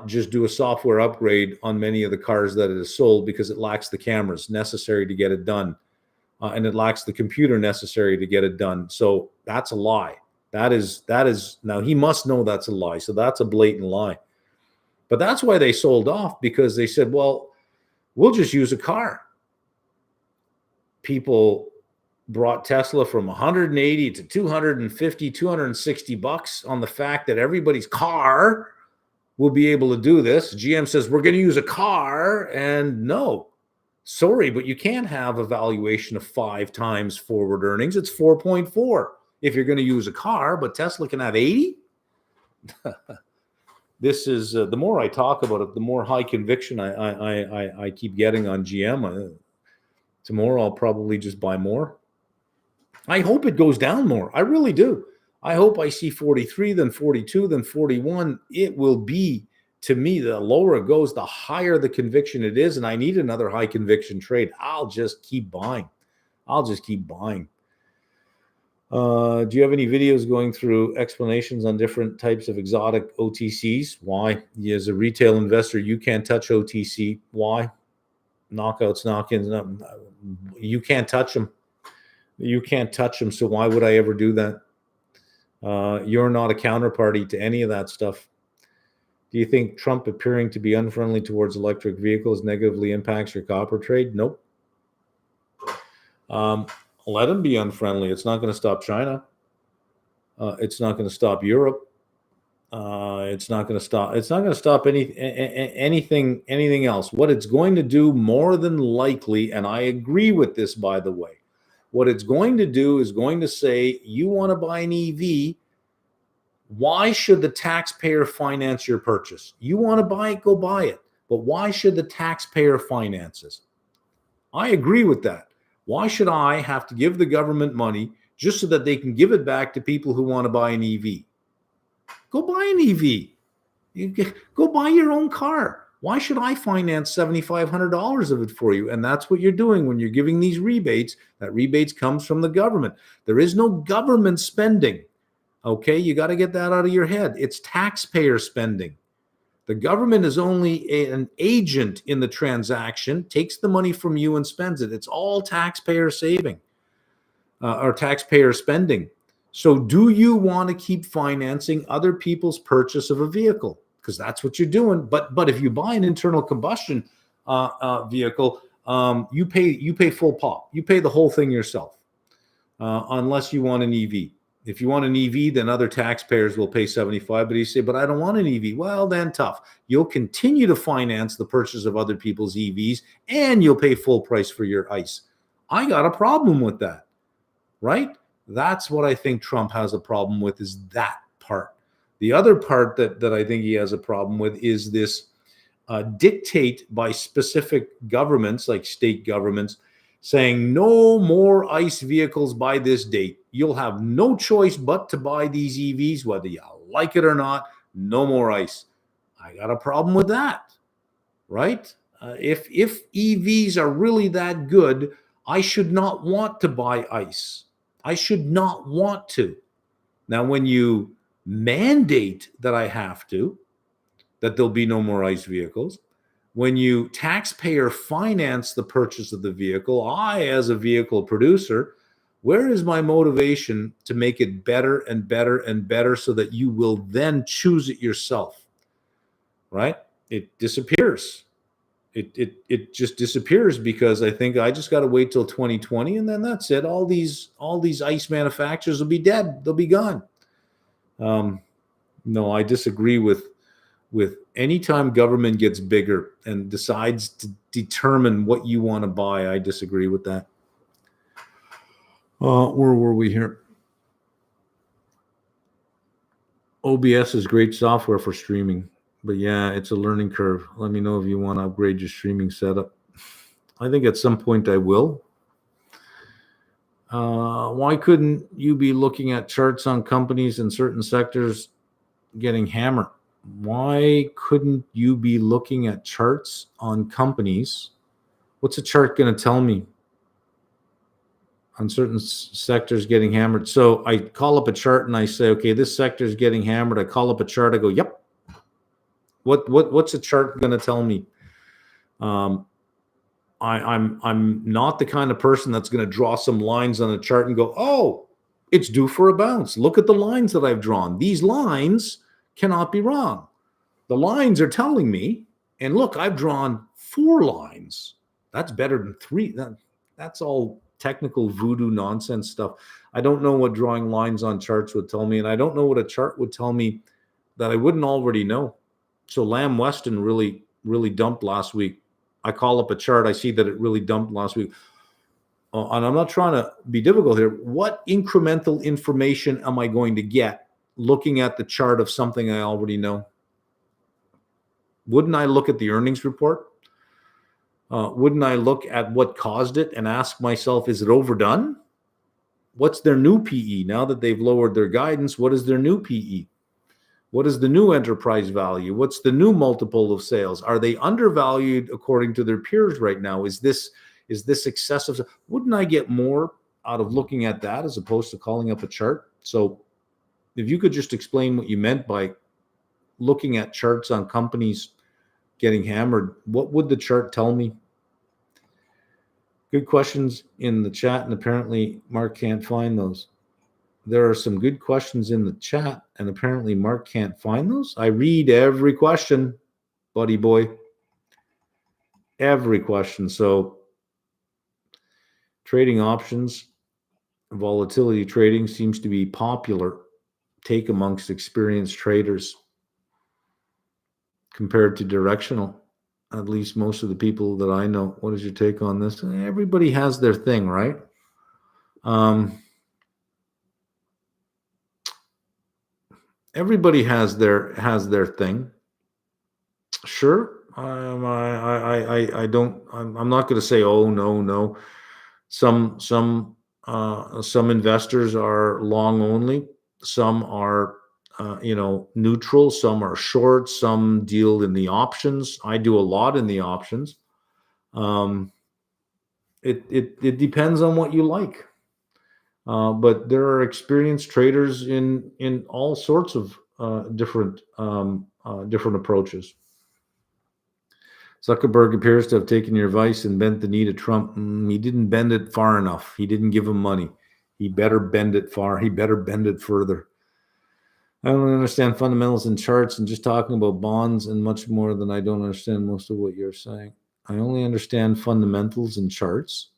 just do a software upgrade on many of the cars that it is sold, because it lacks the cameras necessary to get it done. And it lacks the computer necessary to get it done. So that's a lie. That is now, he must know that's a lie. So that's a blatant lie. But that's why they sold off, because they said, well, we'll just use a car. People brought Tesla from 180 to 250, $260 on the fact that everybody's car will be able to do this. GM says, we're going to use a car. And no, sorry, but you can't have a valuation of 5 times forward earnings. It's 4.4 if you're going to use a car, but Tesla can have 80. This is the more I talk about it, the more high conviction I keep getting on GM. Tomorrow I'll probably just buy more. I hope it goes down more. I really do. I hope I see 43, then 42, then 41. It will be, to me, the lower it goes, the higher the conviction it is. And I need another high conviction trade. I'll just keep buying. Do you have any videos going through explanations on different types of exotic OTCs? Why? As a retail investor, you can't touch OTC. Why? Knockouts, knock-ins. You can't touch them. So why would I ever do that? You're not a counterparty to any of that stuff. Do you think Trump appearing to be unfriendly towards electric vehicles negatively impacts your copper trade? Nope. Let him be unfriendly. It's not going to stop China. It's not going to stop Europe. It's not going to stop anything else. What it's going to do more than likely, and I agree with this, by the way, what it's going to do is going to say, you want to buy an EV, why should the taxpayer finance your purchase? You want to buy it, go buy it. But why should the taxpayer finance it? I agree with that. Why should I have to give the government money just so that they can give it back to people who want to buy an EV? Go buy an EV. Go buy your own car. Why should I finance $7,500 of it for you? And that's what you're doing when you're giving these rebates. That rebates comes from the government. There is no government spending. Okay, you got to get that out of your head. It's taxpayer spending. The government is only an agent in the transaction, takes the money from you and spends it. It's all taxpayer saving or taxpayer spending. So do you want to keep financing other people's purchase of a vehicle? Because that's what you're doing. But if you buy an internal combustion vehicle, you pay full pop. You pay the whole thing yourself, unless you want an EV. If you want an EV, then other taxpayers will pay 75. But you say, but I don't want an EV. Well, then tough. You'll continue to finance the purchase of other people's EVs, and you'll pay full price for your ICE. I got a problem with that, right? That's what I think Trump has a problem with, is that part. The other part that I think he has a problem with is this dictate by specific governments, like state governments, saying no more ICE vehicles by this date. You'll have no choice but to buy these EVs, whether you like it or not. No more ICE. I got a problem with that, right? If EVs are really that good, I should not want to buy ICE. I should not want to. Now, when you mandate that I have to, that there'll be no more ICE vehicles, when you taxpayer finance the purchase of the vehicle, I, as a vehicle producer, where is my motivation to make it better and better and better so that you will then choose it yourself, right? It disappears. It just disappears because I think I just got to wait till 2020 and then that's it. All these ICE manufacturers will be dead. They'll be gone. No, I disagree with anytime government gets bigger and decides to determine what you want to buy. I disagree with that. Where were we here? OBS is great software for streaming, but yeah, it's a learning curve. Let me know if you want to upgrade your streaming setup. I think at some point I will. Why couldn't you be looking at charts on companies in certain sectors getting hammered? Why couldn't you be looking at charts on companies? What's a chart going to tell me on certain sectors getting hammered? So I call up a chart and I say, okay, this sector is getting hammered. I call up a chart. I go, yep. What's a chart going to tell me? I'm not the kind of person that's going to draw some lines on a chart and go, oh, it's due for a bounce. Look at the lines that I've drawn. These lines cannot be wrong. The lines are telling me, and look, I've drawn 4 lines. That's better than 3. That's all technical voodoo nonsense stuff. I don't know what drawing lines on charts would tell me, and I don't know what a chart would tell me that I wouldn't already know. So Lamb Weston really dumped last week. I call up a chart. I see that it really dumped last week. And I'm not trying to be difficult here. What incremental information am I going to get looking at the chart of something I already know? Wouldn't I look at the earnings report? Wouldn't I look at what caused it and ask myself, is it overdone? What's their new PE? Now that they've lowered their guidance, what is their new PE? What is the new enterprise value? What's the new multiple of sales? Are they undervalued according to their peers right now? Is this excessive? Wouldn't I get more out of looking at that as opposed to calling up a chart? So if you could just explain what you meant by looking at charts on companies getting hammered, what would the chart tell me? Good questions in the chat, and apparently Mark can't find those. There are some good questions in the chat, and apparently Mark can't find those. I read every question, buddy boy. Every question. So trading options, volatility trading seems to be popular take amongst experienced traders compared to directional. At least most of the people that I know. What is your take on this? Everybody has their thing, right? Everybody has their thing. Sure. I don't. I'm not going to say, oh no. Some investors are long only. Some are neutral. Some are short. Some deal in the options. I do a lot in the options. It depends on what you like. But there are experienced traders in all sorts of different approaches. Zuckerberg appears to have taken your advice and bent the knee to Trump. He didn't bend it far enough. He didn't give him money. He better bend it far. He better bend it further. I don't understand fundamentals and charts and just talking about bonds and much more than I don't understand most of what you're saying. I only understand fundamentals and charts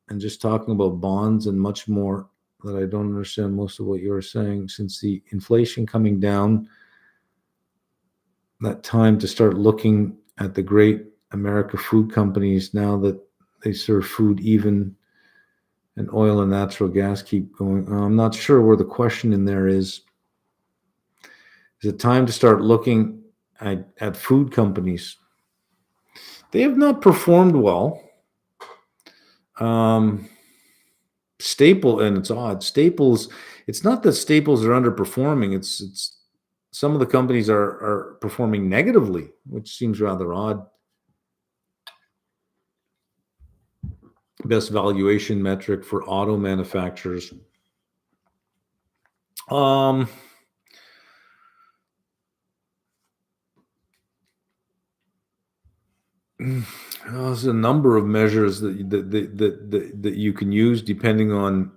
and just talking about bonds and much more that I don't understand most of what you're saying. Since the inflation coming down, that time to start looking at the great America food companies now that they serve food even and oil and natural gas keep going. I'm not sure where the question in there is. Is it time to start looking at food companies? They have not performed well. Staple, and it's odd. Staples, it's not that Staples are underperforming. It's some of the companies are performing negatively, which seems rather odd. Best valuation metric for auto manufacturers. There's a number of measures that you can use depending on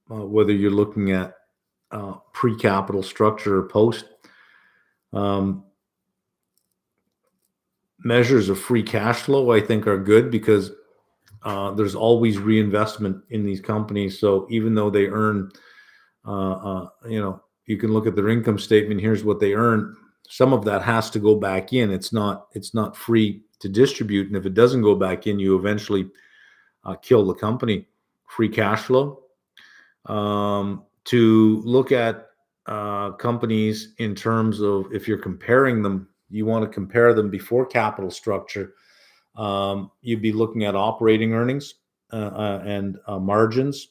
whether you're looking at pre-capital structure or post. Measures of free cash flow, I think, are good because there's always reinvestment in these companies. So even though they earn, you can look at their income statement. Here's what they earn. Some of that has to go back in. It's not free to distribute. And if it doesn't go back in, you eventually kill the company. Free cash flow. To look at companies in terms of, if you're comparing them, you want to compare them before capital structure. You'd be looking at operating earnings and margins.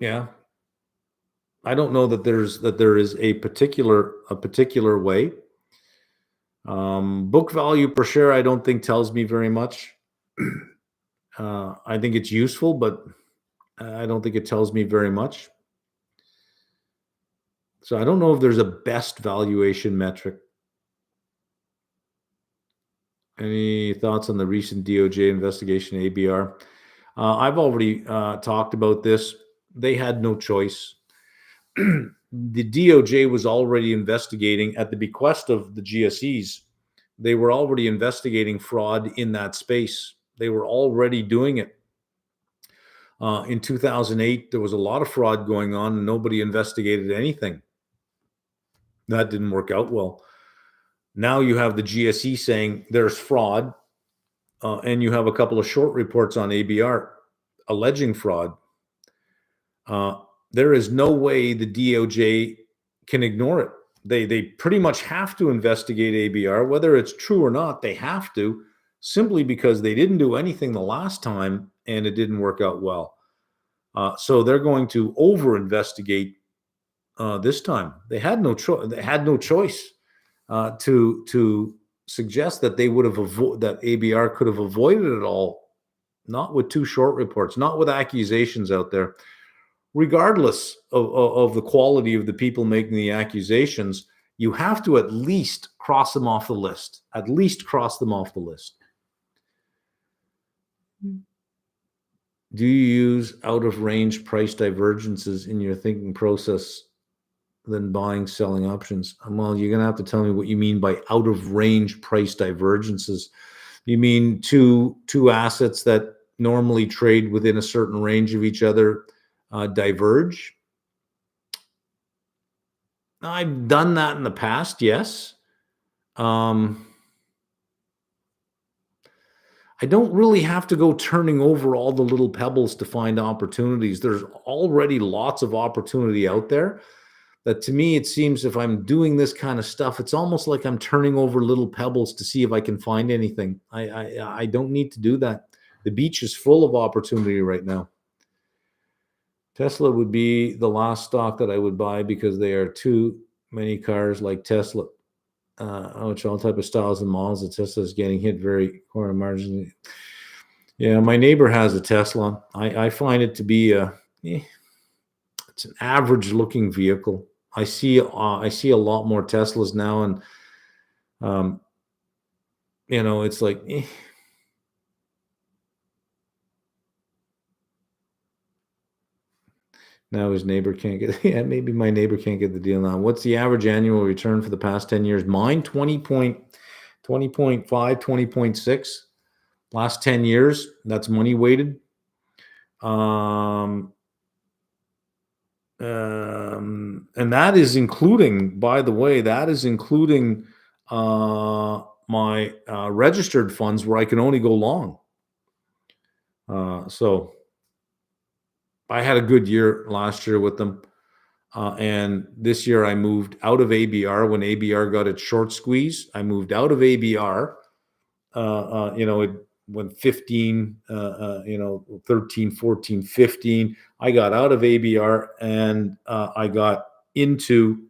Yeah, I don't know that there is a particular way. Book value per share, I don't think tells me very much. I think it's useful, but I don't think it tells me very much. So I don't know if there's a best valuation metric. Any thoughts on the recent DOJ investigation, ABR? I've already talked about this. They had no choice. The DOJ was already investigating at the bequest of the GSEs. They were already investigating fraud in that space. They were already doing it. In 2008, there was a lot of fraud going on and nobody investigated anything. That didn't work out well. Now you have the GSE saying there's fraud, and you have a couple of short reports on ABR alleging fraud. There is no way the DOJ can ignore it. They pretty much have to investigate ABR, whether it's true or not. They have to, simply because they didn't do anything the last time and it didn't work out well. So they're going to over investigate this time. They had no choice. They had no choice to suggest that they would have that ABR could have avoided it all. Not with two short reports, not with accusations out there. Regardless of the quality of the people making the accusations, you have to at least cross them off the list. At least cross them off the list. Do you use out-of-range price divergences in your thinking process than buying, selling options? Well, you're going to have to tell me what you mean by out-of-range price divergences. You mean two assets that normally trade within a certain range of each other diverge? I've done that in the past, yes. I don't really have to go turning over all the little pebbles to find opportunities. There's already lots of opportunity out there. That to me, it seems if I'm doing this kind of stuff, it's almost like I'm turning over little pebbles to see if I can find anything. I don't need to do that. The beach is full of opportunity right now. Tesla would be the last stock that I would buy because they are too many cars like Tesla, which all type of styles and models. The Tesla is getting hit very corner marginally. Yeah, my neighbor has a Tesla. I find it to be it's an average looking vehicle. I see a lot more Teslas now, and it's like. Now his neighbor can't get. Yeah, maybe my neighbor can't get the deal now. What's the average annual return for the past 10 years? Mine 20.5, 20.6. Last 10 years. That's money weighted. And that is including, by the way, my registered funds where I can only go long. So I had a good year last year with them. And this year I moved out of ABR when ABR got its short squeeze. I moved out of ABR. It went 15, 13, 14, 15. I got out of ABR and I got into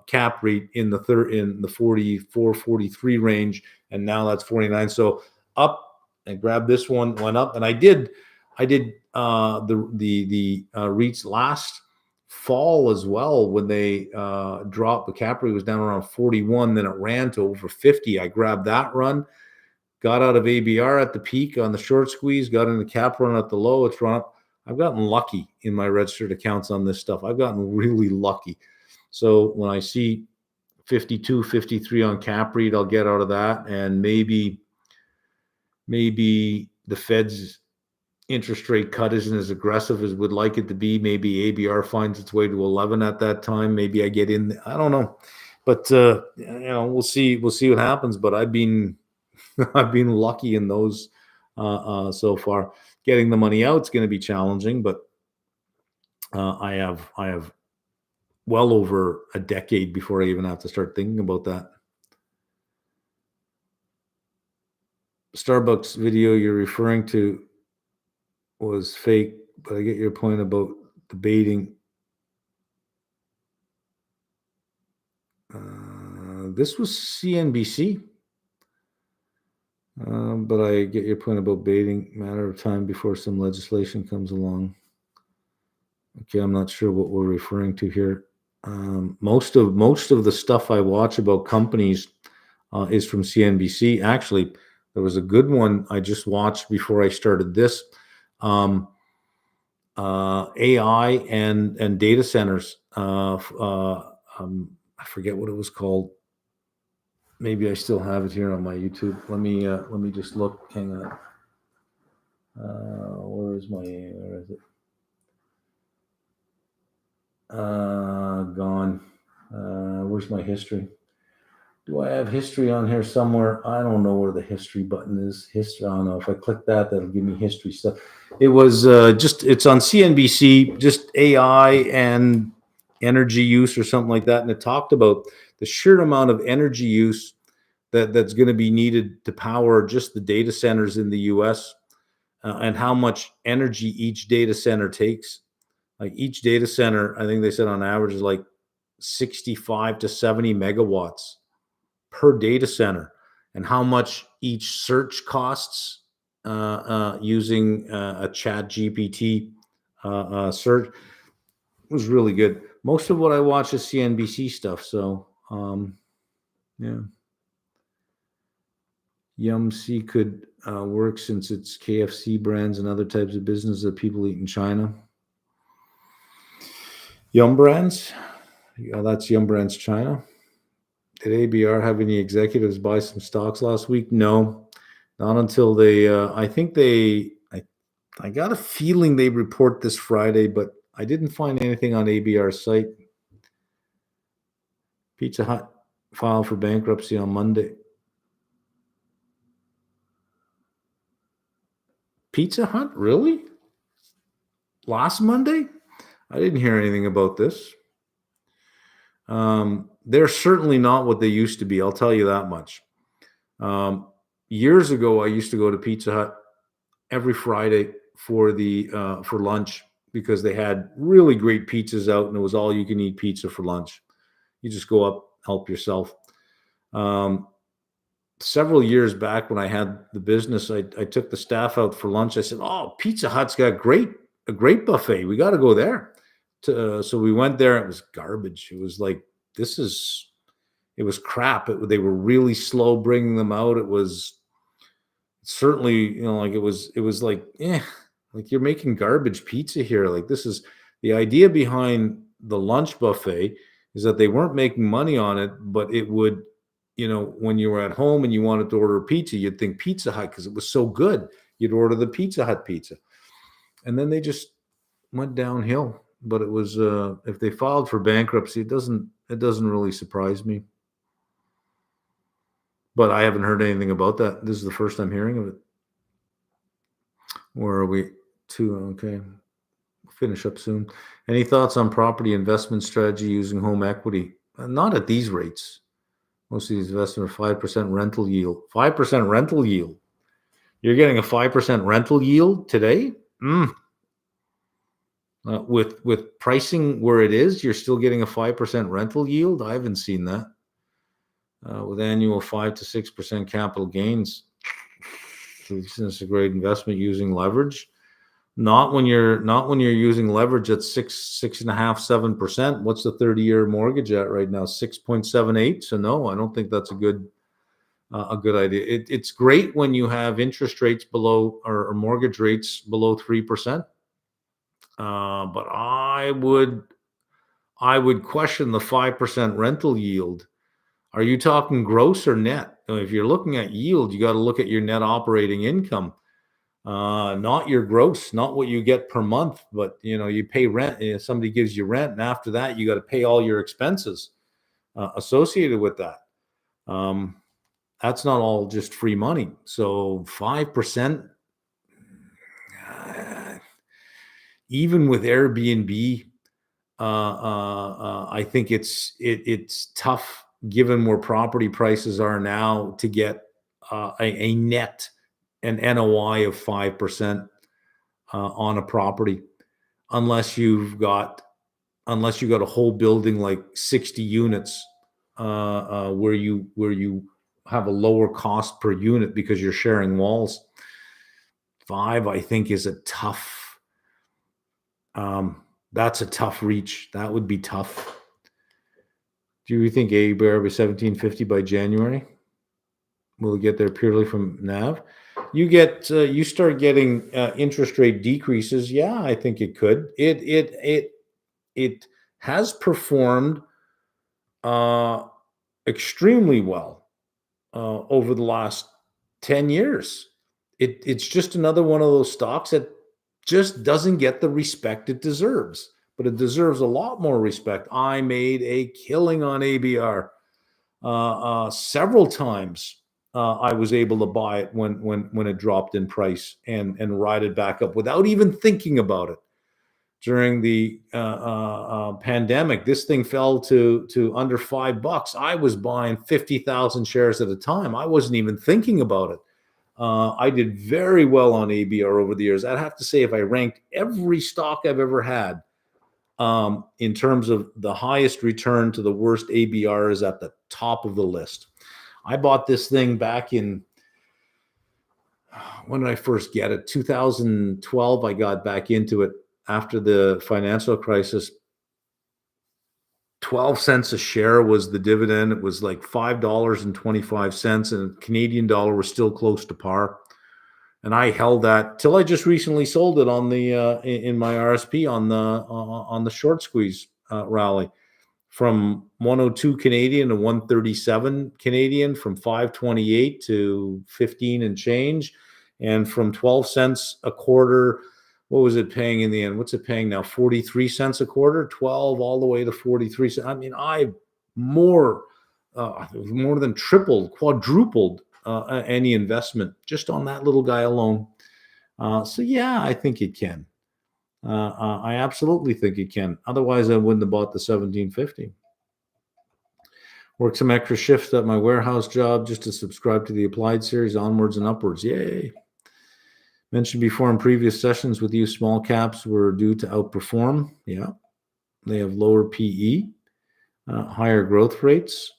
cap rate in the 44, 43 range, and now that's 49. So up and grabbed this one, went up, and I did the REITs last fall as well when they dropped. The cap rate was down around 41, then it ran to over 50. I grabbed that run, got out of ABR at the peak on the short squeeze, got in the cap run at the low. It's run up. I've gotten lucky in my registered accounts on this stuff. I've gotten really lucky. So when I see 52, 53 on cap rate, I'll get out of that, and maybe the Fed's interest rate cut isn't as aggressive as we'd like it to be. Maybe ABR finds its way to 11 at that time. Maybe I get in. I don't know, but we'll see. We'll see what happens. But I've been lucky in those so far. Getting the money out is going to be challenging, but I have well over a decade before I even have to start thinking about that. Starbucks video you're referring to was fake, but I get your point about debating. This was CNBC, but I get your point about baiting. Matter of time before some legislation comes along. Okay, I'm not sure what we're referring to here. Most of the stuff I watch about companies is from CNBC. Actually, there was a good one I just watched before I started this. AI and data centers. I forget what it was called. Maybe I still have it here on my YouTube. Let me just look. Hang on. Where is it? Gone. Where's my history? Do I have history on here somewhere? I don't know where the history button is. History. I don't know. If I click that, that'll give me history stuff. It was it's on CNBC, just AI and energy use or something like that. And it talked about the sheer amount of energy use that's going to be needed to power just the data centers in the US, and how much energy each data center takes. Like each data center, I think they said on average is like 65 to 70 megawatts per data center, and how much each search costs using a chat GPT search was really good. Most of what I watch is CNBC stuff. So, yeah. Yum.C could work since it's KFC brands and other types of business that people eat in China. Yum Brands. Yeah, that's Yum Brands China. Did ABR have any executives buy some stocks last week? No, not until they. I think they. I got a feeling they report this Friday, but I didn't find anything on ABR's site. Pizza Hut filed for bankruptcy on Monday. Pizza Hut, really? Last Monday? I didn't hear anything about this. They're certainly not what they used to be. I'll tell you that much. Years ago, I used to go to Pizza Hut every Friday for lunch, because they had really great pizzas out, and it was all you can eat pizza for lunch. You just go up, help yourself. Several years back, when I had the business, I took the staff out for lunch. I said, "Oh, Pizza Hut's got a great buffet. We got to go there." So we went there. It was garbage. It was like, it was crap. They were really slow bringing them out. It was certainly, like it was like, like you're making garbage pizza here. Like, this is the idea behind the lunch buffet, is that they weren't making money on it, but it would, when you were at home and you wanted to order a pizza, you'd think Pizza Hut because it was so good. You'd order the Pizza Hut pizza. And then they just went downhill. But it was, if they filed for bankruptcy, it doesn't really surprise me. But I haven't heard anything about that. This is the first I'm hearing of it. Where are we? Okay. We'll finish up soon. Any thoughts on property investment strategy using home equity? Not at these rates. Most of these investments are 5% rental yield. 5% rental yield. You're getting a 5% rental yield today? With pricing where it is, you're still getting a 5% rental yield? I haven't seen that. With annual 5 to 6% capital gains, this is a great investment using leverage. Not when you're using leverage at 6.5, 7%. What's the 30-year mortgage at right now? 6.78. So no, I don't think that's a good idea. It's great when you have interest rates below, or mortgage rates below 3%. But I would question the 5% rental yield. Are you talking gross or net? If you're looking at yield, you got to look at your net operating income, not your gross, not what you get per month. But you pay rent. Somebody gives you rent, and after that, you got to pay all your expenses associated with that. That's not all just free money. So 5%, even with Airbnb, I think it's tough, given where property prices are now, to get a net, an NOI of 5% on a property, unless you got a whole building like 60 units, where you have a lower cost per unit because you're sharing walls. 5, I think, is a tough. That's a tough reach. That would be tough. Do you think ABR will be 1750 by January? Will it get there purely from NAV? You start getting interest rate decreases. Yeah, I think it could. It has performed extremely well over the last 10 years. It's just another one of those stocks that just doesn't get the respect it deserves. but it deserves a lot more respect. I made a killing on ABR several times. I was able to buy it when it dropped in price and ride it back up without even thinking about it. During the pandemic, this thing fell to under $5. I was buying 50,000 shares at a time. I wasn't even thinking about it. I did very well on ABR over the years. I'd have to say, if I ranked every stock I've ever had in terms of the highest return to the worst, ABR is at the top of the list. I bought this thing back in, when did I first get it? 2012, I got back into it after the financial crisis. 12 cents a share was the dividend. It was like $5.25, and Canadian dollar was still close to par. And I held that till I just recently sold it on the in my RSP on the short squeeze rally, from 102 Canadian to 137 Canadian, from 528 to 15 and change, and from 12 cents a quarter. What was it paying in the end? What's it paying now? 43 cents a quarter, 12 all the way to 43 cents. I mean, I more than tripled, quadrupled any investment just on that little guy alone. So yeah, I think it can. I absolutely think it can. Otherwise, I wouldn't have bought the 1750. Worked some extra shifts at my warehouse job just to subscribe to the Applied series, onwards and upwards. Yay. Mentioned before in previous sessions with you, small caps were due to outperform. Yeah. They have lower PE, higher growth rates.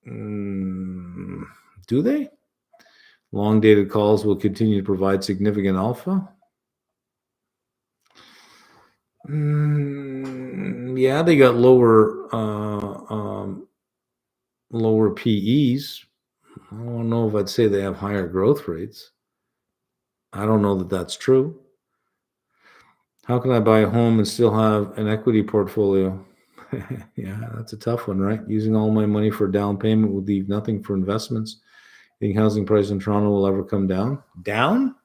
Do they? Long dated calls will continue to provide significant alpha. Yeah, they got lower PEs. I don't know if I'd say they have higher growth rates. I don't know that that's true. How can I buy a home and still have an equity portfolio? Yeah, that's a tough one, right? Using all my money for down payment would leave nothing for investments. Think housing price in Toronto will ever come down? Down?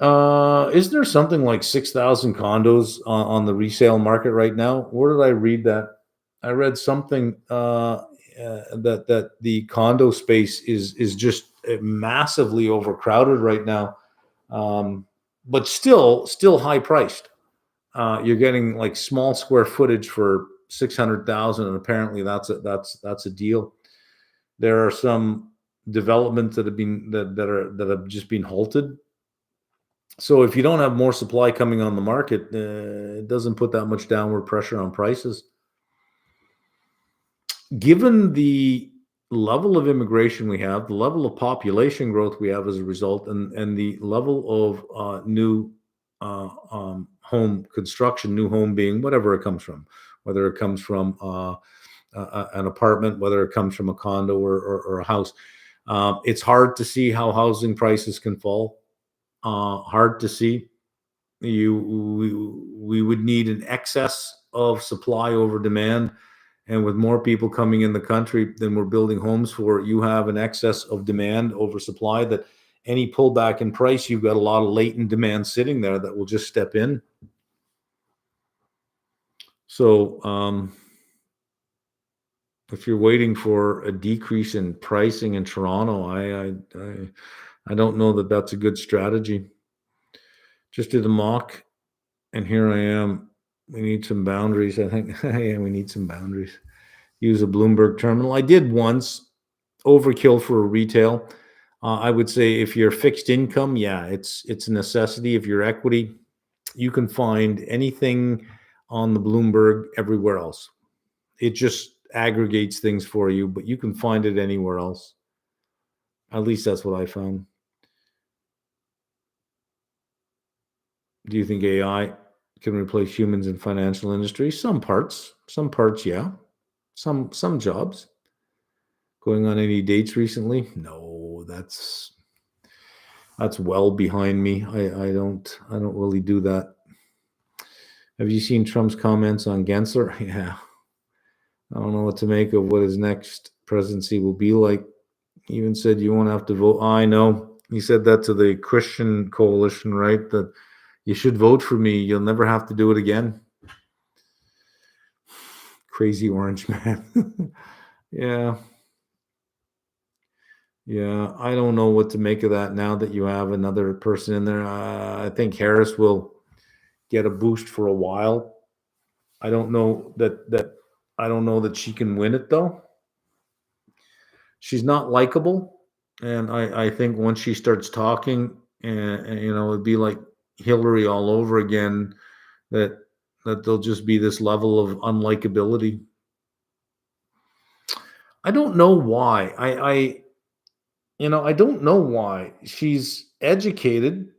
Isn't there something like 6,000 condos on the resale market right now? Where did I read that? I read something that the condo space is just massively overcrowded right now, but still high priced. You're getting like small square footage for 600,000, and apparently that's a deal. There are some developments that have just been halted. So if you don't have more supply coming on the market, it doesn't put that much downward pressure on prices. Given the level of immigration we have, the level of population growth we have as a result, and the level of new home construction, new home being whatever it comes from, whether it comes from an apartment, whether it comes from a condo or a house, it's hard to see how housing prices can fall. Hard to see. We would need an excess of supply over demand, and with more people coming in the country than we're building homes for, you have an excess of demand over supply. That any pullback in price, you've got a lot of latent demand sitting there that will just step in. So if you're waiting for a decrease in pricing in Toronto, I don't know that that's a good strategy. Just did a mock, and here I am. We need some boundaries, I think. Yeah, we need some boundaries. Use a Bloomberg terminal. I did once. Overkill for a retail. I would say if you're fixed income, yeah, it's a necessity. If you're equity, you can find anything on the Bloomberg everywhere else. It just aggregates things for you, but you can find it anywhere else. At least that's what I found. Do you think AI can replace humans in financial industry? Some parts, yeah. Some jobs. Going on any dates recently? No, that's well behind me. I don't really do that. Have you seen Trump's comments on Gensler? Yeah. I don't know what to make of what his next presidency will be like. He even said you won't have to vote. I know. He said that to the Christian coalition, right? That You should vote for me. You'll never have to do it again. Crazy orange man. Yeah. Yeah. I don't know what to make of that now that you have another person in there. I think Harris will get a boost for a while. I don't know that she can win it though. She's not likable, and I think once she starts talking, and it'd be like Hillary all over again. That there'll just be this level of unlikability. I don't know why. I don't know why. She's educated.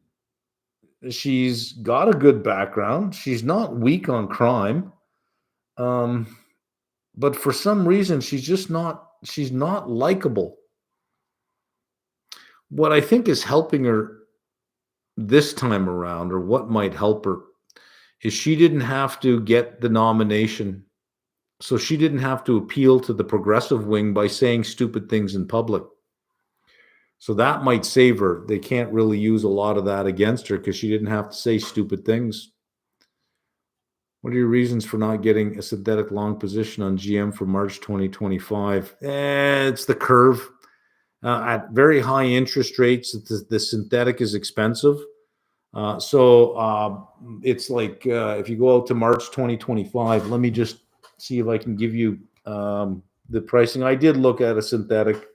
She's got a good background. She's not weak on crime. Um, but for some reason, she's not likable. What I think is helping her this time around, or what might help her, is she didn't have to get the nomination. So she didn't have to appeal to the progressive wing by saying stupid things in public. So that might save her. They can't really use a lot of that against her because she didn't have to say stupid things. What are your reasons for not getting a synthetic long position on GM for March 2025? It's the curve. At very high interest rates, the synthetic is expensive. So it's like if you go out to March 2025, let me just see if I can give you the pricing. I did look at a synthetic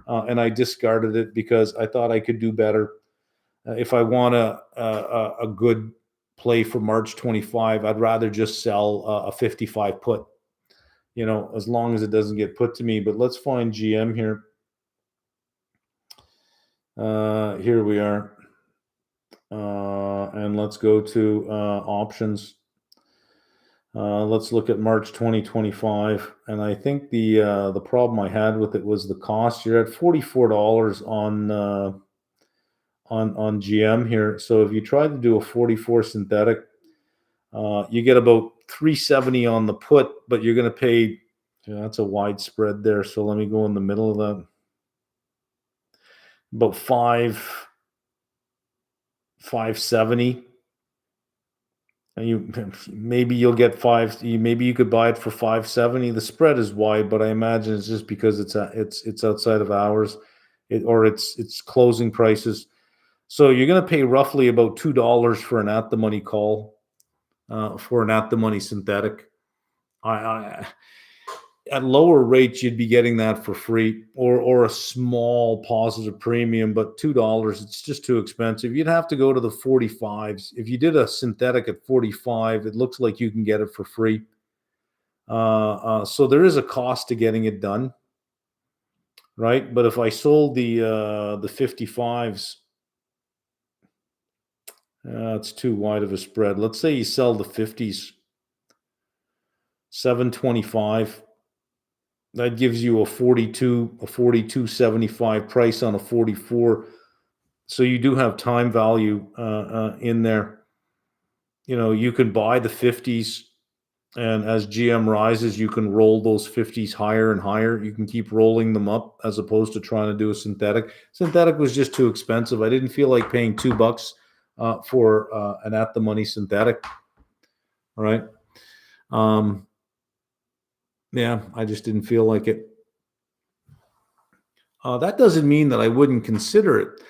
and I discarded it because I thought I could do better. If I want a good play for March 25, I'd rather just sell a 55 put, as long as it doesn't get put to me. But let's find GM here. Here we are. And let's go to options. Let's look at March 2025. And I think the problem I had with it was the cost. You're at $44 on GM here. So if you try to do a 44 synthetic, you get about 370 on the put, but you're going to pay. That's a wide spread there. So let me go in the middle of that. About 570. Maybe you'll get maybe you could buy it for 570. The spread is wide, but I imagine it's just because it's outside of hours, or it's closing prices. So you're going to pay roughly about $2 for an at the money call, for an at the money synthetic. At lower rates, you'd be getting that for free, or a small positive premium, but $2, it's just too expensive. You'd have to go to the 45s. If you did a synthetic at 45, it looks like you can get it for free. So there is a cost to getting it done, right? But if I sold the 55s, it's too wide of a spread. Let's say you sell the 50s, 725. That gives you a 42.75 price on a 44. So you do have time value in there. You can buy the 50s, and as GM rises, you can roll those 50s higher and higher. You can keep rolling them up as opposed to trying to do a synthetic. Synthetic was just too expensive. I didn't feel like paying $2 for an at the money synthetic. All right. Yeah, I just didn't feel like it. That doesn't mean that I wouldn't consider it.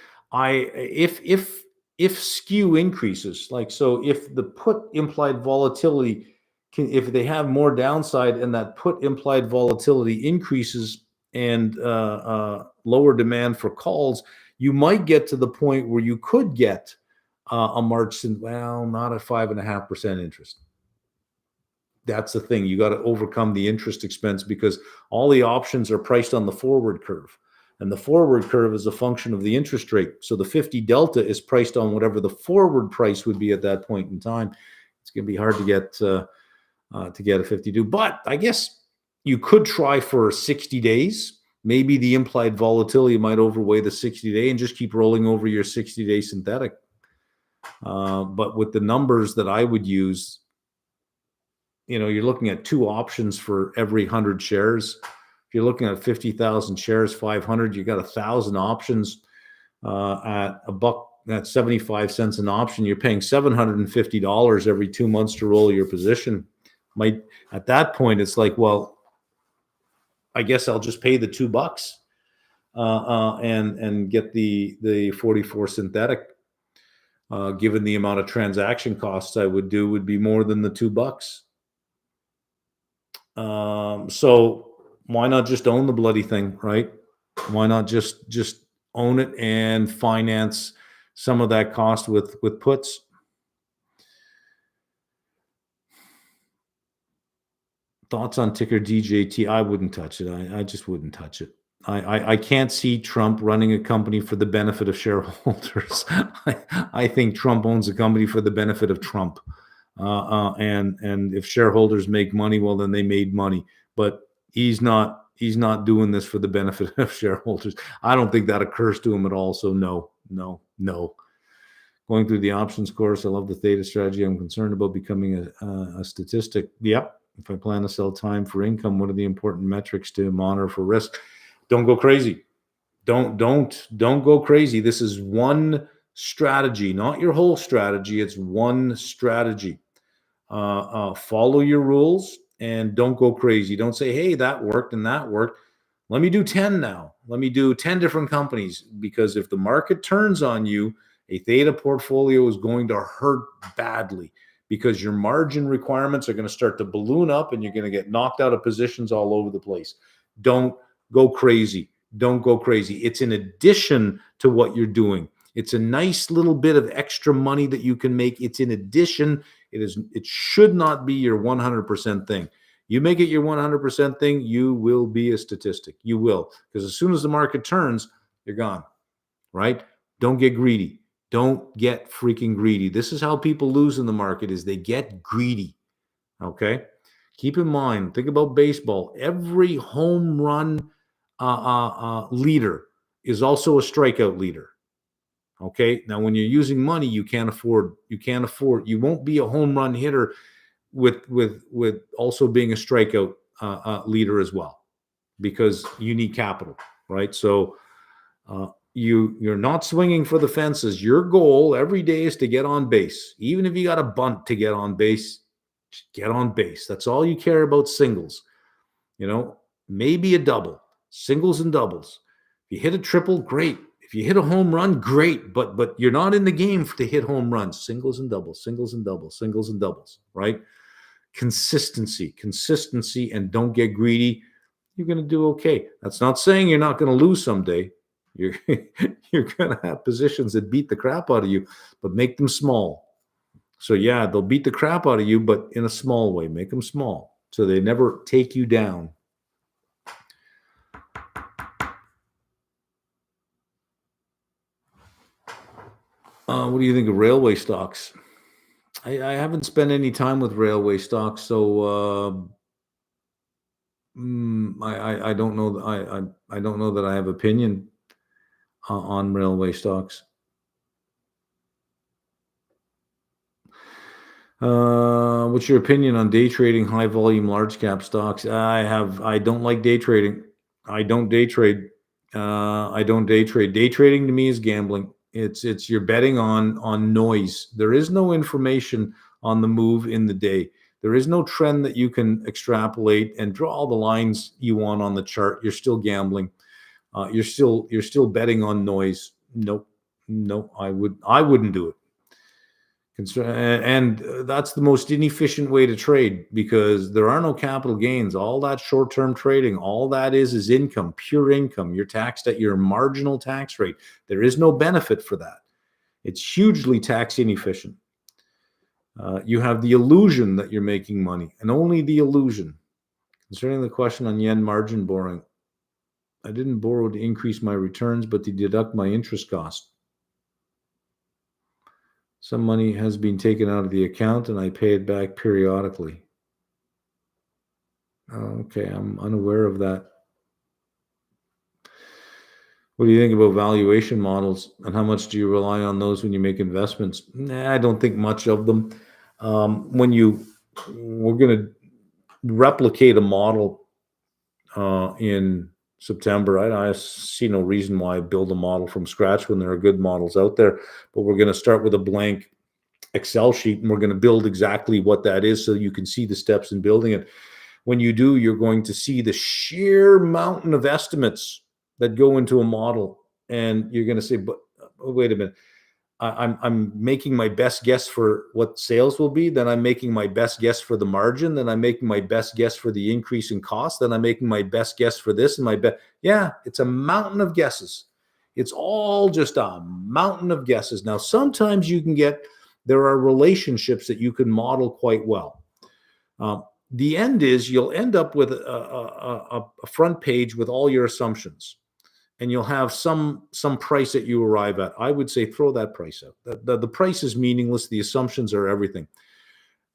If skew increases, like, so if the put implied volatility if they have more downside and that put implied volatility increases and lower demand for calls, you might get to the point where you could get a March, not at 5.5% interest. That's the thing. You got to overcome the interest expense because all the options are priced on the forward curve. And the forward curve is a function of the interest rate. So the 50 delta is priced on whatever the forward price would be at that point in time. It's going to be hard to get a 52. But I guess you could try for 60 days. Maybe the implied volatility might overweigh the 60-day and just keep rolling over your 60-day synthetic. But with the numbers that I would use, you're looking at two options for every 100 shares. If you're looking at 50,000 shares, 500, you got 1,000 options at $1, That's 75 cents an option. You're paying $750 every 2 months to roll your position. At that point, it's like, well, I guess I'll just pay the $2 and get the 44 synthetic. Given the amount of transaction costs I would do, would be more than the $2. So why not just own the bloody thing, right? Why not just own it and finance some of that cost with puts? Thoughts on ticker DJT? I wouldn't touch it. I just wouldn't touch it. I can't see Trump running a company for the benefit of shareholders. I think Trump owns a company for the benefit of Trump. And if shareholders make money, well, then they made money. But he's not doing this for the benefit of shareholders. I don't think that occurs to him at all. So no. Going through the options course, I love the theta strategy. I'm concerned about becoming a statistic. Yep. If I plan to sell time for income, what are the important metrics to monitor for risk? Don't go crazy. Don't go crazy. This is one strategy, not your whole strategy. It's one strategy. Follow your rules and don't go crazy. Don't say, hey, that worked and that worked. Let me do 10 now. Let me do 10 different companies, because if the market turns on you, a theta portfolio is going to hurt badly, because your margin requirements are going to start to balloon up and you're going to get knocked out of positions all over the place. Don't go crazy. Don't go crazy. It's in addition to what you're doing. It's a nice little bit of extra money that you can make. It's in addition. It should not be your 100% thing. You make it your 100% thing, you will be a statistic. You will. Because as soon as the market turns, you're gone. Right? Don't get greedy. Don't get freaking greedy. This is how people lose in the market, is they get greedy. Okay? Keep in mind, think about baseball. Every home run leader is also a strikeout leader. Okay? Now, when you're using money, you won't be a home run hitter with also being a strikeout leader as well, because you need capital, right? So you're not swinging for the fences. Your goal every day is to get on base. Even if you got a bunt to get on base, just get on base. That's all you care about. Singles, maybe a double, singles and doubles. If you hit a triple, great. If you hit a home run, great. But you're not in the game to hit home runs. Singles and doubles, singles and doubles, singles and doubles, right? Consistency, and don't get greedy. You're going to do okay. That's not saying you're not going to lose someday. You're going to have positions that beat the crap out of you, but make them small. So yeah, they'll beat the crap out of you, but in a small way. Make them small so they never take you down. What do you think of railway stocks? I haven't spent any time with railway stocks, so I don't know. I don't know that I have opinion on railway stocks. What's your opinion on day trading high volume large cap stocks? I don't like day trading. I don't day trade. Day trading to me is gambling. It's you're betting on noise. There is no information on the move in the day. There is no trend that you can extrapolate and draw all the lines you want on the chart. You're still gambling. You're still betting on noise. Nope. I wouldn't do it. And that's the most inefficient way to trade, because there are no capital gains. All that short-term trading, all that is income, pure income. You're taxed at your marginal tax rate. There is no benefit for that. It's hugely tax inefficient. You have the illusion that you're making money, and only the illusion. Concerning the question on yen margin borrowing, I didn't borrow to increase my returns, but to deduct my interest cost. Some money has been taken out of the account and I pay it back periodically. Okay, I'm unaware of that. What do you think about valuation models, and how much do you rely on those when you make investments? I don't think much of them. We're going to replicate a model in September. I see no reason why I build a model from scratch when there are good models out there. But we're going to start with a blank Excel sheet, and we're going to build exactly what that is so you can see the steps in building it. When you do, you're going to see the sheer mountain of estimates that go into a model. And you're going to say, but wait a minute. I'm making my best guess for what sales will be. Then I'm making my best guess for the margin. Then I'm making my best guess for the increase in cost. Then I'm making my best guess for this and my best. Yeah, it's a mountain of guesses. It's all just a mountain of guesses. Now, sometimes there are relationships that you can model quite well. The end is you'll end up with a front page with all your assumptions. And you'll have some price that you arrive at. I would say throw that price out. The price is meaningless. The assumptions are everything.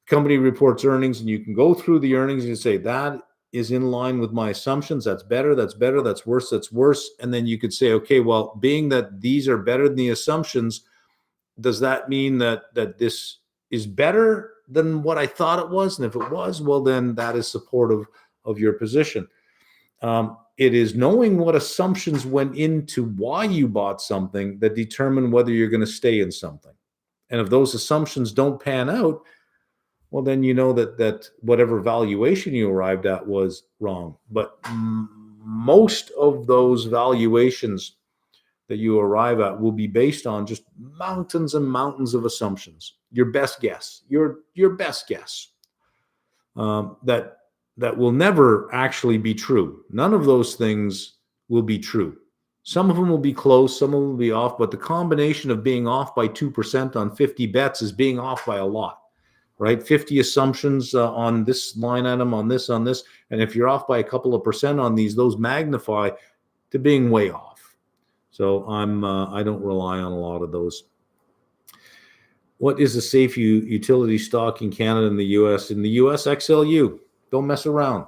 Company reports earnings, and you can go through the earnings and say, that is in line with my assumptions. That's better, that's better, that's worse, that's worse. And then you could say, okay, well, being that these are better than the assumptions, does that mean that this is better than what I thought it was? And if it was, well, then that is supportive of your position. It is knowing what assumptions went into why you bought something that determine whether you're going to stay in something. And if those assumptions don't pan out, well, then you know that whatever valuation you arrived at was wrong. But most of those valuations that you arrive at will be based on just mountains and mountains of assumptions. Your best guess, your best guess. That will never actually be true. None of those things will be true. Some of them will be close, some of them will be off, but the combination of being off by 2% on 50 bets is being off by a lot, right? 50 assumptions on this line item, on this. And if you're off by a couple of percent on these, those magnify to being way off. So I don't rely on a lot of those. What is a safe utility stock in Canada and the US? In the US, XLU. Don't mess around.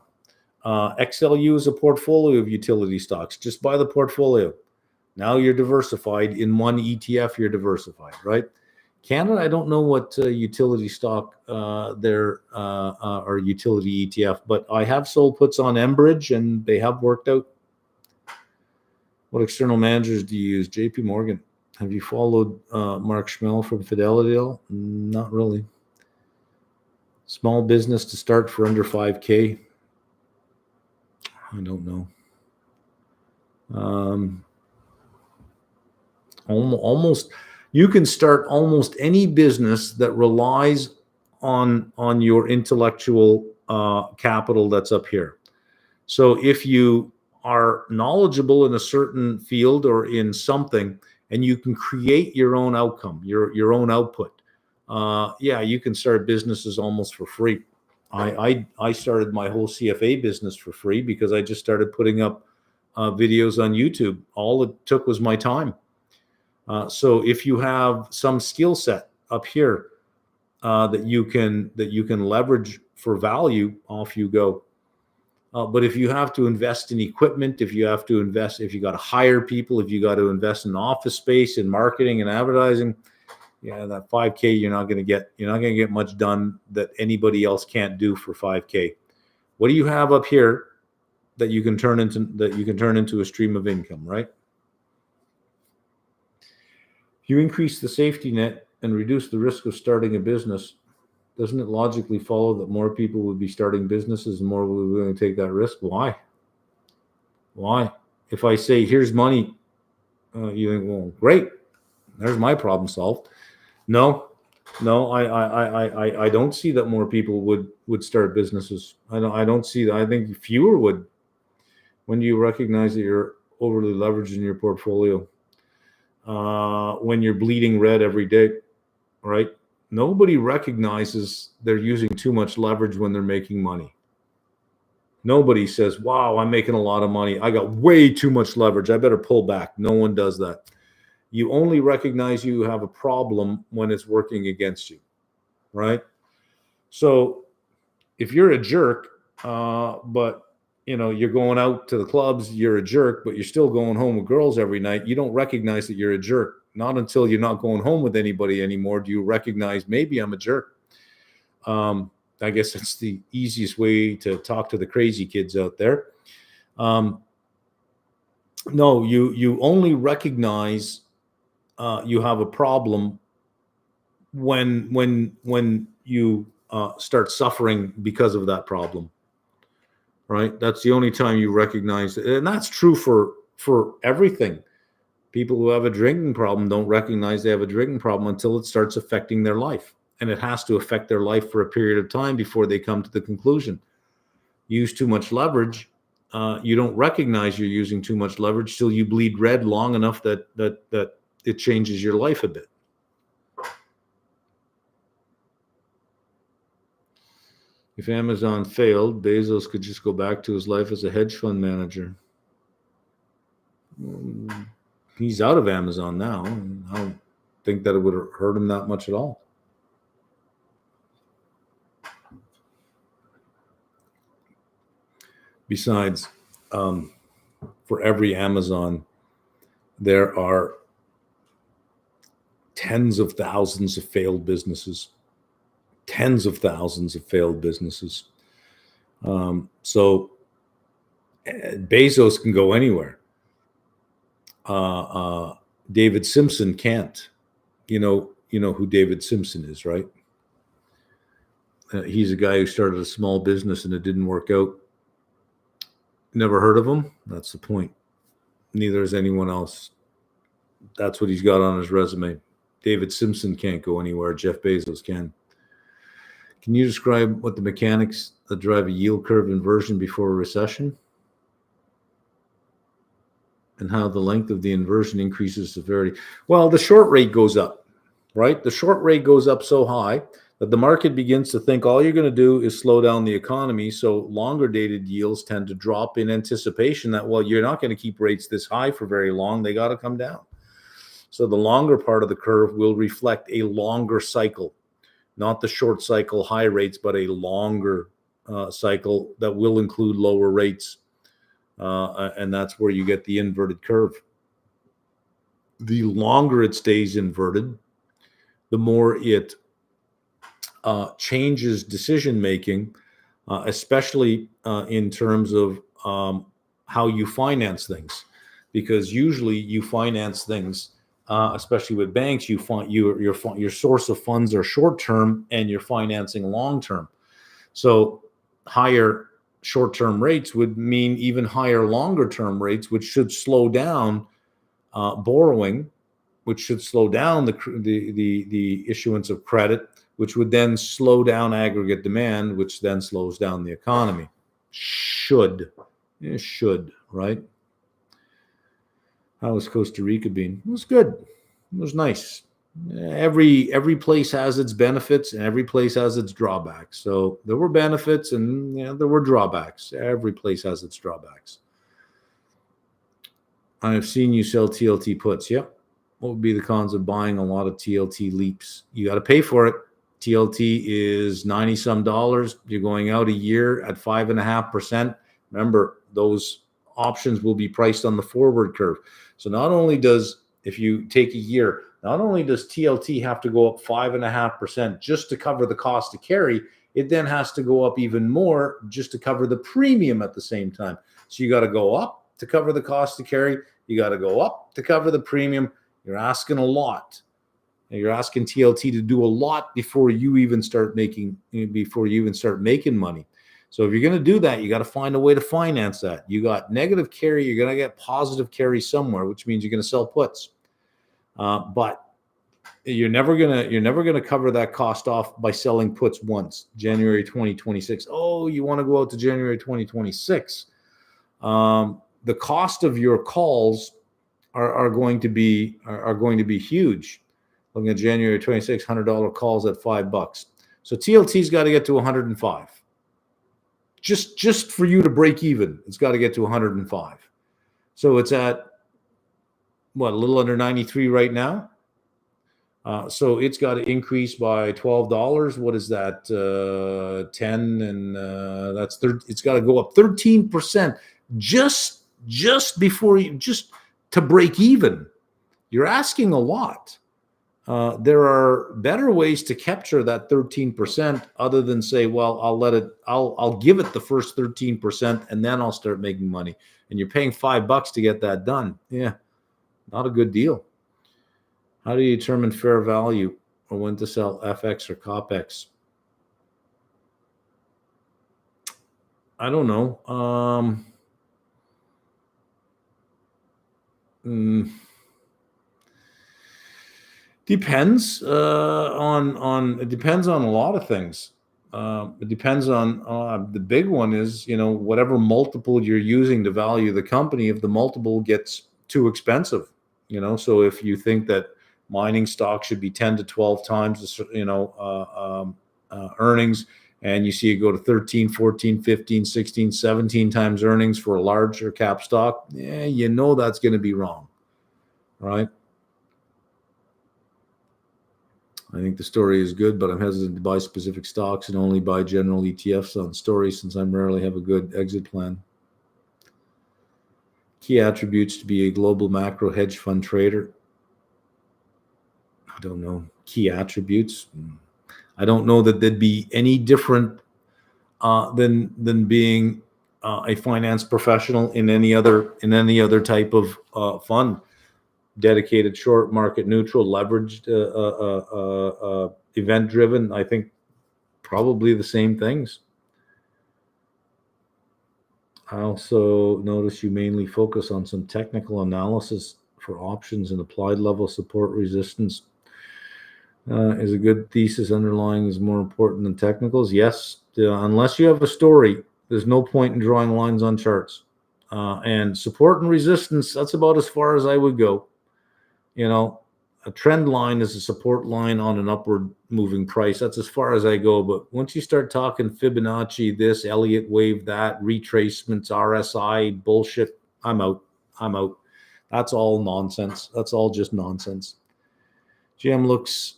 XLU is a portfolio of utility stocks. Just buy the portfolio. Now you're diversified. In one ETF, you're diversified, right? Canada, I don't know what utility stock there or utility ETF, but I have sold puts on Enbridge, and they have worked out. What external managers do you use? JP Morgan. Have you followed Mark Schmel from Fidelity? Not really. Small business to start for under 5K. I don't know. Almost, you can start almost any business that relies on your intellectual capital that's up here. So if you are knowledgeable in a certain field or in something, and you can create your own outcome, your own output, you can start businesses almost for free. I started my whole CFA business for free because I just started putting up videos on YouTube. All it took was my time. So if you have some skill set up here that you can leverage for value, off you go. But if you have to invest in equipment, if you got to hire people, if you got to invest in office space, in marketing and advertising, that 5K, you're not going to get much done that anybody else can't do for 5K. What do you have up here that you can turn into a stream of income, right? If you increase the safety net and reduce the risk of starting a business, doesn't it logically follow that more people would be starting businesses and more will be willing to take that risk? Why? If I say, here's money, you think, well, great, there's my problem solved. No, I don't see that more people would start businesses. I don't see that. I think fewer would. When do you recognize that you're overly leveraged in your portfolio? When you're bleeding red every day, right? Nobody recognizes they're using too much leverage when they're making money. Nobody says, wow, I'm making a lot of money. I got way too much leverage. I better pull back. No one does that. You only recognize you have a problem when it's working against you, right? So if you're a jerk, but you're going out to the clubs, you're a jerk, but you're still going home with girls every night, you don't recognize that you're a jerk. Not until you're not going home with anybody anymore do you recognize, maybe I'm a jerk. I guess it's the easiest way to talk to the crazy kids out there. No, you only recognize you have a problem when you start suffering because of that problem, right? That's the only time you recognize it, and that's true for everything. People who have a drinking problem don't recognize they have a drinking problem until it starts affecting their life, and it has to affect their life for a period of time before they come to the conclusion. Use too much leverage. You don't recognize you're using too much leverage till you bleed red long enough that it changes your life a bit. If Amazon failed, Bezos could just go back to his life as a hedge fund manager. He's out of Amazon now. I don't think that it would hurt him that much at all. Besides, for every Amazon, there are tens of thousands of failed businesses. Tens of thousands of failed businesses. So Bezos can go anywhere. David Simpson can't. You know who David Simpson is, right? He's a guy who started a small business and it didn't work out. Never heard of him? That's the point. Neither has anyone else. That's what he's got on his resume. David Simpson can't go anywhere. Jeff Bezos can. Can you describe what the mechanics that drive a yield curve inversion before a recession? And how the length of the inversion increases severity? Well, the short rate goes up, right? The short rate goes up so high that the market begins to think all you're going to do is slow down the economy. So longer dated yields tend to drop in anticipation that, well, you're not going to keep rates this high for very long. They got to come down. So the longer part of the curve will reflect a longer cycle, not the short cycle high rates, but a longer cycle that will include lower rates. And that's where you get the inverted curve. The longer it stays inverted, the more it changes decision making, especially in terms of how you finance things, because usually you finance things, especially with banks. You find your source of funds are short term, and you're financing long term. So higher short term rates would mean even higher longer term rates, which should slow down borrowing, which should slow down the issuance of credit, which would then slow down aggregate demand, which then slows down the economy. Should, right? How was Costa Rica been? It was good. It was nice. Every place has its benefits and every place has its drawbacks. So there were benefits and there were drawbacks. Every place has its drawbacks. I've seen you sell TLT puts. Yep. What would be the cons of buying a lot of TLT leaps? You got to pay for it. TLT is $90 some. You're going out a year at 5.5%. Remember, those options will be priced on the forward curve. So not only does, if you take a year, not only does TLT have to go up 5.5% just to cover the cost to carry, it then has to go up even more just to cover the premium at the same time. So you got to go up to cover the cost to carry. You got to go up to cover the premium. You're asking a lot. You're asking TLT to do a lot before you even start making money. So if you're going to do that, you got to find a way to finance that. You got negative carry, you're going to get positive carry somewhere, which means you're going to sell puts. But you're never gonna cover that cost off by selling puts once. January 2026. Oh, you want to go out to January 2026? The cost of your calls are going to be huge. Looking at January 26, $100 calls at $5. So TLT's got to get to 105. Just for you to break even, it's got to get to 105. So it's at what, a little under 93 right now. So it's got to increase by $12. What is that? 10 and that's it's got to go up 13% just before you, just to break even. You're asking a lot. There are better ways to capture that 13% other than say, well, I'll give it the first 13% and then I'll start making money. And you're paying $5 to get that done. Yeah, not a good deal. How do you determine fair value or when to sell FX or COPEX? I don't know. Depends on it depends on a lot of things. It depends on the big one is, whatever multiple you're using to value the company. If the multiple gets too expensive, so if you think that mining stock should be 10 to 12 times earnings, and you see it go to 13, 14, 15, 16, 17 times earnings for a larger cap stock, that's going to be wrong, right? I think the story is good, but I'm hesitant to buy specific stocks and only buy general ETFs on story since I rarely have a good exit plan. Key attributes to be a global macro hedge fund trader. I don't know. Key attributes. I don't know that they'd be any different than being a finance professional in any other type of fund. Dedicated, short, market neutral, leveraged, event driven. I think probably the same things. I also notice you mainly focus on some technical analysis for options and applied level support resistance. Is a good thesis underlying is more important than technicals? Yes. Unless you have a story, there's no point in drawing lines on charts. And support and resistance, that's about as far as I would go. A trend line is a support line on an upward moving price. That's as far as I go. But once you start talking Fibonacci, this, Elliott wave, that, retracements, RSI, bullshit, I'm out. That's all nonsense. That's all just nonsense. GM looks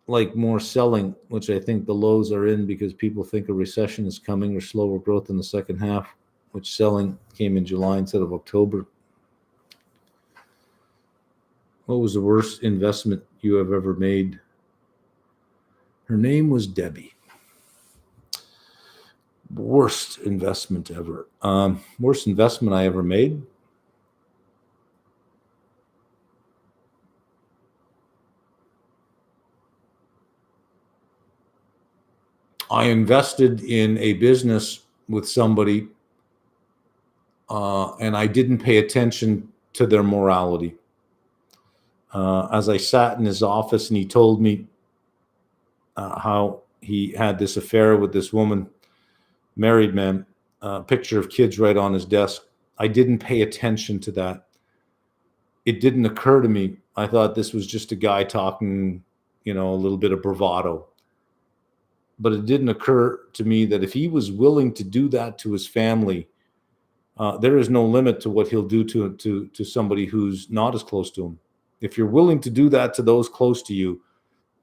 like more selling, which I think the lows are in because people think a recession is coming or slower growth in the second half, which selling came in July instead of October. What was the worst investment you have ever made? Her name was Debbie. Worst investment ever. Worst investment I ever made? I invested in a business with somebody, and I didn't pay attention to their morality. As I sat in his office and he told me how he had this affair with this woman, married man, picture of kids right on his desk. I didn't pay attention to that. It didn't occur to me. I thought this was just a guy talking, a little bit of bravado. But it didn't occur to me that if he was willing to do that to his family, there is no limit to what he'll do to somebody who's not as close to him. If you're willing to do that to those close to you,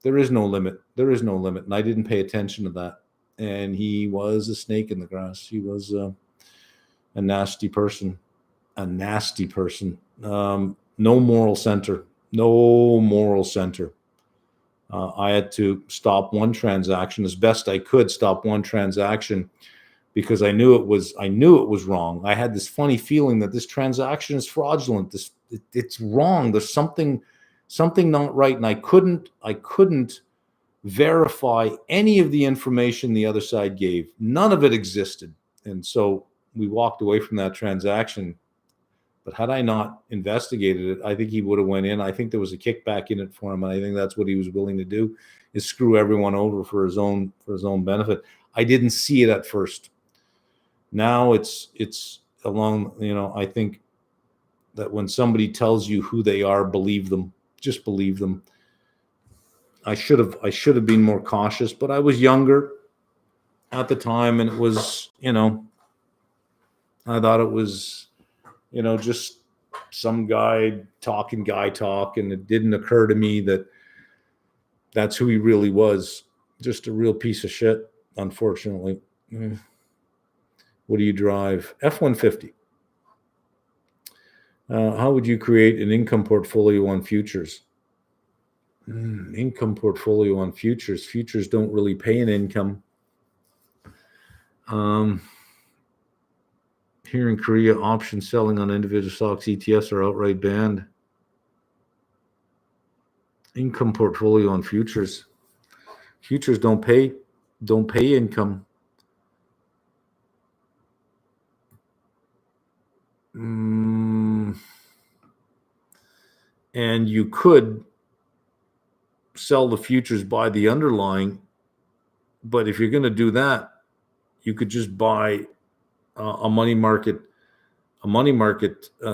there is no limit. There is no limit. And I didn't pay attention to that. And he was a snake in the grass. He was a nasty person. No moral center. I had to stop one transaction as best I could. Stop one transaction because I knew it was wrong. I had this funny feeling that this transaction is fraudulent. It's wrong. There's something not right, and I couldn't verify any of the information the other side gave. None of it existed, and so we walked away from that transaction. But had I not investigated it, I think he would have went in. I think there was a kickback in it for him, and I think that's what he was willing to do, is screw everyone over for his own benefit. I didn't see it at first. Now it's along. I think that when somebody tells you who they are, believe them. Just believe them. I should have been more cautious, but I was younger at the time, and it was, I thought it was, just some guy talking guy talk, and it didn't occur to me that that's who he really was. Just a real piece of shit, unfortunately. What do you drive? F-150. How would you create an income portfolio on futures? Income portfolio on futures. Futures don't really pay an income. Here in Korea, option selling on individual stocks, ETFs are outright banned. Income portfolio on futures. Futures don't pay income. And you could sell the futures, buy the underlying, but if you're going to do that, you could just buy a money market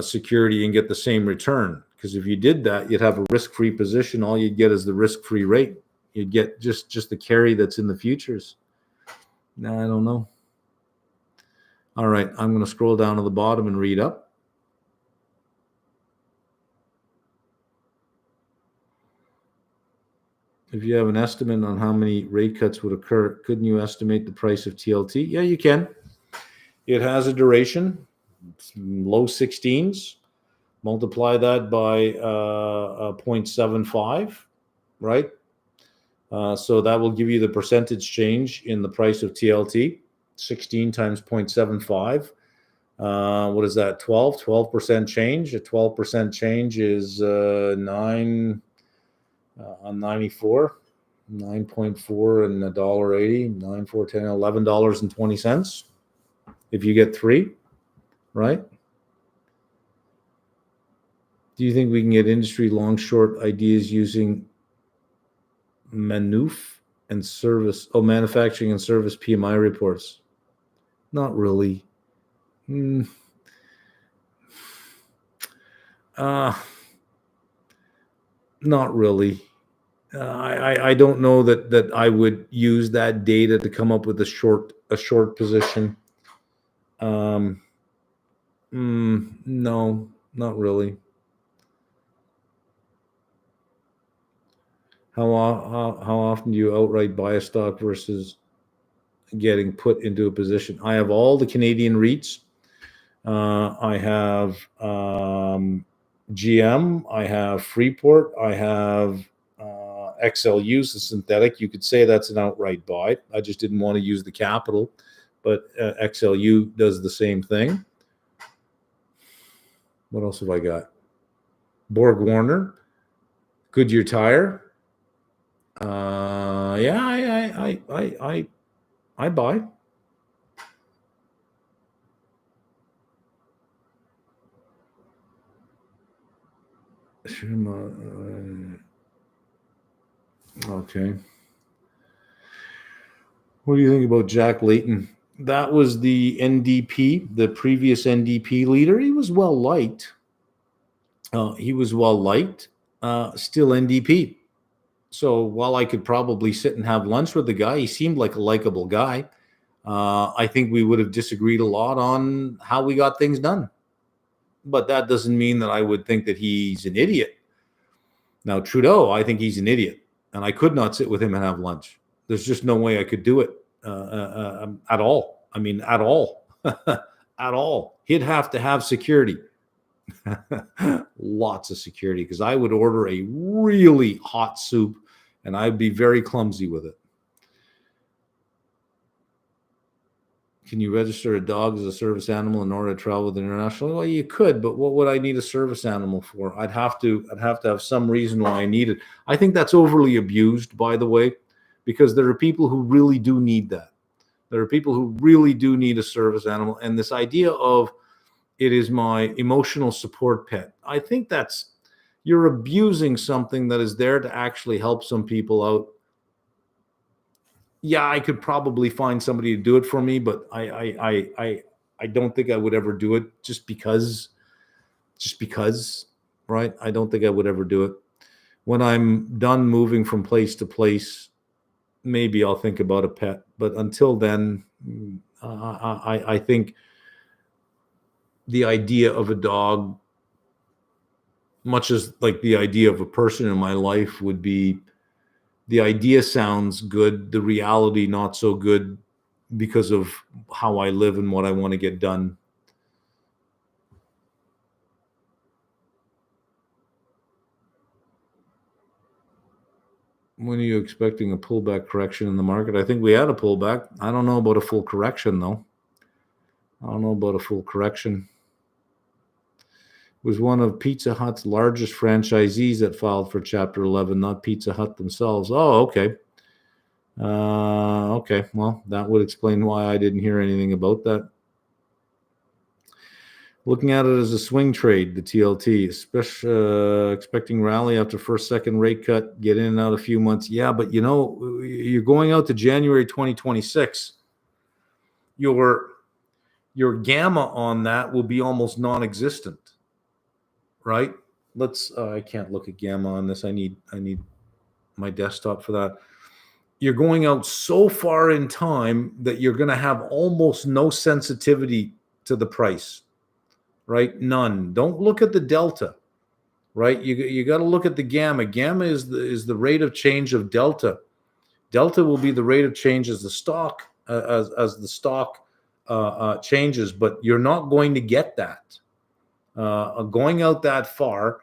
security and get the same return. Because if you did that, you'd have a risk-free position. All you'd get is the risk-free rate. You'd get just the carry that's in the futures. No, I don't know. All right, I'm going to scroll down to the bottom and read up. If you have an estimate on how many rate cuts would occur, couldn't you estimate the price of TLT? Yeah, you can. It has a duration, low 16s. Multiply that by 0.75, right? So that will give you the percentage change in the price of TLT. 16 times 0.75. What is that? 12% change. A 12% change is 9 on 94, 9.4 and $1.80, 9, 4, 10, $11.20. If you get 3, right? Do you think we can get industry long short ideas using manufacturing and service PMI reports? Not really. Not really. I don't know that I would use that data to come up with a short position. No, not really. How often do you outright buy a stock versus getting put into a position? I have all the Canadian REITs. I have GM. I have Freeport. I have XLU's the synthetic. You could say that's an outright buy. I just didn't want to use the capital, but XLU does the same thing. What else have I got? Borg Warner, Goodyear Tire. Yeah, I buy. Okay. What do you think about Jack Layton? That was the NDP, the previous NDP leader. He was well liked. Still NDP. So while I could probably sit and have lunch with the guy, he seemed like a likable guy. I think we would have disagreed a lot on how we got things done. But that doesn't mean that I would think that he's an idiot. Now, Trudeau, I think he's an idiot. And I could not sit with him and have lunch. There's just no way I could do it at all. I mean, at all. At all. He'd have to have security. Lots of security, because I would order a really hot soup and I'd be very clumsy with it. Can you register a dog as a service animal in order to travel with internationally? Well, you could, but what would I need a service animal for? I'd have to have some reason why I need it. I think that's overly abused, by the way, because there are people who really do need that. There are people who really do need a service animal. And this idea of it is my emotional support pet, I think you're abusing something that is there to actually help some people out. Yeah, I could probably find somebody to do it for me, but I don't think I would ever do it just because, right? I don't think I would ever do it. When I'm done moving from place to place, maybe I'll think about a pet. But until then, I think the idea of a dog, much as like the idea of a person in my life, would be, the idea sounds good, the reality not so good, because of how I live and what I want to get done. When are you expecting a pullback correction in the market? I think we had a pullback. I don't know about a full correction, though. I don't know about a full correction. It was one of Pizza Hut's largest franchisees that filed for Chapter 11, not Pizza Hut themselves. Oh, okay. Okay, well, that would explain why I didn't hear anything about that. Looking at it as a swing trade, the TLT, especially expecting rally after first, second rate cut, get in and out a few months. Yeah, but you're going out to January 2026. Your gamma on that will be almost non-existent, right? I can't look at gamma on this. I need my desktop for that. You're going out so far in time that you're going to have almost no sensitivity to the price. Right? None. Don't look at the delta, right? You got to look at the gamma. Gamma is the rate of change of delta. Delta will be the rate of change as the stock changes, but you're not going to get that going out that far.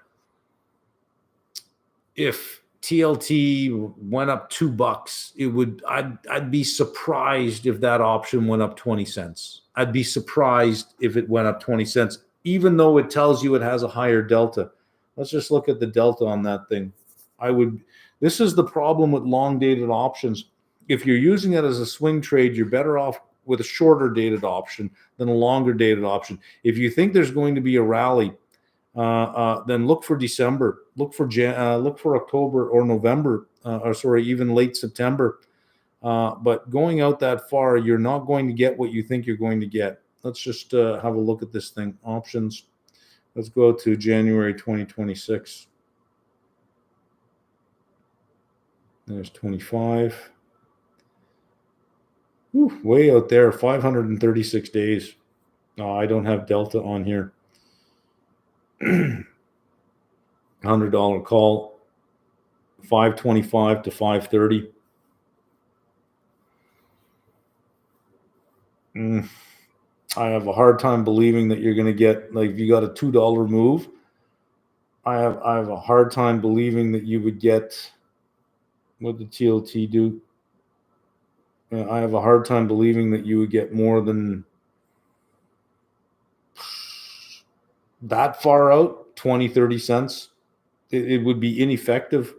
If TLT went up $2, I'd be surprised if that option went up 20 cents. I'd be surprised if it went up 20 cents. Even though it tells you it has a higher delta. Let's just look at the delta on that thing. This is the problem with long dated options. If you're using it as a swing trade, you're better off with a shorter dated option than a longer dated option. If you think there's going to be a rally, then look for December, look for October or November, even late September. But going out that far, you're not going to get what you think you're going to get. Let's just have a look at this thing. Options. Let's go to January 2026. There's 25. Whew, way out there, 536 days. I don't have delta on here. $100 call, 525 to 530. I have a hard time believing that you're going to get, like, if you got a $2 move, I have a hard time believing that you would get, what did TLT do? I have a hard time believing that you would get more than that far out, 20, 30 cents. It would be ineffective.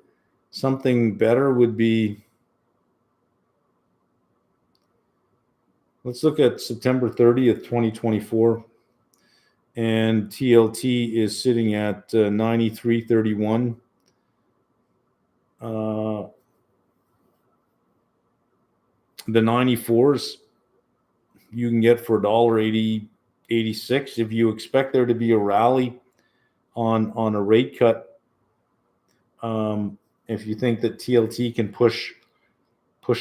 Something better would be, let's look at September 30th, 2024. And TLT is sitting at 93.31. The 94s you can get for $1.86. If you expect there to be a rally on a rate cut, if you think that TLT can push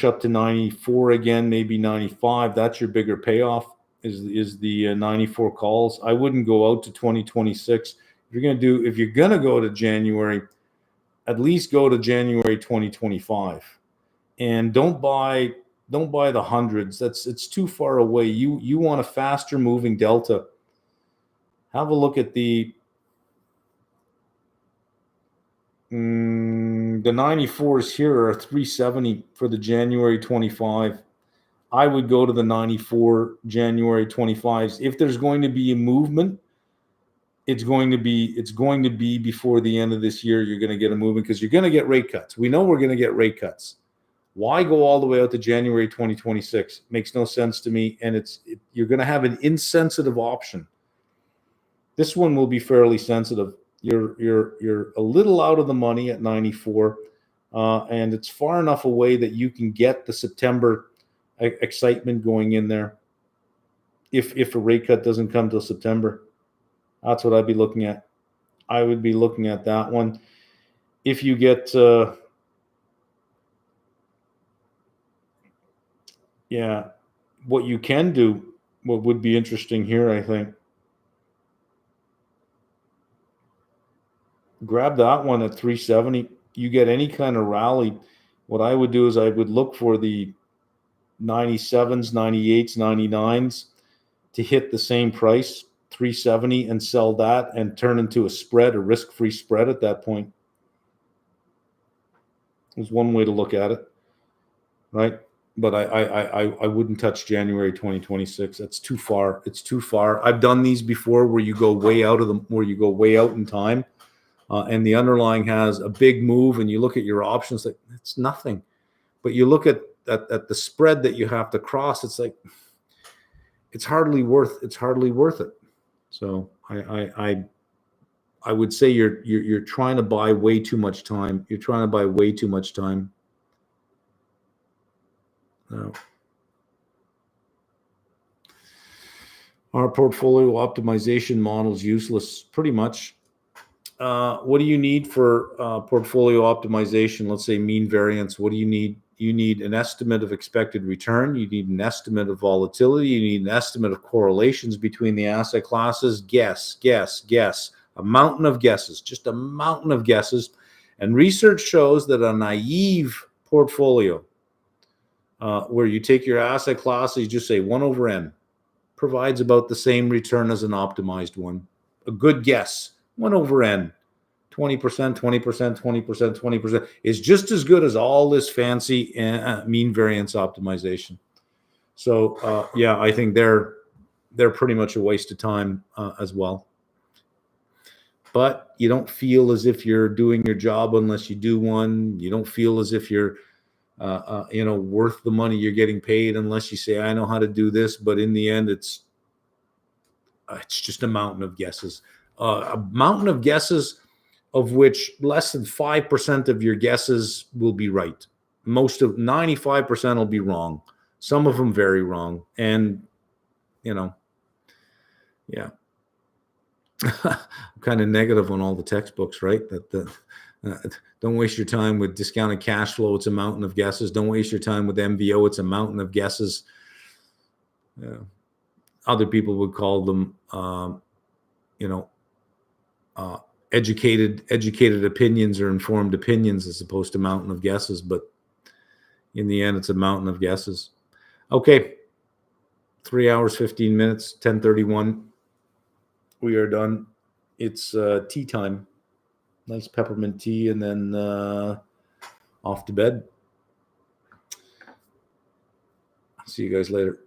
up to 94 again, maybe 95, that's your bigger payoff. Is the 94 calls. I wouldn't go out to 2026. If you're gonna go to January, at least go to January 2025, and don't buy the hundreds. It's too far away. You want a faster moving delta. Have a look at the 94s here are 370 for the January 25. I would go to the 94 January 25s. If there's going to be a movement, it's going to be before the end of this year. You're going to get a movement because you're going to get rate cuts. We know we're going to get rate cuts. Why go all the way out to January 2026? Makes no sense to me. And you're going to have an insensitive option. This one will be fairly sensitive. You're a little out of the money at 94, and it's far enough away that you can get the September excitement going in there. If a rate cut doesn't come till September, that's what I'd be looking at. I would be looking at that one. If you get, what you can do, what would be interesting here, I think, grab that one at 370. You get any kind of rally. What I would do is I would look for the 97s, 98s, 99s to hit the same price, 370, and sell that and turn into a risk-free spread at that point. Is one way to look at it, right? But I wouldn't touch January 2026. That's too far. It's too far. I've done these before where you go way out in time, and the underlying has a big move, and you look at your options like it's nothing. But you look at the spread that you have to cross, it's like it's hardly worth it. So I would say you're trying to buy way too much time. You're trying to buy way too much time. Our portfolio optimization model is useless, pretty much. What do you need for portfolio optimization? Let's say mean variance. What do you need? You need an estimate of expected return. You need an estimate of volatility. You need an estimate of correlations between the asset classes. Guess. A mountain of guesses, just a mountain of guesses. And research shows that a naive portfolio, where you take your asset class, you just say 1 over n, provides about the same return as an optimized one. A good guess, 1 over n, 20%, 20%, 20%, 20% is just as good as all this fancy mean variance optimization. So yeah, I think they're pretty much a waste of time as well. But you don't feel as if you're doing your job unless you do one. You don't feel as if you're worth the money you're getting paid unless you say, I know how to do this. But in the end, it's just a mountain of guesses. A mountain of guesses of which less than 5% of your guesses will be right. Most of 95% will be wrong. Some of them very wrong. And, yeah. I'm kind of negative on all the textbooks, right? Don't waste your time with discounted cash flow. It's a mountain of guesses. Don't waste your time with MVO. It's a mountain of guesses. Other people would call them, educated opinions or informed opinions as opposed to mountain of guesses. But in the end, it's a mountain of guesses. Okay. 3 hours, 15 minutes, 10:31. We are done. It's tea time. Nice peppermint tea, and then off to bed. See you guys later.